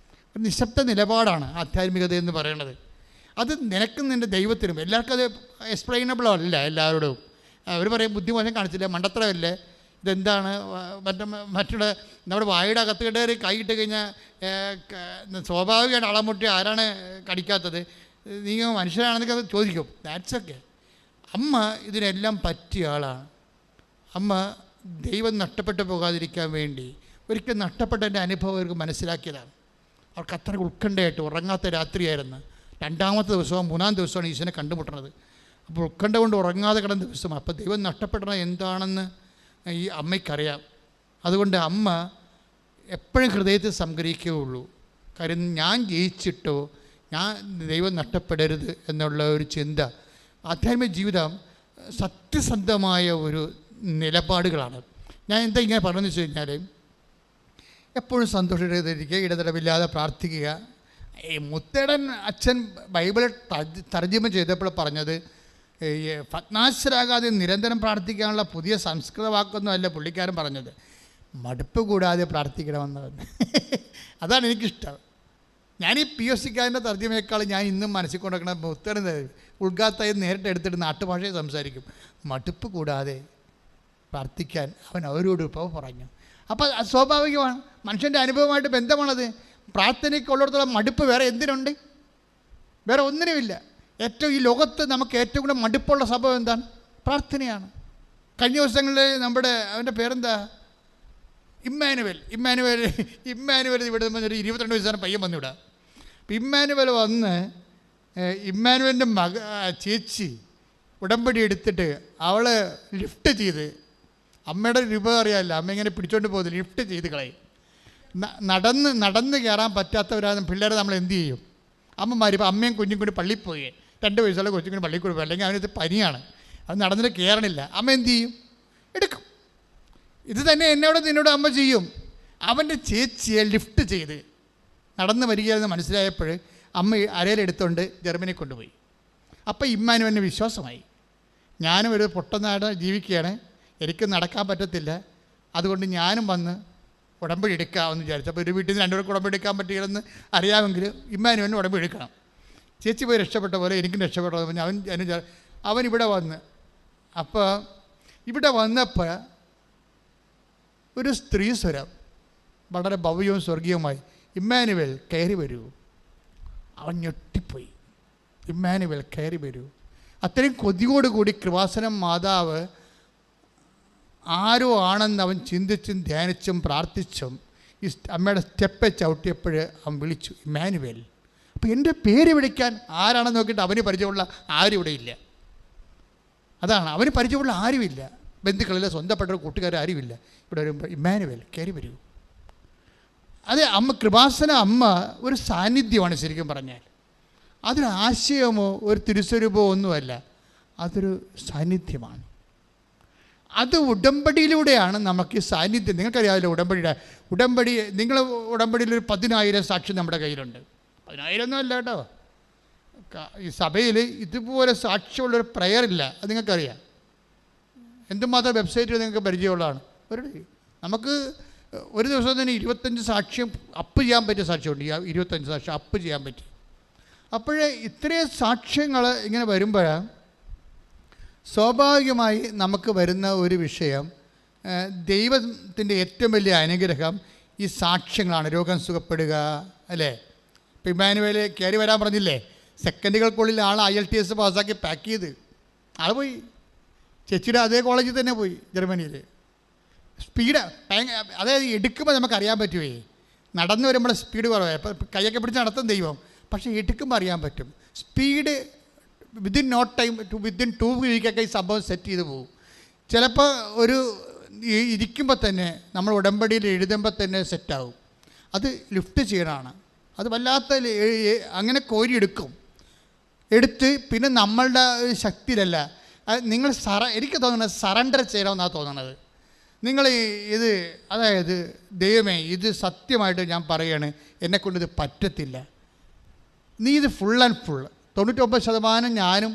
ഒരു നിശബ്ദ നിലപാടാണ് ആധ്യാത്മികത എന്ന് പറയുന്നത്. അത് നിനക്കും നിൻ്റെ ദൈവത്തിനും എല്ലാവർക്കും അത് എക്സ്പ്ലെയിനബിൾ അല്ല. എല്ലാവരോടും അവർ പറയും ബുദ്ധിമോശം കാണിച്ചില്ല, മണ്ടത്തരമല്ലേ, ഇതെന്താണ് മറ്റുള്ള നമ്മുടെ വായുടെ അകത്ത് കയറി കൈയിട്ട് കഴിഞ്ഞാൽ സ്വാഭാവികമായിട്ട് അളമുട്ടി ആരാണ് കടിക്കാത്തത്, നീ മനുഷ്യനാണെന്നൊക്കെ അത് ചോദിക്കും. ദാറ്റ്സ് ഒക്കെ. അമ്മ ഇതിനെല്ലാം പറ്റിയ ആളാണ്. അമ്മ ദൈവം നഷ്ടപ്പെട്ടു പോകാതിരിക്കാൻ വേണ്ടി ഒരിക്കലും നഷ്ടപ്പെട്ട എൻ്റെ അനുഭവം അവർക്ക് മനസ്സിലാക്കിയതാണ്. അവർക്ക് അത്ര ഉത്കണ്ഠയായിട്ട് ഉറങ്ങാത്ത രാത്രിയായിരുന്നു. 2ാമത്തെ ദിവസവും 3ാം ദിവസമാണ് ഈശോനെ കണ്ടുമുട്ടുന്നത്. അപ്പോൾ ഉത്കണ്ഠ കൊണ്ട് ഉറങ്ങാതെ കിടന്ന ദിവസമാണ്. അപ്പോൾ ദൈവം നഷ്ടപ്പെട്ടത് എന്താണെന്ന് ഈ അമ്മയ്ക്കറിയാം. അതുകൊണ്ട് അമ്മ എപ്പോഴും ഹൃദയത്തിൽ സംഗ്രഹിക്കുകയുള്ളൂ. കാര്യം ഞാൻ ജയിച്ചിട്ടോ ഞാൻ ദൈവം നഷ്ടപ്പെടരുത് എന്നുള്ള ഒരു ചിന്ത. ആധ്യാത്മിക ജീവിതം സത്യസന്ധമായ ഒരു നിലപാടുകളാണ്. ഞാൻ എന്താ ഇങ്ങനെ പറഞ്ഞതെന്ന് വെച്ച് കഴിഞ്ഞാൽ, എപ്പോഴും സന്തോഷമായിട്ടിരിക്കുക, ഇടതടവില്ലാതെ പ്രാർത്ഥിക്കുക. ഈ മുത്തേടൻ അച്ഛൻ ബൈബിൾ തർജ്ജമ ചെയ്തപ്പോൾ പറഞ്ഞത് ഭഗ്നാശരാകാതെ നിരന്തരം പ്രാർത്ഥിക്കാനുള്ള പുതിയ സംസ്കൃത വാക്കൊന്നും അല്ല പുള്ളിക്കാരൻ പറഞ്ഞത്, മടുപ്പ് കൂടാതെ പ്രാർത്ഥിക്കണമെന്ന്. അതാണ് എനിക്കിഷ്ടം. ഞാൻ ഈ POC-ക്കാരൻ്റെ തർജ്ജമയേക്കാൾ ഞാൻ ഇന്നും മനസ്സിൽ കൊണ്ടുവയ്ക്കണ മുത്തേടൻ ഉൾഗാത്തായി നേരിട്ട് എടുത്തിട്ട് നാട്ടുഭാഷയെ സംസാരിക്കും. മടുപ്പ് കൂടാതെ പ്രാർത്ഥിക്കാൻ അവൻ അവരോട് ഇപ്പോൾ പറഞ്ഞു. അപ്പോൾ അത് സ്വാഭാവികമാണ്, മനുഷ്യൻ്റെ അനുഭവമായിട്ട് ബന്ധമാണത്. പ്രാർത്ഥനയ്ക്കുള്ളിടത്തോളം മടുപ്പ് വേറെ എന്തിനുണ്ട്? വേറെ ഒന്നിനുമില്ല. ഈ ലോകത്ത് നമുക്ക് ഏറ്റവും കൂടുതൽ മടുപ്പുള്ള സംഭവം എന്താണ്? പ്രാർത്ഥനയാണ്. കഴിഞ്ഞ ദിവസങ്ങളിൽ അവൻ്റെ പേരെന്താ, ഇമ്മാനുവൽ ഇവിടെ ഒരു 22 വയസ്സാണ് പയ്യൻ വന്നിവിടെ. അപ്പം ഇമ്മാനുവൽ വന്ന് ഇമ്മാനുവലിൻ്റെ ചേച്ചി ഉടമ്പടി എടുത്തിട്ട് അവൾ ലിഫ്റ്റ് ചെയ്ത്, അമ്മയുടെ രൂപ അറിയാമല്ലോ, അമ്മ ഇങ്ങനെ പിടിച്ചോണ്ട് പോകുന്നത് ലിഫ്റ്റ് ചെയ്ത് കളയും. നടന്ന് കയറാൻ പറ്റാത്തവരാണ് പിള്ളേരെ നമ്മൾ എന്ത് ചെയ്യും? അമ്മമാർ ഇപ്പോൾ അമ്മയും കുഞ്ഞും കൂടി പള്ളിയിൽ പോയി, 2 വയസ്സുള്ള കൊച്ചും കൂടി പള്ളിയിൽ കൂടി പോയി, അല്ലെങ്കിൽ അവനത് പനിയാണ്, അത് നടന്നിട്ട് കയറണില്ല, അമ്മ എന്ത് ചെയ്യും? എടുക്കും. ഇത് തന്നെ നിന്നോട് അമ്മ ചെയ്യും. അവൻ്റെ ചേച്ചിയെ ലിഫ്റ്റ് ചെയ്ത് നടന്ന് വരികയെന്ന് മനസ്സിലായപ്പോൾ അമ്മ അരയിലെടുത്തുകൊണ്ട് ജർമ്മനി കൊണ്ടുപോയി. അപ്പോൾ ഇമ്മാനുവലിന് വിശ്വാസമായി, ഞാനും ഒരു പൊട്ടനാട് ജീവിക്കുകയാണ്, എനിക്ക് നടക്കാൻ പറ്റത്തില്ല, അതുകൊണ്ട് ഞാനും വന്ന് ഉടമ്പടി എടുക്കാമെന്ന് വിചാരിച്ചു. അപ്പോൾ ഒരു വീട്ടിൽ നിന്ന് 2 പേർക്ക് ഉടമ്പടി എടുക്കാൻ പറ്റുകയെന്ന് അറിയാമെങ്കിൽ ഇമ്മാനുവലിന് ഉടമ്പടി എടുക്കണം. ചേച്ചി പോയി രക്ഷപ്പെട്ട പോലെ എനിക്കും രക്ഷപ്പെട്ടത് പറഞ്ഞ് അവൻ ഇവിടെ വന്ന്. അപ്പോൾ ഇവിടെ വന്നപ്പോൾ ഒരു സ്ത്രീ സ്വരം വളരെ ഭവ്യവും സ്വർഗീയവുമായി, ഇമ്മാനുവൽ കയറി വരൂ. അവൻ ഞെട്ടിപ്പോയി. ഇമ്മാനുവൽ കയറി വരൂ. അത്രയും കൊതിയോടുകൂടി കൃപാസനം മാതാവ് ആരോ ആണെന്ന് അവൻ ചിന്തിച്ചും ധ്യാനിച്ചും പ്രാർത്ഥിച്ചും ഈ അമ്മയുടെ സ്റ്റെപ്പ് ചവിട്ടിയപ്പോൾ അവൻ വിളിച്ചു, ഇമ്മാനുവൽ. അപ്പോൾ എൻ്റെ പേര് വിളിക്കാൻ ആരാണെന്ന് നോക്കിയിട്ട് അവന് പരിചയമുള്ള ആരും ഇവിടെ ഇല്ല. അതാണ്, അവന് പരിചയമുള്ള ആരുമില്ല, ബന്ധുക്കളില്ല, സ്വന്തപ്പെട്ട കൂട്ടുകാർ ആരുമില്ല. ഇവിടെ വരുമ്പോൾ ഇമ്മാനുവൽ കയറി വരൂ. അത് കൃപാസന അമ്മ ഒരു സാന്നിധ്യമാണ്. ശരിക്കും പറഞ്ഞാൽ അതൊരു ആശയമോ ഒരു തിരുസ്വരൂപമോ ഒന്നുമല്ല, അതൊരു സാന്നിധ്യമാണ്. അത് ഉടമ്പടിയിലൂടെയാണ് നമുക്ക് ഈ സാന്നിധ്യം. നിങ്ങൾക്കറിയാമല്ലോ ഉടമ്പടി നിങ്ങൾ ഉടമ്പടിയിൽ ഒരു 10,000 സാക്ഷ്യം നമ്മുടെ കയ്യിലുണ്ട്. 10,000 ഒന്നും അല്ല കേട്ടോ. ഈ സഭയിൽ ഇതുപോലെ സാക്ഷ്യമുള്ളൊരു പ്രയറില്ല, അത് നിങ്ങൾക്കറിയാം. എന്തുമാത്രം വെബ്സൈറ്റിൽ നിങ്ങൾക്ക് പരിചയമുള്ളതാണ്. നമുക്ക് ഒരു ദിവസം തന്നെ 25 സാക്ഷ്യം അപ്പ് ചെയ്യാൻ പറ്റിയ സാക്ഷ്യമുണ്ട്. 25 സാക്ഷ്യം അപ്പ് ചെയ്യാൻ പറ്റി. അപ്പോഴേ ഇത്രയും സാക്ഷ്യങ്ങൾ ഇങ്ങനെ വരുമ്പോഴാണ് സ്വാഭാവികമായി നമുക്ക് വരുന്ന ഒരു വിഷയം, ദൈവത്തിൻ്റെ ഏറ്റവും വലിയ അനുഗ്രഹം ഈ സാക്ഷ്യങ്ങളാണ്. രോഗം സുഖപ്പെടുക, അല്ലേ? ഇപ്പം ഇമ്മാനുവേൽ കയറി വരാൻ പറഞ്ഞില്ലേ, സെക്കൻഡുകൾക്കുള്ളിൽ ആൾ IELTS പാസ്സാക്കി പാക്ക് ചെയ്ത് ആൾ പോയി. ചേച്ചിയുടെ അതേ കോളേജിൽ തന്നെ പോയി, ജർമ്മനിയിൽ. സ്പീഡ് അതായത് എടുക്കുമ്പോൾ നമുക്കറിയാൻ പറ്റുമേ, നടന്നു വരുമ്പോൾ സ്പീഡ് കുറവാണ്. ഇപ്പം കൈയൊക്കെ പിടിച്ച് നടത്തും ദൈവം, പക്ഷേ എടുക്കുമ്പോൾ അറിയാൻ പറ്റും. Speed within no time within 2 വീക്കൊക്കെ ഈ സംഭവം സെറ്റ് ചെയ്ത് പോകും. ചിലപ്പോൾ ഒരു ഇരിക്കുമ്പോൾ തന്നെ നമ്മൾ ഉടമ്പടിയിൽ എഴുതുമ്പോൾ തന്നെ സെറ്റാവും. അത് ലിഫ്റ്റ് ചെയ്യണമാണ്. അത് വല്ലാത്ത അങ്ങനെ കോരിയെടുക്കും. എടുത്ത് പിന്നെ നമ്മളുടെ ശക്തിയിലല്ല, നിങ്ങൾ എനിക്ക് തോന്നുന്നത് സറണ്ടർ ചെയ്യണമെന്നാണ് തോന്നുന്നത്. നിങ്ങൾ ഇത് അതായത് ദൈവമേ ഇത് സത്യമായിട്ട് ഞാൻ പറയുകയാണ്, എന്നെക്കൊണ്ടിത് പറ്റത്തില്ല, നീ ഇത് ഫുൾ ആൻഡ് ഫുൾ 99% ഞാനും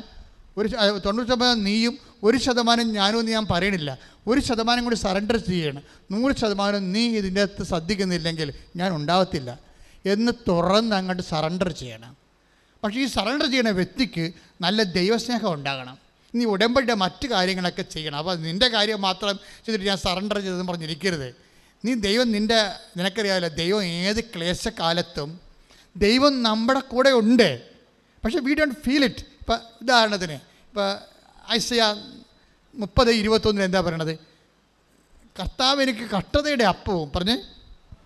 99% നീയും 1% ഞാനും എന്ന് ഞാൻ പറയണില്ല. 1% കൂടി സറണ്ടർ ചെയ്യണം. 100% നീ ഇതിൻ്റെ അകത്ത് ശ്രദ്ധിക്കുന്നില്ലെങ്കിൽ ഞാൻ ഉണ്ടാവത്തില്ല എന്ന് തുറന്ന് അങ്ങോട്ട് സറണ്ടർ ചെയ്യണം. പക്ഷേ ഈ സറണ്ടർ ചെയ്യുന്ന വ്യക്തിക്ക് നല്ല ദൈവസ്നേഹം ഉണ്ടാകണം. നീ ഉടമ്പടിയുടെ മറ്റു കാര്യങ്ങളൊക്കെ ചെയ്യണം. അപ്പോൾ നിൻ്റെ കാര്യം മാത്രം ചെയ്തിട്ട് ഞാൻ സറണ്ടർ ചെയ്തെന്ന് പറഞ്ഞിരിക്കരുത്. നീ ദൈവം നിനക്കറിയാമല്ലോ, ദൈവം ഏത് ക്ലേശകാലത്തും ദൈവം നമ്മുടെ കൂടെ ഉണ്ട്. പക്ഷേ വി ഡോണ്ട് ഫീൽ ഇറ്റ്. ഇപ്പം ഉദാഹരണത്തിന് ഇപ്പോൾ ഐസയ 30:21 എന്താ പറയണത്? കർത്താവ് എനിക്ക് കഷ്ടതയുടെ അപ്പവും പറഞ്ഞ്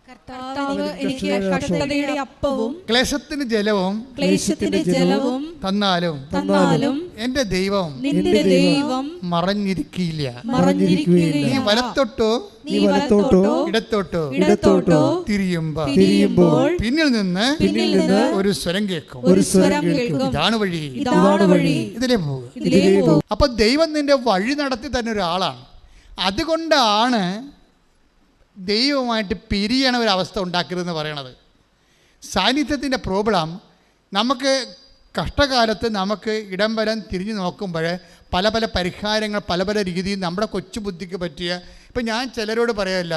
കർത്താവ് എനിക്ക് കഷ്ടതയുടെ അപ്പവും ക്ലേശത്തിന് ജലവും തന്നാലും എൻ്റെ ദൈവം മറഞ്ഞിരിക്കില്ല. നീ വലത്തോട്ടോ ഇടത്തോട്ടോ തിരിയുമ്പോൾ പിന്നിൽ നിന്ന് ഒരു സ്വരം കേൾക്കും. ഇതാണ് വഴി, ഇതിലേ പോകും. അപ്പൊ ദൈവം നിന്റെ വഴി നടത്തി തന്നെ ഒരാളാണ്. അതുകൊണ്ടാണ് ദൈവമായിട്ട് പിരിയണ ഒരവസ്ഥ ഉണ്ടാക്കരുതെന്ന് പറയണത്. സാന്നിധ്യത്തിൻ്റെ പ്രോബ്ലം നമുക്ക് കഷ്ടകാലത്ത് നമുക്ക് ഇടം വരാൻ തിരിഞ്ഞു നോക്കുമ്പോൾ പല പല പരിഹാരങ്ങൾ പല പല രീതിയിൽ നമ്മുടെ കൊച്ചു ബുദ്ധിക്ക് പറ്റിയ. ഇപ്പം ഞാൻ ചിലരോട് പറയല്ല,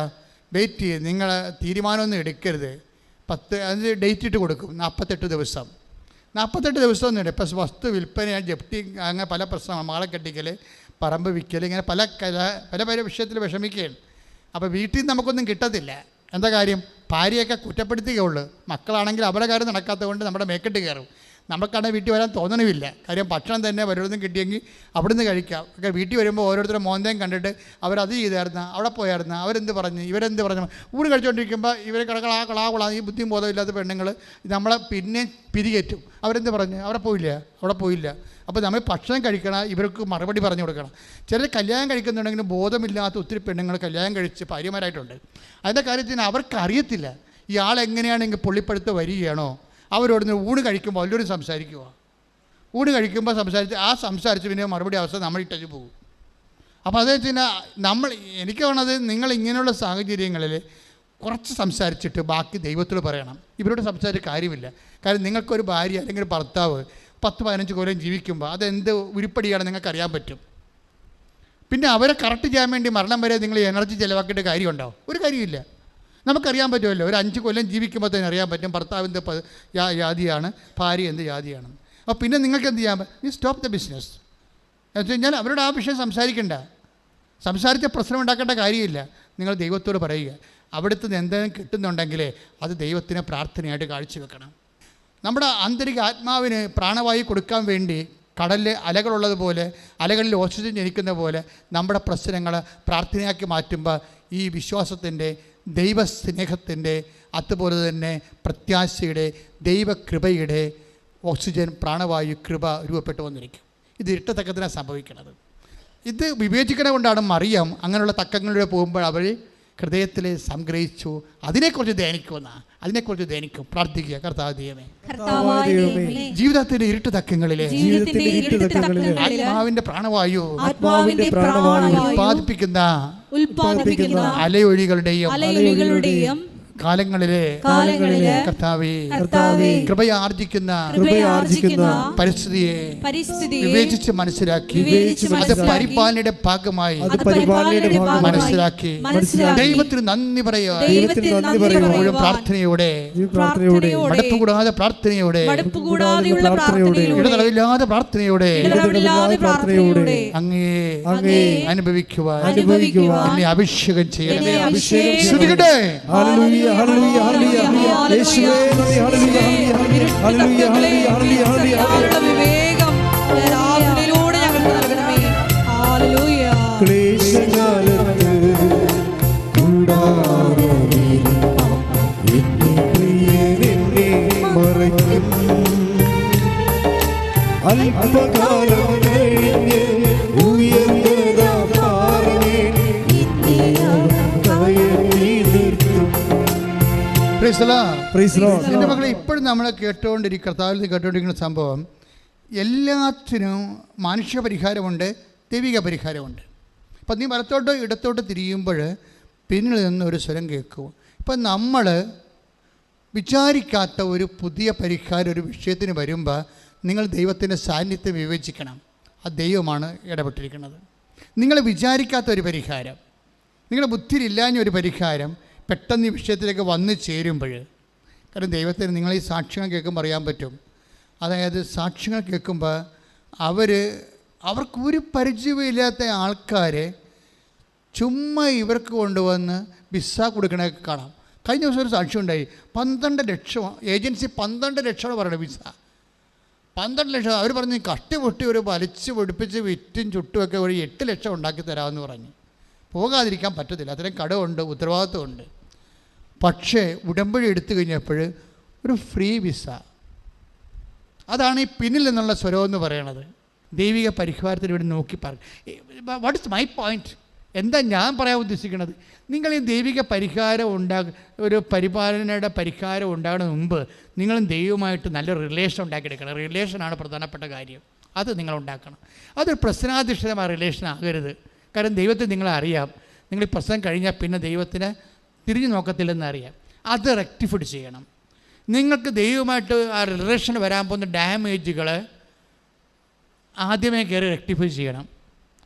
വെയിറ്റ് ചെയ്ത് നിങ്ങൾ തീരുമാനമൊന്നും എടുക്കരുത്. 5 ഡേറ്റ് ഇട്ട് കൊടുക്കും, 48 ദിവസം. 48 ദിവസമൊന്നും ഇപ്പം വസ്തു വിൽപ്പന, ജപ്തി, അങ്ങനെ പല പ്രശ്നങ്ങൾ, മകളെ കെട്ടിക്കൽ, പറമ്പ് വിൽക്കൽ, ഇങ്ങനെ പല പല വിഷയത്തിൽ വിഷമിക്കുകയാണ്. അപ്പോൾ വീട്ടിൽ നിന്ന് നമുക്കൊന്നും കിട്ടത്തില്ല. എന്താ കാര്യം? ഭാര്യയൊക്കെ കുറ്റപ്പെടുത്തുകയുള്ളൂ. മക്കളാണെങ്കിൽ അവരുടെ കാര്യം നടക്കാത്തത് കൊണ്ട് നമ്മുടെ മേക്കെട്ട് കയറും. നമുക്കാണെങ്കിൽ വീട്ടിൽ വരാൻ തോന്നണമില്ല. കാര്യം ഭക്ഷണം തന്നെ വല്ലയിടത്തും കിട്ടിയെങ്കിൽ അവിടുന്ന് കഴിക്കാം. ഒക്കെ വീട്ടിൽ വരുമ്പോൾ ഓരോരുത്തരും മോന്തയും കണ്ടിട്ട് അവരത് ചെയ്തായിരുന്നു, അവിടെ പോയായിരുന്നു, അവരെന്ത് പറഞ്ഞു, ഇവരെന്ത് പറഞ്ഞു. ഊണ് കഴിച്ചുകൊണ്ടിരിക്കുമ്പോൾ ഇവരെ കളാ ഈ ബുദ്ധിയും ബോധമില്ലാത്ത പെണ്ണുങ്ങൾ നമ്മളെ പിന്നെ പിരികേറ്റും. അവരെന്ത് പറഞ്ഞു? അവിടെ പോയില്ല. അപ്പോൾ നമ്മൾ ഭക്ഷണം കഴിക്കണം, ഇവർക്ക് മറുപടി പറഞ്ഞു കൊടുക്കണം. ചിലർ കല്യാണം കഴിക്കുന്നുണ്ടെങ്കിലും ബോധമില്ലാത്ത ഒത്തിരി പെണ്ണുങ്ങൾ കല്യാണം കഴിച്ച് ഭാര്യമാരായിട്ടുണ്ട്. അതിൻ്റെ കാര്യത്തിന് അവർക്കറിയത്തില്ല ഈ ആളെങ്ങനെയാണെങ്കിൽ പൊള്ളിപ്പടുത്ത് വരികയാണോ. അവരോട് ഊണ് കഴിക്കുമ്പോൾ എല്ലാവരും സംസാരിക്കുക. ഊണ് കഴിക്കുമ്പോൾ സംസാരിച്ച് പിന്നെ മറുപടി അവസ്ഥ നമ്മൾ ഇട്ടു പോകും. അപ്പോൾ അതേ നമ്മൾ എനിക്ക് തോന്നുന്നത് നിങ്ങൾ ഇങ്ങനെയുള്ള സാഹചര്യങ്ങളിൽ കുറച്ച് സംസാരിച്ചിട്ട് ബാക്കി ദൈവത്തിൽ പറയണം. ഇവരോട് സംസാരിച്ച കാര്യമില്ല. കാരണം നിങ്ങൾക്കൊരു ഭാര്യ അല്ലെങ്കിൽ ഒരു ഭർത്താവ് 10-15 കൊല്ലം ജീവിക്കുമ്പോൾ അതെന്ത് ഉരുപ്പടിയാണ് നിങ്ങൾക്കറിയാൻ പറ്റും. പിന്നെ അവരെ കറക്റ്റ് ചെയ്യാൻ വേണ്ടി മരണം വരെ നിങ്ങൾ എനർജി ചിലവാക്കിയിട്ട് കാര്യമുണ്ടാവും? ഒരു കാര്യമില്ല. നമുക്കറിയാൻ പറ്റുമല്ലോ, ഒരു 5 കൊല്ലം ജീവിക്കുമ്പോൾ തന്നെ അറിയാൻ പറ്റും ഭർത്താവ് എന്ത് ജാതിയാണ്, ഭാര്യ എന്ത് ജാതിയാണ്. അപ്പോൾ പിന്നെ നിങ്ങൾക്ക് എന്ത് ചെയ്യാൻ പറ്റും? സ്റ്റോപ്പ് ദ ബിസിനസ് എന്ന് വെച്ച് കഴിഞ്ഞാൽ അവരോട് ആ വിഷയം സംസാരിച്ച പ്രശ്നം ഉണ്ടാക്കേണ്ട കാര്യമില്ല. നിങ്ങൾ ദൈവത്തോട് പറയുക. അവിടുത്തെ എന്തെങ്കിലും കിട്ടുന്നുണ്ടെങ്കിൽ അത് ദൈവത്തിന് പ്രാർത്ഥനയായിട്ട് കാഴ്ചവെക്കണം. നമ്മുടെ ആന്തരിക ആത്മാവിന് പ്രാണവായു കൊടുക്കാൻ വേണ്ടി കടലിൽ അലകളുള്ളതുപോലെ, അലകളിൽ ഓക്സിജൻ ജനിക്കുന്ന പോലെ നമ്മുടെ പ്രശ്നങ്ങൾ പ്രാർത്ഥനയാക്കി മാറ്റുമ്പോൾ ഈ വിശ്വാസത്തിൻ്റെ, ദൈവസ്നേഹത്തിൻ്റെ, അതുപോലെ തന്നെ പ്രത്യാശയുടെ, ദൈവകൃപയുടെ ഓക്സിജൻ, പ്രാണവായു, കൃപ രൂപപ്പെട്ടു വന്നിരിക്കും. ഇത് ഇരട്ടത്തക്കത്തിനാണ് സംഭവിക്കുന്നത്. ഇത് വിവേചിക്കണ കൊണ്ടാണ് മറിയം അങ്ങനെയുള്ള തക്കങ്ങളിലൂടെ പോകുമ്പോൾ അവർ ഹൃദയത്തിൽ സംഗ്രഹിച്ചു. അതിനെക്കുറിച്ച് ധ്യാനിക്കും, പ്രാർത്ഥിക്കുക. കർത്താവ് ദൈവമേ, ജീവിതത്തിന്റെ ഇരുട്ട് തക്കങ്ങളിലെ ആത്മാവിന്റെ പ്രാണവായു ഉൽപ്പാദിപ്പിക്കുന്ന അലയൊഴികളുടെയും കാലങ്ങളിലെ കർത്താവേ കൃപയാർജിക്കുന്ന പരിസ്ഥിതിയെ വിവേചിച്ച് മനസ്സിലാക്കി അത് പരിപാലനയുടെ ഭാഗമായി മനസ്സിലാക്കി ദൈവത്തിന് നന്ദി പറയാൻ പ്രാർത്ഥനയോടെ മടുപ്പുകൂടാതെ പ്രാർത്ഥനയോടെ ഇടതടവില്ലാതെ പ്രാർത്ഥനയോടെ അങ്ങേ അനുഭവിക്കുവാൻ എന്നെ അഭിഷേകം ചെയ്യണമേ. ശ്രദ്ധിക്കട്ടെ. ഹല്ലേലൂയ ഹല്ലേലൂയ ഹല്ലേലൂയ യേശുവേ നന്ദി ഹല്ലേലൂയ ഹല്ലേലൂയ ഹല്ലേലൂയ ഹല്ലേലൂയ വിവേകം ആരാധനയിലൂടെ ഞങ്ങൾക്ക് നൽകണമേ. ഹല്ലേലൂയ. ക്ലേശകാലത്ത് കൂടാരത്തിൽ എന്നെ പ്രിയനെന്നെ മറയ്ക്കും അല്പകാലം കഴിഞ്ഞ് ഉയർന്നതാ പാറമേ എൻ്റെ മക്കളെ, ഇപ്പോഴും നമ്മൾ കർത്താവിൽ കേട്ടുകൊണ്ടിരിക്കുന്ന സംഭവം, എല്ലാത്തിനും മാനുഷിക പരിഹാരമുണ്ട്, ദൈവിക പരിഹാരമുണ്ട്. അപ്പം നീ വലത്തോട്ടോ ഇടത്തോട്ടോ തിരിയുമ്പോൾ പിന്നിൽ നിന്ന് ഒരു സ്വരം കേൾക്കും. ഇപ്പം നമ്മൾ വിചാരിക്കാത്ത ഒരു പുതിയ പരിഹാരം ഒരു വിഷയത്തിന് വരുമ്പോൾ നിങ്ങൾ ദൈവത്തിൻ്റെ സാന്നിധ്യം വിവേചിക്കണം. ആ ദൈവമാണ് ഇടപെട്ടിരിക്കുന്നത്. നിങ്ങൾ വിചാരിക്കാത്ത ഒരു പരിഹാരം, നിങ്ങളുടെ ബുദ്ധിയിലില്ലാഞ്ഞ ഒരു പരിഹാരം പെട്ടെന്ന് ഈ വിഷയത്തിലേക്ക് വന്നു ചേരുമ്പോൾ, കാരണം ദൈവത്തിന് നിങ്ങൾ ഈ സാക്ഷ്യങ്ങൾ കേൾക്കുമ്പോൾ അറിയാൻ പറ്റും. അതായത് സാക്ഷ്യങ്ങൾ കേൾക്കുമ്പോൾ അവർക്കൊരു പരിചയമില്ലാത്ത ആൾക്കാരെ ചുമ്മാ ഇവർക്ക് കൊണ്ടുവന്ന് വിസ കൊടുക്കണതൊക്കെ കാണാം. കഴിഞ്ഞ ദിവസം ഒരു സാക്ഷ്യം ഉണ്ടായി. 12 ലക്ഷം ഏജൻസി 12 ലക്ഷമാണ് പറയുന്നത് വിസ. 12 ലക്ഷം. അവർ പറഞ്ഞ് കഷ്ടിപൊട്ടി ഒരു വലിച്ച് പൊടിപ്പിച്ച് വിറ്റും ചുട്ടുമൊക്കെ ഒരു 8 ലക്ഷം ഉണ്ടാക്കി തരാമെന്ന് പറഞ്ഞു. പോകാതിരിക്കാൻ പറ്റത്തില്ല, അത്രയും കടമുണ്ട്, ഉത്തരവാദിത്വമുണ്ട്. പക്ഷേ ഉടമ്പടി എടുത്തു കഴിഞ്ഞപ്പോൾ ഒരു ഫ്രീ വിസ. അതാണ് ഈ പിന്നിൽ നിന്നുള്ള സ്വരമെന്ന് പറയണത്. ദൈവിക പരിഹാരത്തിന് വേണ്ടി നോക്കി പറയും. What is my point? എന്താ ഞാൻ പറയാൻ ഉദ്ദേശിക്കുന്നത്? നിങ്ങൾ ഈ ദൈവിക പരിഹാരം ഒരു പരിപാലനയുടെ പരിഹാരം ഉണ്ടാകുന്നതിന് മുമ്പ് നിങ്ങളും ദൈവമായിട്ട് നല്ല റിലേഷൻ ഉണ്ടാക്കിയെടുക്കണം. റിലേഷനാണ് പ്രധാനപ്പെട്ട കാര്യം. അത് നിങ്ങൾ ഉണ്ടാക്കണം. അതൊരു പ്രശ്നാധിഷ്ഠിതമായ റിലേഷൻ ആകരുത്. കാരണം ദൈവത്തെ നിങ്ങളെ അറിയാം. നിങ്ങൾ ഈ പ്രശ്നം കഴിഞ്ഞാൽ പിന്നെ ദൈവത്തിന് തിരിഞ്ഞു നോക്കത്തില്ലെന്ന് അറിയാം. അത് റെക്ടിഫൈ ചെയ്യണം. നിങ്ങൾക്ക് ദൈവമായിട്ട് ആ റിലേഷൻ വരാൻ പോകുന്ന ഡാമേജുകൾ ആദ്യമേ കയറി റെക്ടിഫൈ ചെയ്യണം.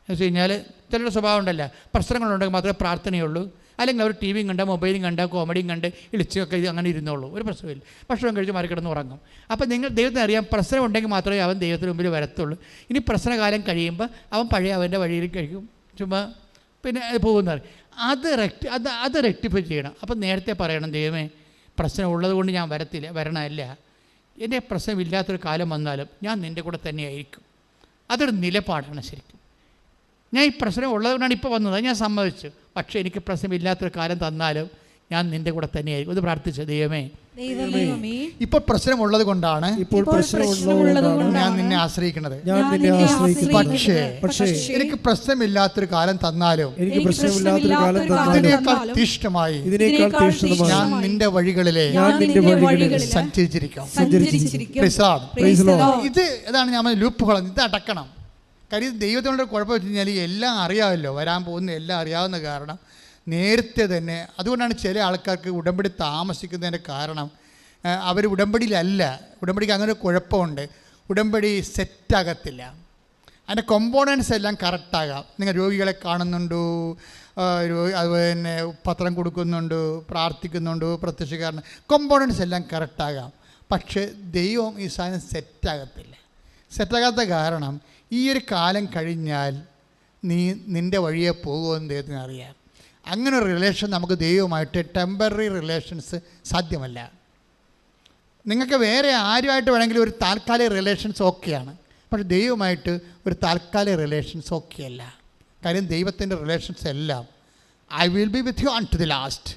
എന്ന് വെച്ച് കഴിഞ്ഞാൽ ചിലരുടെ സ്വഭാവം ഉണ്ടല്ല, പ്രശ്നങ്ങളുണ്ടെങ്കിൽ മാത്രമേ പ്രാർത്ഥനയുള്ളൂ, അല്ലെങ്കിൽ അവർ ടി വിയും കണ്ട മൊബൈലും കണ്ട കോമഡിയും കണ്ട് ഇളിച്ചൊക്കെ അങ്ങനെ ഇരുന്നുള്ളൂ, ഒരു പ്രശ്നമില്ല, ഭക്ഷണം കഴിച്ച് മറികിടന്ന് ഉറങ്ങും. അപ്പോൾ നിങ്ങൾ ദൈവത്തിന് അറിയാം പ്രശ്നം ഉണ്ടെങ്കിൽ മാത്രമേ അവൻ ദൈവത്തിന് മുമ്പിൽ വരത്തുള്ളൂ. ഇനി പ്രശ്നകാലം കഴിയുമ്പോൾ അവൻ പഴയ അവൻ്റെ വഴിയിൽ കഴിക്കും, ചുമ്മാ പിന്നെ പോകുന്നത്. അത് റെക്ടിഫൈ ചെയ്യണം. അപ്പം നേരത്തെ പറയണം, ദൈവമേ പ്രശ്നം ഉള്ളത് കൊണ്ട് ഞാൻ വരണമല്ല, എൻ്റെ പ്രശ്നമില്ലാത്തൊരു കാലം വന്നാലും ഞാൻ നിൻ്റെ കൂടെ തന്നെയായിരിക്കും. അതൊരു നിലപാടാണ് ശരിക്കും. ഞാൻ ഈ പ്രശ്നം ഉള്ളതുകൊണ്ടാണ് ഇപ്പോൾ വന്നത്, ഞാൻ സമ്മതിച്ചു. പക്ഷേ എനിക്ക് പ്രശ്നമില്ലാത്തൊരു കാലം തന്നാലും ഞാൻ നിൻ്റെ കൂടെ തന്നെയായിരിക്കും. ഇത് പ്രാർത്ഥിച്ചു, ദൈവമേ ഇപ്പോൾ പ്രശ്നമുള്ളത് കൊണ്ടാണ് ഞാൻ നിന്നെ ആശ്രയിക്കുന്നത്. പക്ഷേ എനിക്ക് പ്രശ്നമില്ലാത്തൊരു കാലം തന്നാലും ഇതിനേക്കാൾ തീഷ്ണമായി ഞാൻ നിന്റെ വഴികളിലെ സഞ്ചരിച്ചിരിക്കാം. ഇത് ഇതാണ് ഞാൻ ലൂപ്പുകൾ, ഇത് അടക്കണം. കാര്യം ദൈവത്തിനോട് കുഴപ്പം വെച്ച് കഴിഞ്ഞാൽ എല്ലാം അറിയാമല്ലോ, വരാൻ പോകുന്ന എല്ലാം അറിയാവുന്ന കാരണം നേരത്തെ തന്നെ. അതുകൊണ്ടാണ് ചില ആൾക്കാർക്ക് ഉടമ്പടി താമസിക്കുന്നതിൻ്റെ കാരണം അവർ ഉടമ്പടിയിലല്ല. ഉടമ്പടിക്ക് അങ്ങനെ ഒരു കുഴപ്പമുണ്ട്, ഉടമ്പടി സെറ്റാകത്തില്ല. അതിൻ്റെ കോമ്പോണൻസ് എല്ലാം കറക്റ്റാകാം. നിങ്ങൾ രോഗികളെ കാണുന്നുണ്ടോ, അതുപോലെ തന്നെ പത്രം കൊടുക്കുന്നുണ്ട്, പ്രാർത്ഥിക്കുന്നുണ്ട്, പ്രത്യക്ഷീകരണം, കോമ്പോണൻസ് എല്ലാം കറക്റ്റാകാം. പക്ഷേ ദൈവം ഈ സാധനം സെറ്റാകത്തില്ല. സെറ്റാകാത്ത കാരണം ഈ ഒരു കാലം കഴിഞ്ഞാൽ നിൻ്റെ വഴിയെ പോകുമെന്ന് ദൈവത്തിന് അറിയാം. അങ്ങനെ ഒരു റിലേഷൻ നമുക്ക് ദൈവമായിട്ട് ടെമ്പററി റിലേഷൻസ് സാധ്യമല്ല. നിങ്ങൾക്ക് വേറെ ആരുമായിട്ട് വേണമെങ്കിലും ഒരു താൽക്കാലിക റിലേഷൻസ് ഓക്കെയാണ്, പക്ഷേ ദൈവമായിട്ട് ഒരു താൽക്കാലിക റിലേഷൻസ് ഓക്കെയല്ല. കാര്യം ദൈവത്തിൻ്റെ റിലേഷൻസ് എല്ലാം I will be with you unto the last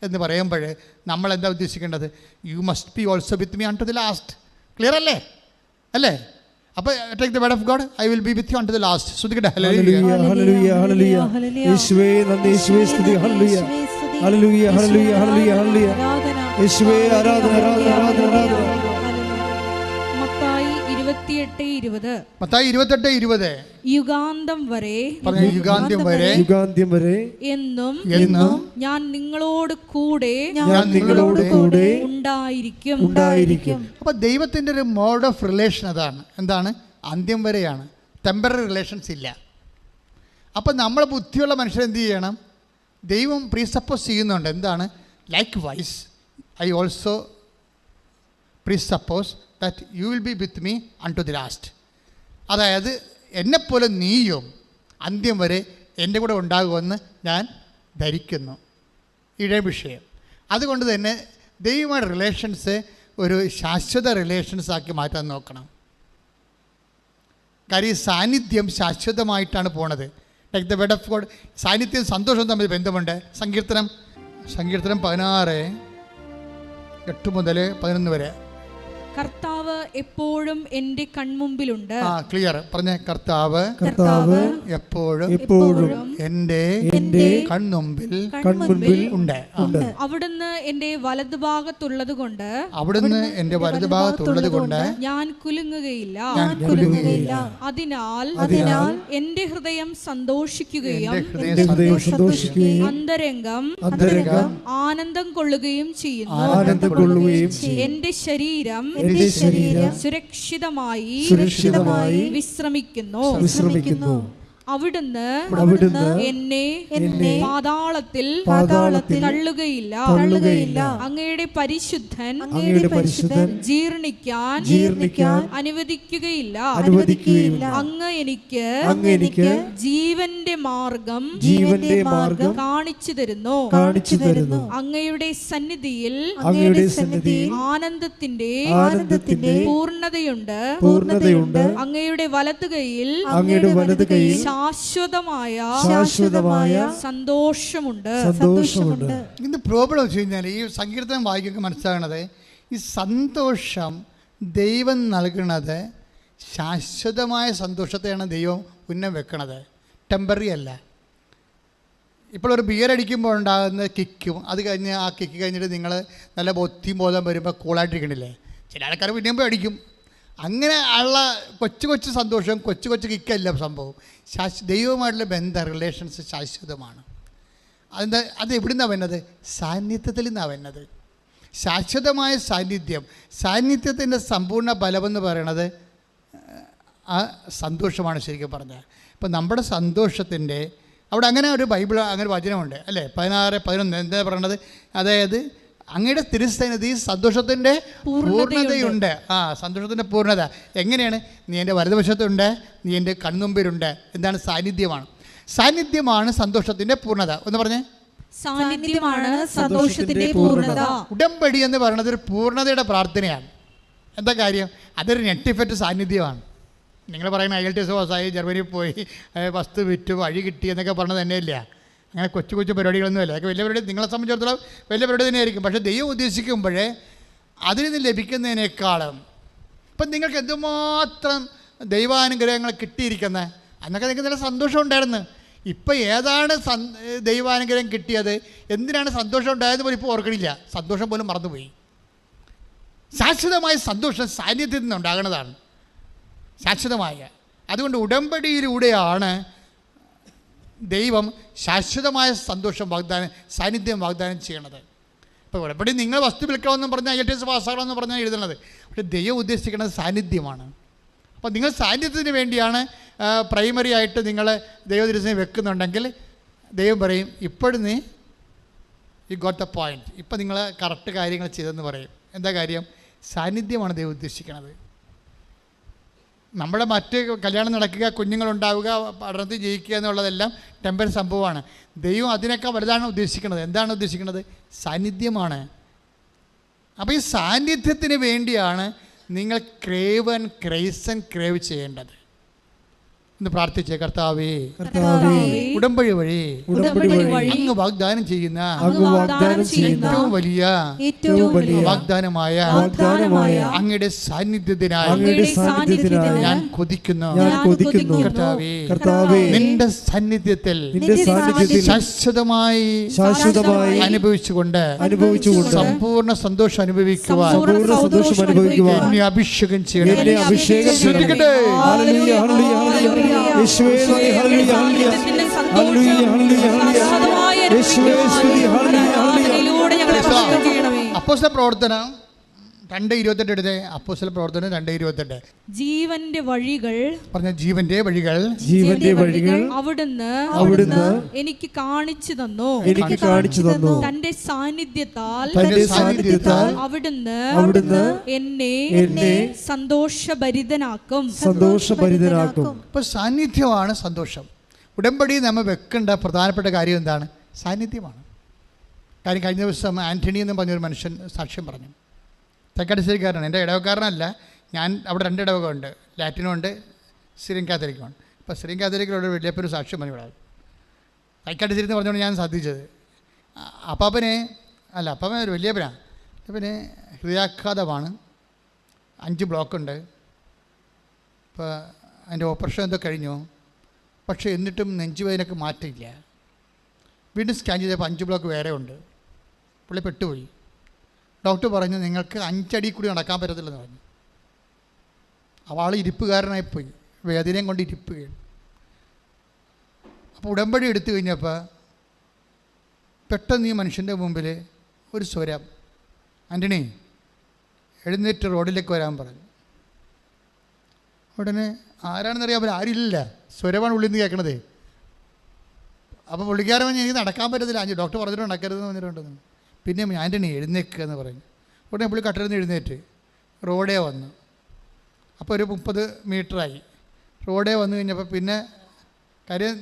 എന്ന് പറയുമ്പോൾ നമ്മൾ എന്താ ഉദ്ദേശിക്കേണ്ടത്? You must be also with me unto the last. Clear അല്ലേ? അല്ലേ? അപ്പോൾ take the word of God, I will be with you unto the last. ശ്രദ്ധിക്കട്ടെ. ഹല്ലേലൂയ ഹല്ലേലൂയ ഹല്ലേലൂയ യേശുവേ നന്ദി, യേശുവേ സ്തുതി. ഹല്ലേലൂയ ഹല്ലേലൂയ ഹല്ലേലൂയ ഹല്ലേലൂയ ഹല്ലേലൂയ യേശുവേ ആരാധന ആരാധന ആരാധന ആരാധന. മത്തായി 28:20. മത്തായി 28:20. യുഗാന്തം വരെ പറഞ്ഞ യുഗാന്ത്യം വരെ യുഗാന്ത്യം വരെ എന്നും എന്നും ഞാൻ നിങ്ങളോട് കൂടെ ഞാൻ നിങ്ങളോട് കൂടെ ഉണ്ടായിരിക്കും. അപ്പോൾ ദൈവത്തിൻ്റെ ഒരു മോഡ് ഓഫ് റിലേഷൻ അതാണ്. എന്താണ്? അന്ത്യം വരെയാണ്. ടെമ്പററി റിലേഷൻസ് ഇല്ല. അപ്പം നമ്മൾ ബുദ്ധിയുള്ള മനുഷ്യർ എന്ത് ചെയ്യണം? ദൈവം പ്രീസപ്പോസ് ചെയ്യുന്നുണ്ട്. എന്താണ്? Likewise I also presuppose that you will be with me unto the last. അതായത് എന്നെപ്പോലെ നീയും അന്ത്യം വരെ എൻ്റെ കൂടെ ഉണ്ടാകുമെന്ന് ഞാൻ ധരിക്കുന്നു. ഇതേ വിഷയം. അതുകൊണ്ട് തന്നെ ദൈവമായിട്ട് റിലേഷൻസ് ഒരു ശാശ്വത റിലേഷൻസ് ആക്കി മാറ്റാൻ നോക്കണം. കാര്യം ഈ സാന്നിധ്യം ശാശ്വതമായിട്ടാണ് പോണത്. Like the word of God. സാന്നിധ്യം സന്തോഷവും തമ്മിൽ ബന്ധമുണ്ട്. സങ്കീർത്തനം 16:8 മുതൽ 11 വരെ. കർത്താവ് എപ്പോഴും എൻ്റെ കൺമുമ്പിലുണ്ട്. ക്ലിയർ പറഞ്ഞ. കർത്താവ് എപ്പോഴും എൻ്റെ കൺമുമ്പിൽ ഉണ്ട്. അവിടുന്ന് എൻ്റെ വലതുഭാഗത്തുള്ളത് കൊണ്ട് ഞാൻ കുലുങ്ങുകയില്ല. അതിനാൽ എൻ്റെ ഹൃദയം സന്തോഷിക്കുകയും അന്തരംഗം ആനന്ദം കൊള്ളുകയും ചെയ്യുന്നു. എൻ്റെ ശരീരം സുരക്ഷിതമായി വിശ്രമിക്കുന്നു. അവിടുന്ന് എന്നെ പാതാളത്തിൽ തള്ളുകയില്ല. അങ്ങയുടെ പരിശുദ്ധൻ ജീർണിക്കാൻ അനുവദിക്കുകയില്ല. അങ്ങ് എനിക്ക് ജീവന്റെ മാർഗം കാണിച്ചു തരുന്നു. അങ്ങയുടെ സന്നിധിയിൽ ആനന്ദത്തിന്റെ പൂർണ്ണതയുണ്ട്. അങ്ങയുടെ വലതുകൈയിൽ ശാശ്വതമായ സന്തോഷമുണ്ട്. ഇന്ന് പ്രോബ്ലം വെച്ച് കഴിഞ്ഞാൽ ഈ സങ്കീർത്തനം വായിക്കുക മനസ്സിലാകണത് ഈ സന്തോഷം ദൈവം നൽകുന്നത് ശാശ്വതമായ സന്തോഷത്തെയാണ് ദൈവം ഉന്നം വെക്കണത്. ടെമ്പററി അല്ല. ഇപ്പോൾ ഒരു ബിയർ അടിക്കുമ്പോൾ ഉണ്ടാകുന്ന കിക്കും, അത് കഴിഞ്ഞ് ആ കിക്ക് കഴിഞ്ഞിട്ട് നിങ്ങൾ നല്ല ബോധം വരുമ്പോൾ കൂളായിട്ടിരിക്കണില്ലേ? ചില ആൾക്കാർ പിന്നെയുമ്പോൾ അടിക്കും. അങ്ങനെ ഉള്ള കൊച്ചു സന്തോഷം, കൊച്ചു കിക്കല്ല സംഭവം. ദൈവവുമായിട്ടുള്ള റിലേഷൻസ് ശാശ്വതമാണ്. അത് എവിടുന്നാണ് വരുന്നത്? സാന്നിധ്യത്തിൽ നിന്നാണ് വരുന്നത്. ശാശ്വതമായ സാന്നിധ്യത്തിൻ്റെ സമ്പൂർണ്ണ ബലമെന്ന് പറയണത് ആ സന്തോഷമാണ്. ശരിക്കും പറഞ്ഞാൽ ഇപ്പം നമ്മുടെ സന്തോഷത്തിൻ്റെ അവിടെ അങ്ങനെ ഒരു അങ്ങനെ വചനമുണ്ട് അല്ലേ? 16:11 എന്താ പറയണത്? അതായത് അങ്ങയുടെ തിരുസന്നിധി സന്തോഷത്തിൻ്റെ പൂർണ്ണതയുണ്ട്. സന്തോഷത്തിൻ്റെ പൂർണ്ണത എങ്ങനെയാണ്? നീ എൻ്റെ വലതുവശത്തുണ്ട്, നീ എൻ്റെ കൺമുമ്പിലുണ്ട്. എന്താണ്? സാന്നിധ്യമാണ് സന്തോഷത്തിൻ്റെ പൂർണ്ണത. ഒന്ന് പറഞ്ഞേ. സാന്നിധ്യമാണ് സന്തോഷത്തിന്റെ പൂർണ്ണത. ഉടമ്പടി എന്ന് പറയുന്നത് ഒരു പൂർണ്ണതയുടെ പ്രാർത്ഥനയാണ്. എന്താ കാര്യം? അതൊരു നെറ്റ് ഇഫക്റ്റ് സാന്നിധ്യമാണ്. നിങ്ങൾ പറയുന്ന IELTS പാസ്സായി, ജർമ്മനിയിൽ പോയി, വസ്തു വിറ്റു, വഴി കിട്ടി എന്നൊക്കെ പറഞ്ഞത് തന്നെയില്ല. അങ്ങനെ കൊച്ചു പരിപാടികളൊന്നുമില്ല. അതൊക്കെ വലിയ പരിപാടി, നിങ്ങളെ സംബന്ധിച്ചിടത്തോളം വലിയ പരിപാടി തന്നെയായിരിക്കും. പക്ഷേ ദൈവം ഉദ്ദേശിക്കുമ്പോഴേ അതിൽ നിന്ന് ലഭിക്കുന്നതിനേക്കാളും ഇപ്പം നിങ്ങൾക്ക് എന്തുമാത്രം ദൈവാനുഗ്രഹങ്ങൾ കിട്ടിയിരിക്കുന്നത്. അന്നൊക്കെ നിങ്ങൾക്ക് നല്ല സന്തോഷം ഉണ്ടായിരുന്നു. ഇപ്പം ഏതാണ് ദൈവാനുഗ്രഹം കിട്ടിയത്, എന്തിനാണ് സന്തോഷം ഉണ്ടായതെന്ന് പോലും ഇപ്പോൾ ഓർക്കണില്ല. സന്തോഷം പോലും മറന്നുപോയി. ശാശ്വതമായ സന്തോഷം സാന്നിധ്യത്തിൽ നിന്ന് ഉണ്ടാകുന്നതാണ്. ശാശ്വതമായ. അതുകൊണ്ട് ഉടമ്പടിയിലൂടെയാണ് ദൈവം ശാശ്വതമായ സന്തോഷം സാന്നിധ്യം വാഗ്ദാനം ചെയ്യണത്. ഇപ്പോൾ ഉടമ്പടി നിങ്ങൾ വസ്തു വിൽക്കണമെന്ന് പറഞ്ഞാൽ IELTS പാസ്സാകണമെന്ന് പറഞ്ഞാൽ എഴുതുന്നത്. പക്ഷേ ദൈവം ഉദ്ദേശിക്കുന്നത് സാന്നിധ്യമാണ്. അപ്പോൾ നിങ്ങൾ സാന്നിധ്യത്തിന് വേണ്ടിയാണ് പ്രൈമറി ആയിട്ട് നിങ്ങൾ ദൈവദർശനം വെക്കുന്നുണ്ടെങ്കിൽ ദൈവം പറയും, ഇപ്പോഴും നീ ഗോട്ട് ദ പോയിന്റ്, ഇപ്പം നിങ്ങൾ കറക്റ്റ് കാര്യങ്ങൾ ചെയ്തെന്ന് പറയും. എന്താ കാര്യം? സാന്നിധ്യമാണ് ദൈവം ഉദ്ദേശിക്കുന്നത്. നമ്മുടെ മറ്റ് കല്യാണം നടക്കുക, കുഞ്ഞുങ്ങളുണ്ടാവുക, പഠനത്തിൽ ജയിക്കുക എന്നുള്ളതെല്ലാം ടെമ്പററി സംഭവമാണ്. ദൈവം അതിനൊക്കെ വലുതാണ് ഉദ്ദേശിക്കുന്നത്. എന്താണ് ഉദ്ദേശിക്കുന്നത്? സാന്നിധ്യമാണ്. അപ്പോൾ ഈ സാന്നിധ്യത്തിന് വേണ്ടിയാണ് നിങ്ങൾ ക്രേവ് ചെയ്യേണ്ടത്. ഇന്ന് പ്രാർത്ഥിച്ചേ, കർത്താവേ കർത്താവേ, ഉടമ്പടി വഴി ഉടമ്പടി വഴി അങ്ങ് വാഗ്ദാനം ചെയ്യുന്ന അങ്ങ് വാഗ്ദാനം ചെയ്യുന്ന ഏറ്റവും വലിയ ഏറ്റവും വലിയ വാഗ്ദാനമായ അങ്ങയുടെ സാന്നിധ്യത്തിനായി അങ്ങയുടെ സാന്നിധ്യത്തിനായി ഞാൻ കൊതിക്കുന്നു. ഞാൻ കൊതിക്കുന്നു. കർത്താവേ, കർത്താവേ, നിന്റെ സാന്നിധ്യത്തിൽ നിന്റെ സാന്നിധ്യത്തിൽ ശാശ്വതമായി അനുഭവിച്ചുകൊണ്ട് സമ്പൂർണ്ണ സന്തോഷം അനുഭവിക്കുവാൻ പൂർണ്ണ സന്തോഷം അനുഭവിക്കുവാൻ എന്നെ അഭിഷേകം ചെയ്യണം. എന്നെ അഭിഷേകം ശ്രദ്ധിക്കട്ടെ. ഹല്ലേലൂയ, ഹല്ലേലൂയ, ഹല്ലേലൂയ. യേശുവേ നന്ദി, ഹല്ലേലൂയ, ഹല്ലേലൂയ. ഹല്ലേലൂയ, ഹല്ലേലൂയ, ഹല്ലേലൂയ. യേശുവേ സ്തുതി, ഹല്ലേലൂയ, ഹല്ലേലൂയ. അപ്പോസ്തല പ്രവർത്തനം 2:28 എടുത്തേ. അപ്പോസ്തല പ്രവർത്തനം 2:28. ജീവന്റെ വഴികൾ പറഞ്ഞ ജീവന്റെ വഴികൾ ജീവന്റെ വഴികൾ അവിടുന്ന് എനിക്ക് കാണിച്ചു തന്നു. എനിക്ക് കാണിച്ചു തന്നു. തന്റെ സാന്നിധ്യത്താൽ അവിടുന്ന് എന്നെ സന്തോഷഭരിതനാക്കും. അപ്പോൾ സാന്നിധ്യമാണ് സന്തോഷം. ഉടമ്പടി നമ്മൾ വെക്കേണ്ട പ്രധാനപ്പെട്ട കാര്യം എന്താണ്? സാന്നിധ്യമാണ്. കാര്യം കഴിഞ്ഞ ദിവസം ആൻ്റണി എന്ന് പറഞ്ഞൊരു മനുഷ്യൻ സാക്ഷ്യം പറഞ്ഞു. തെക്കടശ്ശേരിക്കാരനാണ്, എൻ്റെ ഇടവക്കാരനല്ല. ഞാൻ അവിടെ 2 ഇടവക ഉണ്ട്, ലാറ്റിനും ഉണ്ട്, സിറിയൻ കാത്തലിക്കുമാണ്. അപ്പോൾ സിറിയൻ കാത്തലിക്കിലുള്ള വലിയപ്പൊരു സാക്ഷ്യം പറഞ്ഞു വിടാം. തെക്കടശ്ശേരി എന്ന് പറഞ്ഞുകൊണ്ട് ഞാൻ ശ്രദ്ധിച്ചത്. അപ്പാപ്പൻ ഒരു വലിയപ്പനാണ്. പിന്നെ ഹൃദയാഘാതമാണ്, 5 ബ്ലോക്കുണ്ട്. ഇപ്പോൾ അതിൻ്റെ ഓപ്പറേഷൻ എന്തോ കഴിഞ്ഞു. പക്ഷേ എന്നിട്ടും നെഞ്ചുവേദനക്ക് മാറ്റമില്ല. വീണ്ടും സ്കാൻ ചെയ്തപ്പോൾ 5 ബ്ലോക്ക് വേറെ ഉണ്ട്. പുള്ളി പെട്ടുപോയി. ഡോക്ടർ പറഞ്ഞു നിങ്ങൾക്ക് 5 അടി കൂടി നടക്കാൻ പറ്റത്തില്ലെന്ന് പറഞ്ഞു. അവൾ ഇരിപ്പുകാരനായിപ്പോയി, വേദനയും കൊണ്ട് ഇരിപ്പുകയാണ്. അപ്പോൾ ഉടമ്പടി എടുത്തു കഴിഞ്ഞപ്പോൾ പെട്ടെന്ന് ഈ മനുഷ്യൻ്റെ മുമ്പിൽ ഒരു സ്വരം, ആൻ്റണി എഴുന്നേറ്റ് റോഡിലേക്ക് വരാൻ പറഞ്ഞു. ഉടനെ ആരാണെന്നറിയാൻ പറ്റില്ല, ആരില്ല, സ്വരമാണ് ഉള്ളിൽ നിന്ന് കേൾക്കണത്. അപ്പോൾ പുള്ളിക്കാരൻ പറഞ്ഞ് എനിക്ക് നടക്കാൻ പറ്റത്തില്ല, ഡോക്ടർ പറഞ്ഞിട്ട് നടക്കരുതെന്ന് പറഞ്ഞിട്ടുണ്ടെന്ന്. പിന്നെ ആൻ്റണി എഴുന്നേക്കുക എന്ന് പറഞ്ഞു. ഉടനെ പുള്ളി കട്ടിലിൽ നിന്ന് എഴുന്നേറ്റ് റോഡേ വന്നു. അപ്പോൾ ഒരു 30 മീറ്ററായി. റോഡേ വന്നു കഴിഞ്ഞപ്പോൾ പിന്നെ കാര്യം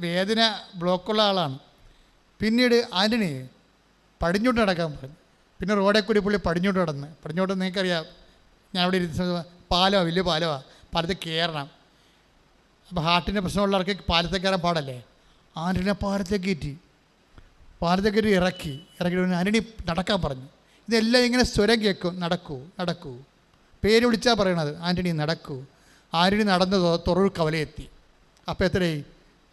വേദന ബ്ലോക്കുള്ള ആളാണ്. പിന്നീട് ആൻ്റണി പടിഞ്ഞോട്ട് നടക്കാൻ പറഞ്ഞു. പിന്നെ റോഡേ കൂടി പുള്ളി പടിഞ്ഞോട്ട് നിങ്ങൾക്കറിയാം, ഞാൻ അവിടെ ഇരുന്ന പാലമാണ്, വലിയ പാലമാണ്, പാലത്തിൽ കയറണം. അപ്പോൾ ഹാർട്ടിൻ്റെ പ്രശ്നമുള്ളവർക്ക് പാലത്തിൽ കയറാൻ പാടല്ലേ. ആൻ്റണിനെ പാലത്തേക്ക് ഇറക്കി ആൻ്റണി നടക്കാൻ പറഞ്ഞു. ഇതെല്ലാം ഇങ്ങനെ സ്വരം കേൾക്കും, നടക്കൂ പേര് വിളിച്ചാൽ പറയണത്, ആൻ്റണി നടക്കൂ. ആൻ്റണി നടന്ന് തൊറൂർ കവലയെത്തി. അപ്പോൾ എത്രയായി?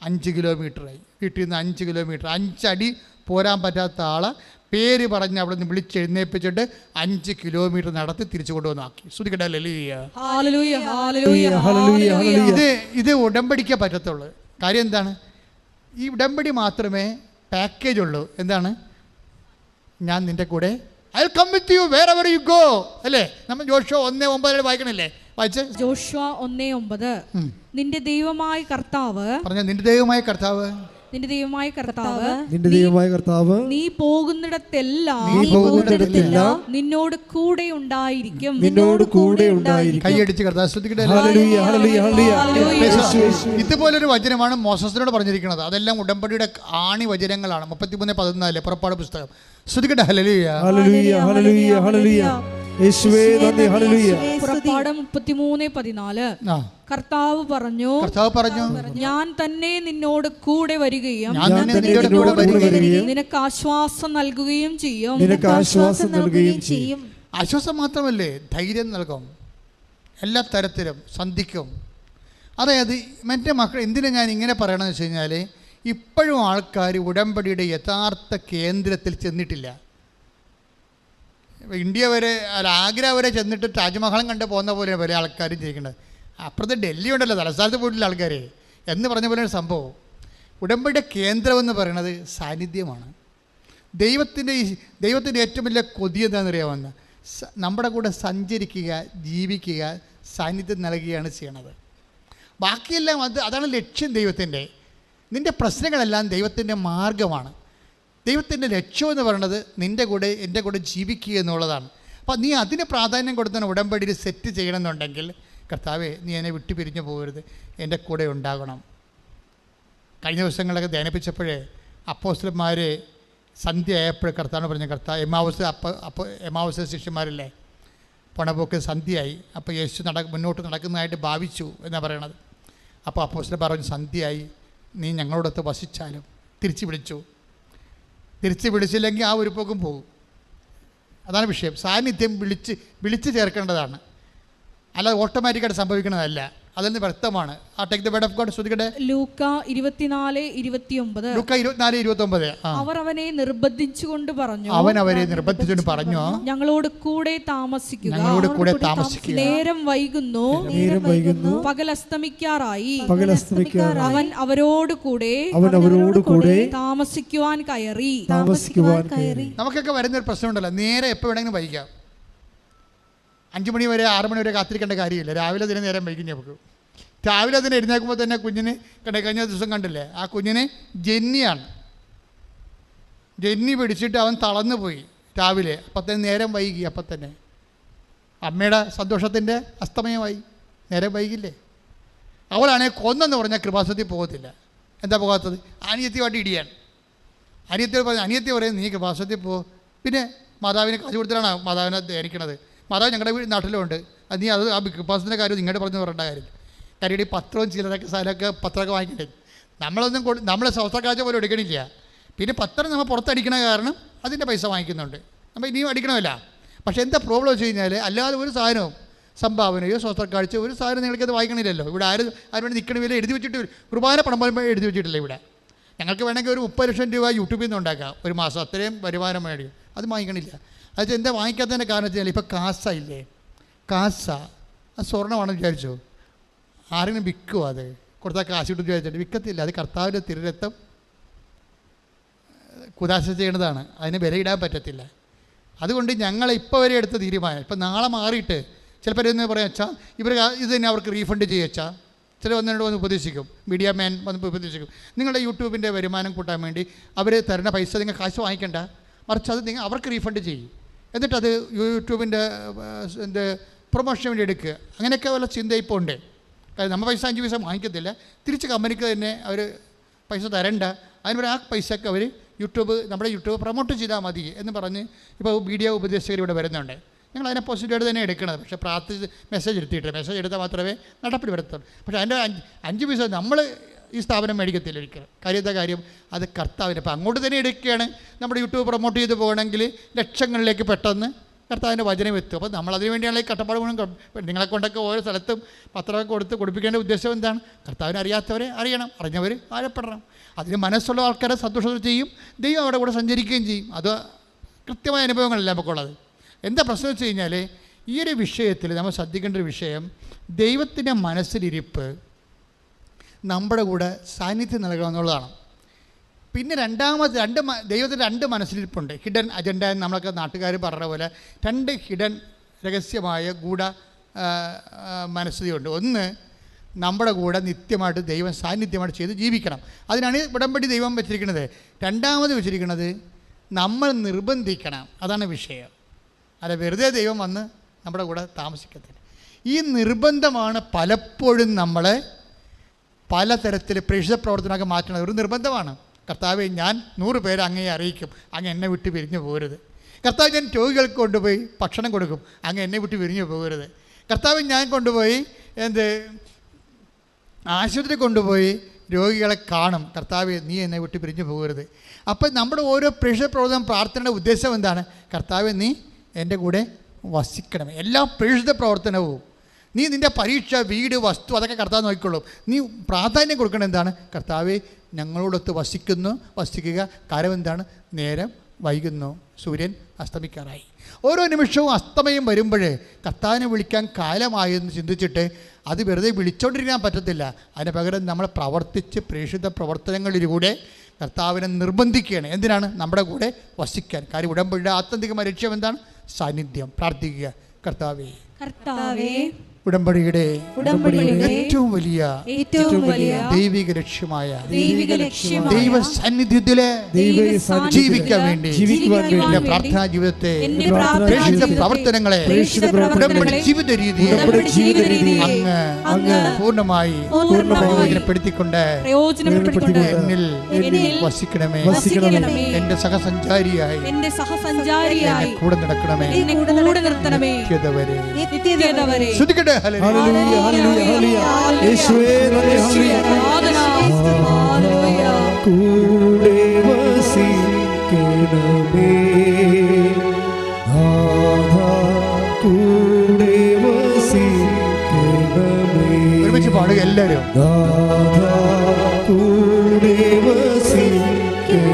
5 കിലോമീറ്ററായി. വീട്ടിൽ നിന്ന് 5 കിലോമീറ്റർ, 5 അടി പോരാൻ പറ്റാത്ത ആളെ പേര് പറഞ്ഞ് അവിടെ നിന്ന് വിളിച്ചെഴുന്നേൽപ്പിച്ചിട്ട് 5 കിലോമീറ്റർ നടത്തി തിരിച്ചു കൊണ്ടുവന്നാക്കി. ശ്രുതിക്കട്ടെ. ഇത് ഉടമ്പടിക്കാൻ പറ്റത്തുള്ളൂ. കാര്യം എന്താണ്? ഈ ഉടമ്പടി മാത്രമേ പാക്കേജ് ഉള്ളൂ. എന്താണ്? ഞാൻ നിൻ്റെ കൂടെ, I will come with you wherever you go, അല്ലേ? നമ്മൾ ജോഷുവ 1:9 വായിക്കണില്ലേ? വായിച്ച് ജോഷുവ 1:9. നിന്റെ ദൈവമായ കർത്താവ് പറഞ്ഞ നിന്റെ ദൈവമായ കർത്താവ് നീ പോകുന്നിടത്തെല്ലാം നിന്നോട് കൂടെ ഉണ്ടായിരിക്കും. കൈയടിച്ച് കർത്താവ് ശ്രദ്ധിക്കട്ടെ. ഇതുപോലൊരു വചനമാണ് മോസസിനോട് പറഞ്ഞിരിക്കുന്നത്. അതെല്ലാം ഉടമ്പടിയുടെ ആണി വചനങ്ങളാണ്. 33:14 പുറപ്പാട് പുസ്തകം. ശ്രദ്ധിക്കട്ടെ. ഹല്ലേലൂയ, ഹല്ലേലൂയ, ഹല്ലേലൂയ, ഹല്ലേലൂയ. യേശുവേ നന്ദി, ഹല്ലേലൂയ. പുറപ്പാട് 33:14. കർത്താവ് പറഞ്ഞു ഞാൻ തന്നെ നിന്നോട് കൂടെ വരികയും നിനക്ക് ആശ്വാസം നൽകുകയും ചെയ്യും. ആശ്വാസം മാത്രമല്ലേ, ധൈര്യം നൽകും. എല്ലാ തരത്തിലും സന്ധിക്കും. അതായത് എൻ്റെ മക്കൾ എന്തിനാണ് ഞാൻ ഇങ്ങനെ പറയണമെന്ന് വെച്ച് കഴിഞ്ഞാൽ, ഇപ്പോഴും ആൾക്കാർ ഉടമ്പടിയുടെ യഥാർത്ഥ കേന്ദ്രത്തിൽ ചെന്നിട്ടില്ല. ഇന്ത്യ വരെ ആഗ്ര വരെ ചെന്നിട്ട് താജ്മഹലും കണ്ട് പോകുന്ന പോലെ പല ആൾക്കാരും ചെയ്യിക്കേണ്ടത്. അപ്പുറത്ത് ഡൽഹി ഉണ്ടല്ലോ, തലസ്ഥാനത്ത് പോയിട്ടില്ല ആൾക്കാർ എന്ന് പറഞ്ഞ പോലെ ഒരു സംഭവം. ഉടമ്പടിയുടെ കേന്ദ്രമെന്ന് പറയുന്നത് സാന്നിധ്യമാണ്. ദൈവത്തിൻ്റെ ഏറ്റവും വലിയ കൊതി എന്താണെന്നറിയാവുന്ന, നമ്മുടെ കൂടെ സഞ്ചരിക്കുക, ജീവിക്കുക, സാന്നിധ്യം നൽകുകയാണ് ചെയ്യണത്. ബാക്കിയെല്ലാം അതാണ് ലക്ഷ്യം ദൈവത്തിൻ്റെ. നിൻ്റെ പ്രശ്നങ്ങളെല്ലാം ദൈവത്തിൻ്റെ മാർഗമാണ്. ദൈവത്തിൻ്റെ ലക്ഷ്യം എന്ന് പറയുന്നത് നിൻ്റെ കൂടെ എൻ്റെ കൂടെ ജീവിക്കുക എന്നുള്ളതാണ്. അപ്പോൾ നീ അതിന് പ്രാധാന്യം കൊടുത്തന്നെ ഉടമ്പടിയിൽ സെറ്റ് ചെയ്യണമെന്നുണ്ടെങ്കിൽ, കർത്താവേ നീ എന്നെ വിട്ടു പിരിഞ്ഞു പോകരുത്, എൻ്റെ കൂടെ ഉണ്ടാകണം. കഴിഞ്ഞ ദിവസങ്ങളൊക്കെ ധ്യാനിപ്പിച്ചപ്പോഴേ അപ്പോസ്തലന്മാർ സന്ധ്യ ആയപ്പോൾ കർത്താവ് പറഞ്ഞു, എമാവൂസ് ശിഷ്യന്മാരില്ലേ, പണപോക്ക് സന്ധ്യയായി. അപ്പോൾ യേശു മുന്നോട്ട് നടക്കുന്നതായിട്ട് ഭാവിച്ചു എന്നാണ് പറയണത്. അപ്പോൾ അപ്പോസ്തലൻ പറഞ്ഞു, സന്ധ്യയായി, നീ ഞങ്ങളോടൊത്ത് വസിച്ചാലും. തിരിച്ച് വിളിച്ചു. തിരിച്ച് വിളിച്ചില്ലെങ്കിൽ ആ ഒരു പോക്കും പോകും. അതാണ് വിഷയം. സാന്നിധ്യം വിളിച്ച് ചേർക്കേണ്ടതാണ്, അല്ലാതെ ഓട്ടോമാറ്റിക്കായിട്ട് സംഭവിക്കുന്നതല്ല. അതിൽ നിന്ന് വ്യക്തമാണ്. ആ take the word of God ശ്രദ്ധിക്കട്ടെ. ലൂക്ക 24:29. അവർ അവനെ നിർബന്ധിച്ചുകൊണ്ട് പറഞ്ഞു, അവൻ അവരെ നിർബന്ധിച്ചുകൊണ്ട് പറഞ്ഞു, ഞങ്ങളോട് കൂടെ താമസിക്കുക, നേരം വൈകുന്നു, പകൽ അസ്തമിക്കാറായി. അവൻ അവരോട് കൂടെ താമസിക്കുവാൻ കയറി. നമുക്കൊക്കെ വരുന്നൊരു പ്രശ്നമുണ്ടല്ലോ, നേരെ എപ്പോൾ വേണമെങ്കിലും വൈകാം. 5 മണി വരെ 6 മണി വരെ കാത്തിരിക്കേണ്ട കാര്യമില്ല. രാവിലെ തന്നെ നേരം വൈകും നമുക്ക്. രാവിലെ തന്നെ എഴുന്നേൽക്കുമ്പോൾ തന്നെ കുഞ്ഞിന് കഴിഞ്ഞ ദിവസം കണ്ടില്ലേ, ആ കുഞ്ഞിന് ജന്നിയാണ്. ജന്നി പിടിച്ചിട്ട് അവൻ തളർന്നു പോയി രാവിലെ. അപ്പം തന്നെ നേരം വൈകി. അപ്പം തന്നെ അമ്മയുടെ സന്തോഷത്തിൻ്റെ അസ്തമയമായി. നേരം വൈകില്ലേ. അവളാണെങ്കിൽ കൊന്നെന്ന് പറഞ്ഞാൽ കൃപാസനത്തിൽ പോകത്തില്ല. എന്താ പോകാത്തത്? അനിയത്തിയുമായിട്ട് ഇടിയാണ്. അനിയത്തി പറയും, നീ കൃപാസനത്തിൽ പോ. പിന്നെ മാതാവിന് കാശ് കൊടുത്തിട്ടാണ് മാതാവിനെ ധ്യാനിക്കണത്. മാതാവ് ഞങ്ങളുടെ നാട്ടിലുണ്ട്, നീ അത് ആ കൃപാസനത്തിൻ്റെ കാര്യം നിങ്ങളുടെ പറഞ്ഞു പറയേണ്ട കാര്യം. കാര്യം ഈ പത്രവും ചിലരൊക്കെ സ്ഥലമൊക്കെ പത്രമൊക്കെ വാങ്ങിക്കണ്ടേ. നമ്മളെ സ്വസ്ഥക്കാഴ്ച പോലും എടുക്കണില്ല. പിന്നെ പത്രം നമ്മൾ പുറത്തടിക്കണ കാരണം അതിൻ്റെ പൈസ വാങ്ങിക്കുന്നുണ്ട്. നമ്മൾ ഇനിയും അടിക്കണമല്ല. പക്ഷേ എന്താ പ്രോബ്ലം വെച്ച് കഴിഞ്ഞാൽ, അല്ലാതെ ഒരു സാധനവും സംഭാവനയോ സ്വസ്ഥക്കാഴ്ച ഒരു സാധനം നിങ്ങൾക്കത് വാങ്ങിക്കണില്ലല്ലോ. ഇവിടെ ആരും വേണ്ടി നിൽക്കണ വില എഴുതി വെച്ചിട്ട് കുർബാന പണം എഴുതി വെച്ചിട്ടില്ല ഇവിടെ. ഞങ്ങൾക്ക് വേണമെങ്കിൽ ഒരു 30 ലക്ഷം രൂപ യൂട്യൂബിൽ നിന്ന് ഉണ്ടാക്കാം ഒരു മാസം. അത്രയും വരുമാനം വേണ്ടി അത് വാങ്ങിക്കണില്ല. അത് എന്താ വാങ്ങിക്കാത്തതിൻ്റെ കാരണം വെച്ചാൽ ഇപ്പോൾ കാസ ഇല്ലേ, കാസ അത് സ്വർണ്ണമാണെന്ന് വിചാരിച്ചോ, ആരെങ്കിലും വിൽക്കുമോ? അത് കൊടുത്താൽ കാശ് കിട്ടും വിചാരിച്ചിട്ട് വിൽക്കത്തില്ല. അത് കർത്താവിൻ്റെ തിരുരക്തം കുദാശ ചെയ്യേണ്ടതാണ്, അതിന് വിലയിടാൻ പറ്റത്തില്ല. അതുകൊണ്ട് ഞങ്ങൾ ഇപ്പോൾ വരെ എടുത്ത തീരുമാനം, ഇപ്പം നാളെ മാറിയിട്ട് ചിലപ്പോൾ എന്ന് പറയാം, വെച്ചാൽ ഇവർ ഇത് തന്നെ അവർക്ക് റീഫണ്ട് ചെയ്യുവച്ചാൽ ചില വന്നിട്ട് വന്ന് ഉപദേശിക്കും, മീഡിയ മാൻ വന്ന് ഉപദേശിക്കും, നിങ്ങളുടെ യൂട്യൂബിൻ്റെ വരുമാനം കൂട്ടാൻ വേണ്ടി അവർ തരുന്ന പൈസ നിങ്ങൾ കാശ് വാങ്ങിക്കണ്ട, മറിച്ച് അത് നിങ്ങൾ അവർക്ക് റീഫണ്ട് ചെയ്യും, എന്നിട്ടത് യൂട്യൂബിൻ്റെ പ്രൊമോഷന് വേണ്ടി എടുക്കുക. അങ്ങനെയൊക്കെ വല്ല ചിന്ത ഇപ്പോൾ ഉണ്ട്. കാരണം നമ്മൾ പൈസ 5 പൈസ വാങ്ങിക്കത്തില്ല, തിരിച്ച് കമ്പനിക്ക് തന്നെ അവർ പൈസ തരണ്ട, അതിന് ആ പൈസയൊക്കെ അവർ നമ്മുടെ യൂട്യൂബ് പ്രൊമോട്ട് ചെയ്താൽ മതി എന്ന് പറഞ്ഞ് ഇപ്പോൾ മീഡിയ ഉപദേശകർ ഇവിടെ വരുന്നുണ്ട്. ഞങ്ങൾ അതിനെ പോസിറ്റീവായിട്ട് തന്നെ എടുക്കണത്. പക്ഷേ പ്രാർത്ഥിച്ച് മെസ്സേജ് എടുത്താൽ മാത്രമേ നടപ്പിൽ വരത്തുള്ളൂ. പക്ഷേ അതിൻ്റെ 5 പൈസ നമ്മൾ ഈ സ്ഥാപനം മേടിക്കത്തില്ല ഒരിക്കലും. കാര്യം അത് കർത്താവിന്. അപ്പോൾ അങ്ങോട്ട് തന്നെ എടുക്കുകയാണ്. നമ്മുടെ യൂട്യൂബ് പ്രൊമോട്ട് ചെയ്ത് പോകണമെങ്കിൽ ലക്ഷങ്ങളിലേക്ക് പെട്ടെന്ന് കർത്താവിൻ്റെ വചനം എത്തും. അപ്പോൾ നമ്മളതിന് വേണ്ടിയാണ് ഈ കട്ടപ്പാട് മുഴുവൻ. നിങ്ങളെ കൊണ്ടൊക്കെ ഓരോ സ്ഥലത്തും പത്രമൊക്കെ കൊടുപ്പിക്കേണ്ട ഉദ്ദേശം എന്താണ്? കർത്താവിനെ അറിയാത്തവരെ അറിയണം, അറിഞ്ഞവർ ആഴപ്പെടണം. അതിന് മനസ്സുള്ള ആൾക്കാരെ സന്തോഷത്തോടെ ചെയ്യും, ദൈവം അവിടെ കൂടെ സഞ്ചരിക്കുകയും ചെയ്യും. അത് കൃത്യമായ അനുഭവങ്ങളല്ല നമുക്കുള്ളത്. എന്താ പ്രശ്നം വെച്ച് കഴിഞ്ഞാൽ, ഈ ഒരു വിഷയത്തിൽ നമ്മൾ ശ്രദ്ധിക്കേണ്ട ഒരു വിഷയം, ദൈവത്തിൻ്റെ മനസ്സിലിരിപ്പ് നമ്മുടെ കൂടെ സാന്നിധ്യം നൽകണം എന്നുള്ളതാണ്. പിന്നെ ദൈവത്തിൻ്റെ 2 മനസ്സിലിരിപ്പുണ്ട്. ഹിഡൻ അജണ്ട എന്ന് നമ്മളൊക്കെ നാട്ടുകാർ പറഞ്ഞ പോലെ 2 ഹിഡൻ രഹസ്യമായ ഗൂഢ മനസ്ഥിതിയുണ്ട്. ഒന്ന്, നമ്മുടെ കൂടെ നിത്യമായിട്ട് ദൈവം സാന്നിധ്യമായിട്ട് ചെയ്ത് ജീവിക്കണം. അതിനാണ് ഉടമ്പടി ദൈവം വെച്ചിരിക്കുന്നത്. രണ്ടാമത് വെച്ചിരിക്കുന്നത് നമ്മൾ നിർബന്ധിക്കണം. അതാണ് വിഷയം. അല്ല വെറുതെ ദൈവം വന്ന് നമ്മുടെ കൂടെ താമസിക്കത്തില്ല. ഈ നിർബന്ധമാണ് പലപ്പോഴും നമ്മളെ പലതരത്തിൽ പ്രേക്ഷിത പ്രവർത്തനമൊക്കെ മാറ്റുന്നത്. ഒരു നിർബന്ധമാണ്. കർത്താവെ, ഞാൻ 100 പേരെ അങ്ങയെ അറിയിക്കും, അങ്ങ് എന്നെ വിട്ട് പിരിഞ്ഞു പോകരുത്. കർത്താവ്, ഞാൻ രോഗികൾക്ക് കൊണ്ടുപോയി ഭക്ഷണം കൊടുക്കും, അങ്ങ് എന്നെ വിട്ട് പിരിഞ്ഞു പോകരുത്. കർത്താവ്, ഞാൻ കൊണ്ടുപോയി ആശുപത്രി കൊണ്ടുപോയി രോഗികളെ കാണും, കർത്താവെ, നീ എന്നെ വിട്ട് പിരിഞ്ഞു പോകരുത്. അപ്പം നമ്മുടെ ഓരോ പ്രേക്ഷിത പ്രവർത്തനം പ്രാർത്ഥനയുടെ ഉദ്ദേശം എന്താണ്? കർത്താവെ, നീ എൻ്റെ കൂടെ വസിക്കണം. എല്ലാ പ്രേക്ഷിത പ്രവർത്തനവും നീ നിൻ്റെ പരീക്ഷ, വീട്, വസ്തു അതൊക്കെ കർത്താവ് നോക്കിക്കൊള്ളും. നീ പ്രാധാന്യം കൊടുക്കണം എന്താണ്? കർത്താവെ, ഞങ്ങളോടൊത്ത് വസിക്കുക. കാരണം എന്താണ്? നേരം വൈകുന്നു, സൂര്യൻ അസ്തമിക്കാറായി. ഓരോ നിമിഷവും അസ്തമയം വരുമ്പോൾ കർത്താവിനെ വിളിക്കാൻ കാലമായെന്ന് ചിന്തിച്ചിട്ട് അത് വെറുതെ വിളിച്ചോണ്ടിരിക്കാൻ പറ്റത്തില്ല. അതിന് പകരം നമ്മൾ പ്രവർത്തിച്ച് പ്രേക്ഷിത പ്രവർത്തനങ്ങളിലൂടെ കർത്താവിനെ നിർബന്ധിക്കുകയാണ്. എന്തിനാണ്? നമ്മുടെ കൂടെ വസിക്കാൻ. കാര്യം ഉടമ്പടിയുടെ ആത്യന്തികമായ ലക്ഷ്യം എന്താണ്? സാന്നിധ്യം. പ്രാർത്ഥിക്കുക, കർത്താവേ ഉടമ്പടിയുടെ ഏറ്റവും വലിയ ദൈവിക ലക്ഷ്യമായ ദൈവ സാന്നിധ്യത്തിലെ ജീവിക്കാൻ വേണ്ടി എന്റെ പ്രാർത്ഥനാ ജീവിതത്തെ, പ്രവർത്തനങ്ങളെ, ഉടമ്പടി ജീവിത രീതിയെ അങ്ങ് പൂർണ്ണമായി പ്രയോജനപ്പെടുത്തിക്കൊണ്ട് എന്നിൽ വസിക്കണമേ. എന്റെ സഹസഞ്ചാരിയായി കൂടെ നടക്കണമേ. നിത്യത വരെ. ശ്രദ്ധിക്കട്ടെ, സ്തുതിക്കട്ടെ. ഹല്ലേലൂയ. ഹല്ലേലൂയ ഹല്ലേലൂയ ഹല്ലേലൂയ. യേശുവേ നന്ദി. ഹല്ലേലൂയ. കൂടെ വസിക്കണമേ നാഥാ, കൂടെ വസിക്കണമേ. ഒരുമിച്ച് പാടുക എല്ലാവരും. നാഥാ, കൂടെ വസിക്കണമേ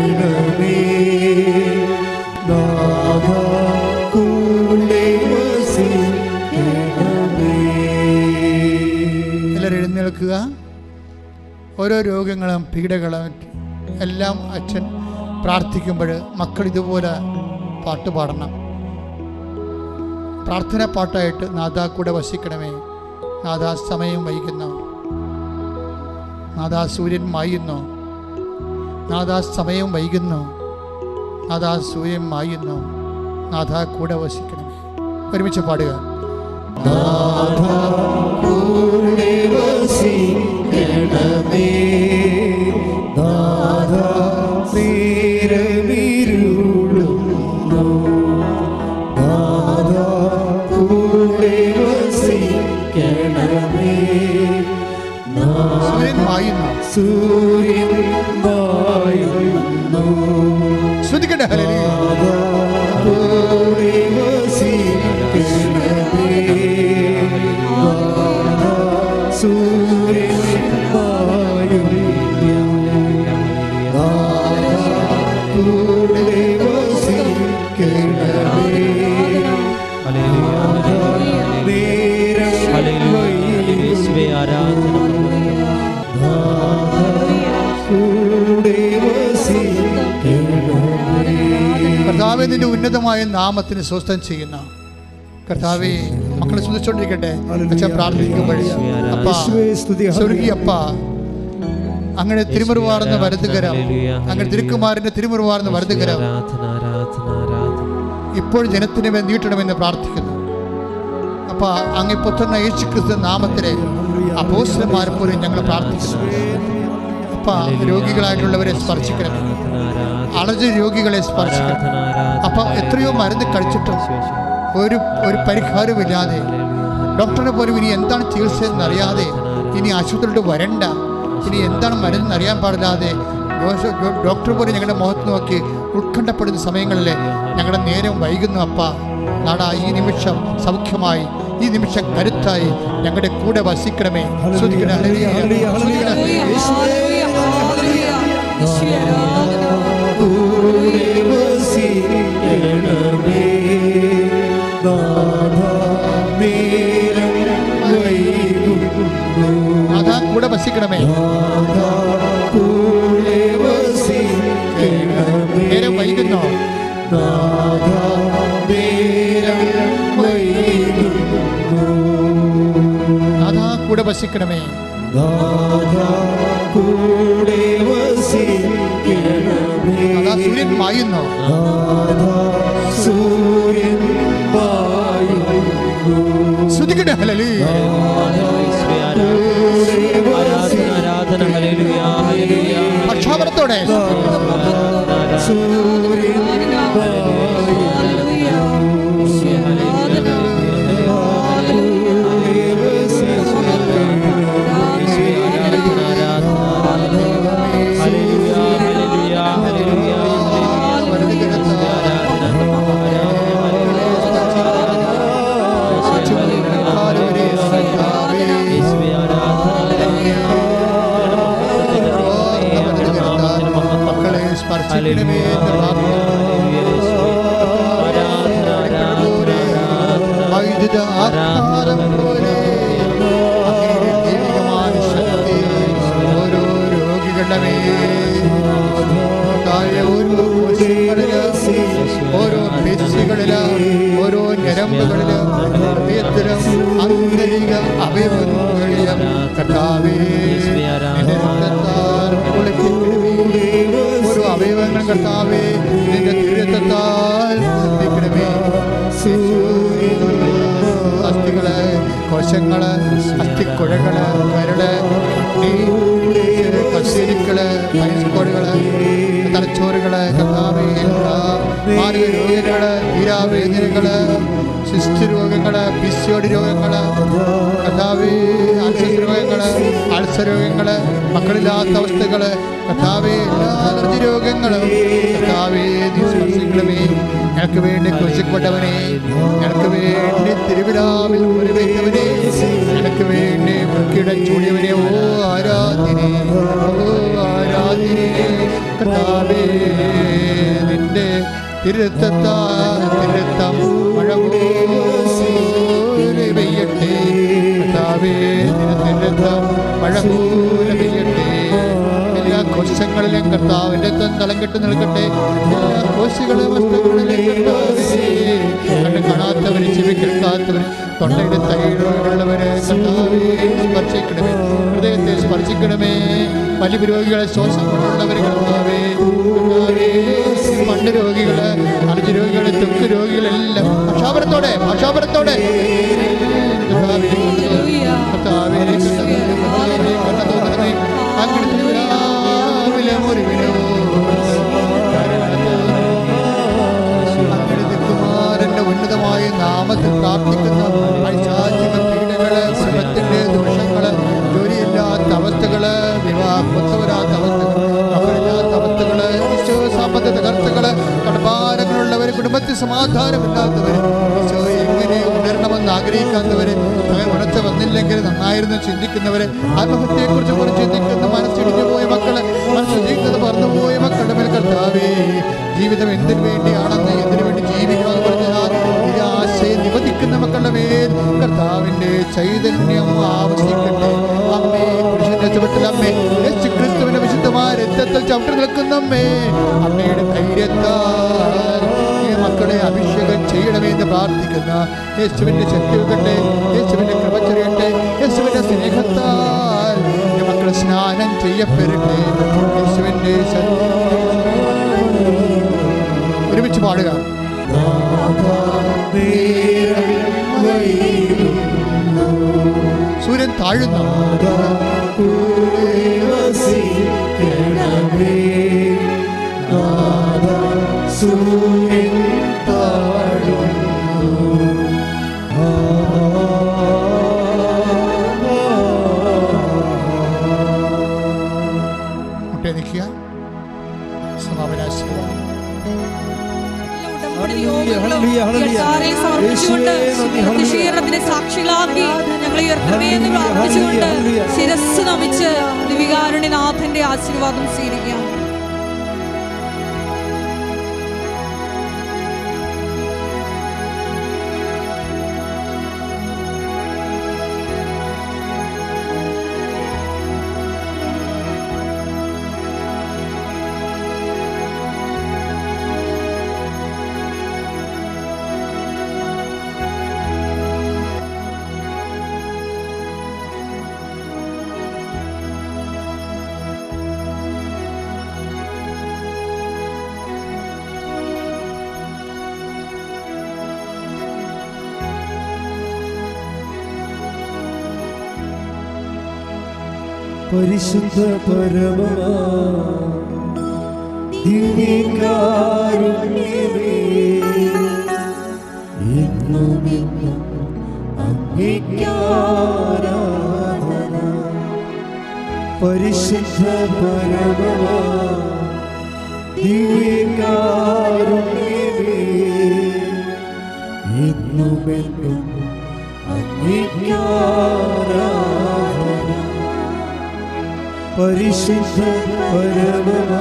നാഥാ, കൂടെ വസിക്കണമേ. എല്ലാവരും എഴുന്നേൽക്കുക. ഓരോ രോഗങ്ങളും പീഡകളും എല്ലാം അച്ഛൻ പ്രാർത്ഥിക്കുമ്പോൾ മക്കൾ ഇതുപോലെ പാട്ട് പാടണം. പ്രാർത്ഥന പാട്ടായിട്ട് നാഥാ കൂടെ വസിക്കണമേ, നാഥാ സമയം വൈകുന്നു, നാഥാ സൂര്യൻ മായുന്നു, നാഥാ സമയം വൈകുന്നു, നാഥാ സൂര്യൻ മായുന്നു, നാഥാ കൂടെ വസിക്കണമേ. ഒരുമിച്ച് പാടുക. നാഥാ, കൂടെ വസിക്കണമേ നാഥാ, നേരമിരുളുന്നു നാഥാ, കൂടെ വസിക്കണമേ സൂര്യൻ മായുന്നു. സൂര്യൻ മായുന്നു ശ്രദ്ധിക്കട്ടെ. ഹല്ലേലൂയ. കൂടെ വസിക്കണമേ നാഥാ, സൂര്യൻ മായുന്നു നാഥാ, കൂടെ വസിക്കണമേ നാഥാ, നേരം വൈകുന്നു നാഥാ, കൂടെ വസിക്കണമേ. കർത്താവേ, നിന്റെ ഉന്നതമായ നാമത്തിന് സ്വസ്ഥം ചെയ്യുന്ന കർത്താവേ, മക്കളെ ശ്രദ്ധിച്ചുകൊണ്ടിരിക്കട്ടെ. അച്ഛൻ പ്രാർത്ഥിക്കുമ്പോൾ അപ്പാ, സ്വർഗീയ അപ്പാ, അങ്ങനെ തിരുമുറുവാർന്ന വലതുകരം, അങ്ങനെ തിരുക്കുമാരന്റെ തിരുമുറുവാർന്ന വലതുകരം ഇപ്പോൾ ജനത്തിന് മേൽ നീട്ടണമെന്ന് പ്രാർത്ഥിക്കുന്നു. അപ്പാ, അങ്ങ് പുത്രന യേശുക്രിസ്തു നാമത്തിലെ അപ്പോസ്തലന്മാരെ പോലെ ഞങ്ങൾ പ്രാർത്ഥിക്കുന്നു. അപ്പാ, രോഗികളായിട്ടുള്ളവരെ സ്പർശിക്കണമേ, അലഞ്ഞ രോഗികളെ സ്പർശിക്കണം. അപ്പം എത്രയോ മരുന്ന് കഴിച്ചിട്ടും ഒരു പരിഹാരമില്ലാതെ, ഡോക്ടറിനെ പോലും ഇനി എന്താണ് ചികിത്സയെന്ന് അറിയാതെ, ഇനി ആശുപത്രിയിലോട്ട് വരണ്ട, ഇനി എന്താണ് മരുന്ന് അറിയാൻ പാടില്ലാതെ ഡോക്ടർ പോലും ഞങ്ങളുടെ മുഖത്ത് നോക്കി ഉത്കണ്ഠപ്പെടുന്ന സമയങ്ങളിൽ ഞങ്ങളുടെ നേരം വൈകുന്നു. അപ്പ, നാടാ ഈ നിമിഷം സൗഖ്യമായി, ഈ നിമിഷം കരുത്തായി ഞങ്ങളുടെ കൂടെ വസിക്കണമേ. ശ്രദ്ധിക്കണേ. കൂടെ വസിക്കണമേ നാഥാ, നേരം വൈകുന്നു നാഥാ കൂടെ വസിക്കണമേ, നാഥാ, കൂടെ വസിക്കണമേ നേരം വൈകുന്നു നാഥാ, നേരം വൈകുന്നു നാഥാ കൂടെ വസിക്കണമേ. നാഥാ, കൂടെ വസിക്കണമേ നാഥാ സൂര്യൻ മായുന്നു നാഥാ, സൂര്യൻ മായുന്നു ശ്രദ്ധിക്കട്ടെ. ഹല്ലേലൂയ. പക്ഷാപരത്തോടെ സൂര്യൻ മക്കളെ സ്പർശിക്കണമേ എന്ന് വൈദ്യുത ആധാരം പോലെ അങ്ങയുടെ ദൈവികമായ ശക്തി ഓരോ രോഗികളുടെ മേൽ, ഓരോ കോശങ്ങളില്, ഓരോ പേശികളില്, ഓരോ ഞരമ്പുകളിലും, ഹൃദയത്തിലും, ആന്തരിക അവയവങ്ങളിലും കർത്താവേ നിന്റെ രക്തത്താൽ കുളിപ്പിക്കണമേ. ഓരോ അവയവങ്ങളും കർത്താവേ നിന്റെ തിരുരക്തത്താൽ നിർമ്മിക്കണമേ. അസ്ഥികള്, കോശങ്ങള്, അസ്ഥിക്കുഴകള്, കരള്, കിഡ്നി, കശേരിക്കള്, പൈസ്കോടുകള്, തലച്ചോറുകള്, കർത്താവേ, മാനസിക രോഗങ്ങള്, തീരാവേദനകള്, സിസ്റ്റ് രോഗങ്ങൾ, PCOD രോഗങ്ങൾ, കർത്താവേ ആൽസർ രോഗങ്ങൾ, അൾസർ രോഗങ്ങൾ, മക്കളില്ലാത്ത അവസ്ഥകൾ, കർത്താവേ എല്ലാ അലർജി രോഗങ്ങളും കർത്താവേ നീ സ്പർശിക്കണമേ. ഞങ്ങൾക്ക് വേണ്ടി ക്രൂശിക്കപ്പെട്ടവനെ, ഞങ്ങൾക്ക് വേണ്ടി തിരുവിലാവിൽ മുറിവേറ്റവനെ, ഞങ്ങൾക്ക് വേണ്ടി മുക്കിടം ചൂടിയവനെ, ഓ ആരാധനെ, ഓ ആരാധനെ. കർത്താവേ നിന്റെ തിരുത്തം മഴ പോലെ പെയ്യട്ടെ. കർത്താവേ തിരുത്തം മഴ പോലെ പെയ്യട്ടെ. എല്ലാ കോശങ്ങളിലും കർത്താവിൻ്റെ തലം കെട്ട് നിൽക്കട്ടെ. എല്ലാ കോശികളും വസ്തുക്കളിലും കണ്ണ് കാണാത്തവര്, ചെവി കേൾക്കാത്തവര്, തൊണ്ടയുടെ തൈകളുള്ളവര് കർത്താവേ സ്പർശിക്കണമേ, ഹൃദയത്തെ സ്പർശിക്കണമേ. വലിയ രോഗികളെ, ശ്വാസം കൊണ്ടുള്ളവർ കർത്താവേ, മണ്ണ് രോഗികള്, അലർജി രോഗികള്, ത്വക്ക് രോഗികളെല്ലാം ഭാഷാപരത്തോടെ കുമാരന്റെ ഉന്നതമായ നാമത്തിൽ പ്രാർത്ഥിക്കുന്ന പൈശാചിക പീഡകള്, ശ്രമത്തിന്റെ ദോഷങ്ങള്, ജോലിയില്ലാത്ത അവസ്ഥകള്, വിവാഹത്ത് വരാത്ത അവസ്ഥകള്, മക്കളില്ലാത്ത അവസ്ഥകള്, സാമ്പത്തിക തകർച്ചകള്, കടഭാരങ്ങളുള്ളവര്, കുടുംബത്തിൽ സമാധാനമില്ലാത്തവര്, ഈശോ എങ്ങനെ ഉണരണമെന്ന് ആഗ്രഹിക്കാത്തവര്, അങ്ങനെ ഉണർച്ച വന്നില്ലെങ്കിൽ നന്നായിരുന്നു ചിന്തിക്കുന്നവര്, ആത്മഹത്യയെക്കുറിച്ച് കുറിച്ച് ചിന്തിക്കുന്ന, മനസ്സിടിഞ്ഞു പോയ മക്കള്, മനസ്സിടിക്കുന്നത് മറന്നുപോയ മക്കളുടെ മേൽ കർത്താവേ ജീവിതം എന്തിനു വേണ്ടിയാണെന്ന്, എന്തിനു വേണ്ടി ജീവിക്കണമെന്ന് പറഞ്ഞാൽ നിരാശയെ നിവദിക്കുന്ന മക്കളുടെ മേൽ കർത്താവിന്റെ ചൈതന്യം ആവശ്യിക്കട്ടെ. അമ്മേ പുരുഷന്റെ ചുവട്ടിലമ്മേ യേശു ക്രിസ്തുവിന്റെ വിശുദ്ധമായ രക്തത്തിൽ ചവിട്ടി നിൽക്കുന്നമ്മേ, അമ്മയുടെ ധൈര്യത്താൽ ഈ മക്കളെ അഭിഷേകം ചെയ്യണമെന്ന് പ്രാർത്ഥിക്കുന്ന യേശുവിന്റെ ശക്തി വെക്കട്ടെ, യേശുവിന്റെ കൃപ ചൊരിയട്ടെ, യേശുവിന്റെ സ്നേഹത്താൽ ഈ മക്കൾ സ്നാനം ചെയ്യപ്പെടട്ടെ. യേശുവിന്റെ ഒരുമിച്ച് പാടുക. സൂര്യൻ താഴുന്ന സൂര്യൻ താഴുന്നു, മുട്ടേ നിൽക്കുക. സമാപനാശീർവാദം. പ്രതിഷേധത്തിന് സാക്ഷികളാക്കി ഞങ്ങളെ ഉയർത്തണമേ എന്ന് പ്രാർത്ഥിച്ചുകൊണ്ട് ശിരസ് നമിച്ച് ദിവികാരുണ്യനാഥന്റെ ആശീർവാദം സ്വീകരിക്കാം. പരിശുദ്ധ പരമമാ ദിവ്യകാരുണ്യമേ, എന്നുമെന്നും അങ്ങേയ്ക്കാരാധന. പരിശുദ്ധ പരമമാ ദിവ്യകാരുണ്യമേ, എന്നുമെന്നും അങ്ങേയ്ക്കാരാധന. പരിശുദ്ധ പരമമാ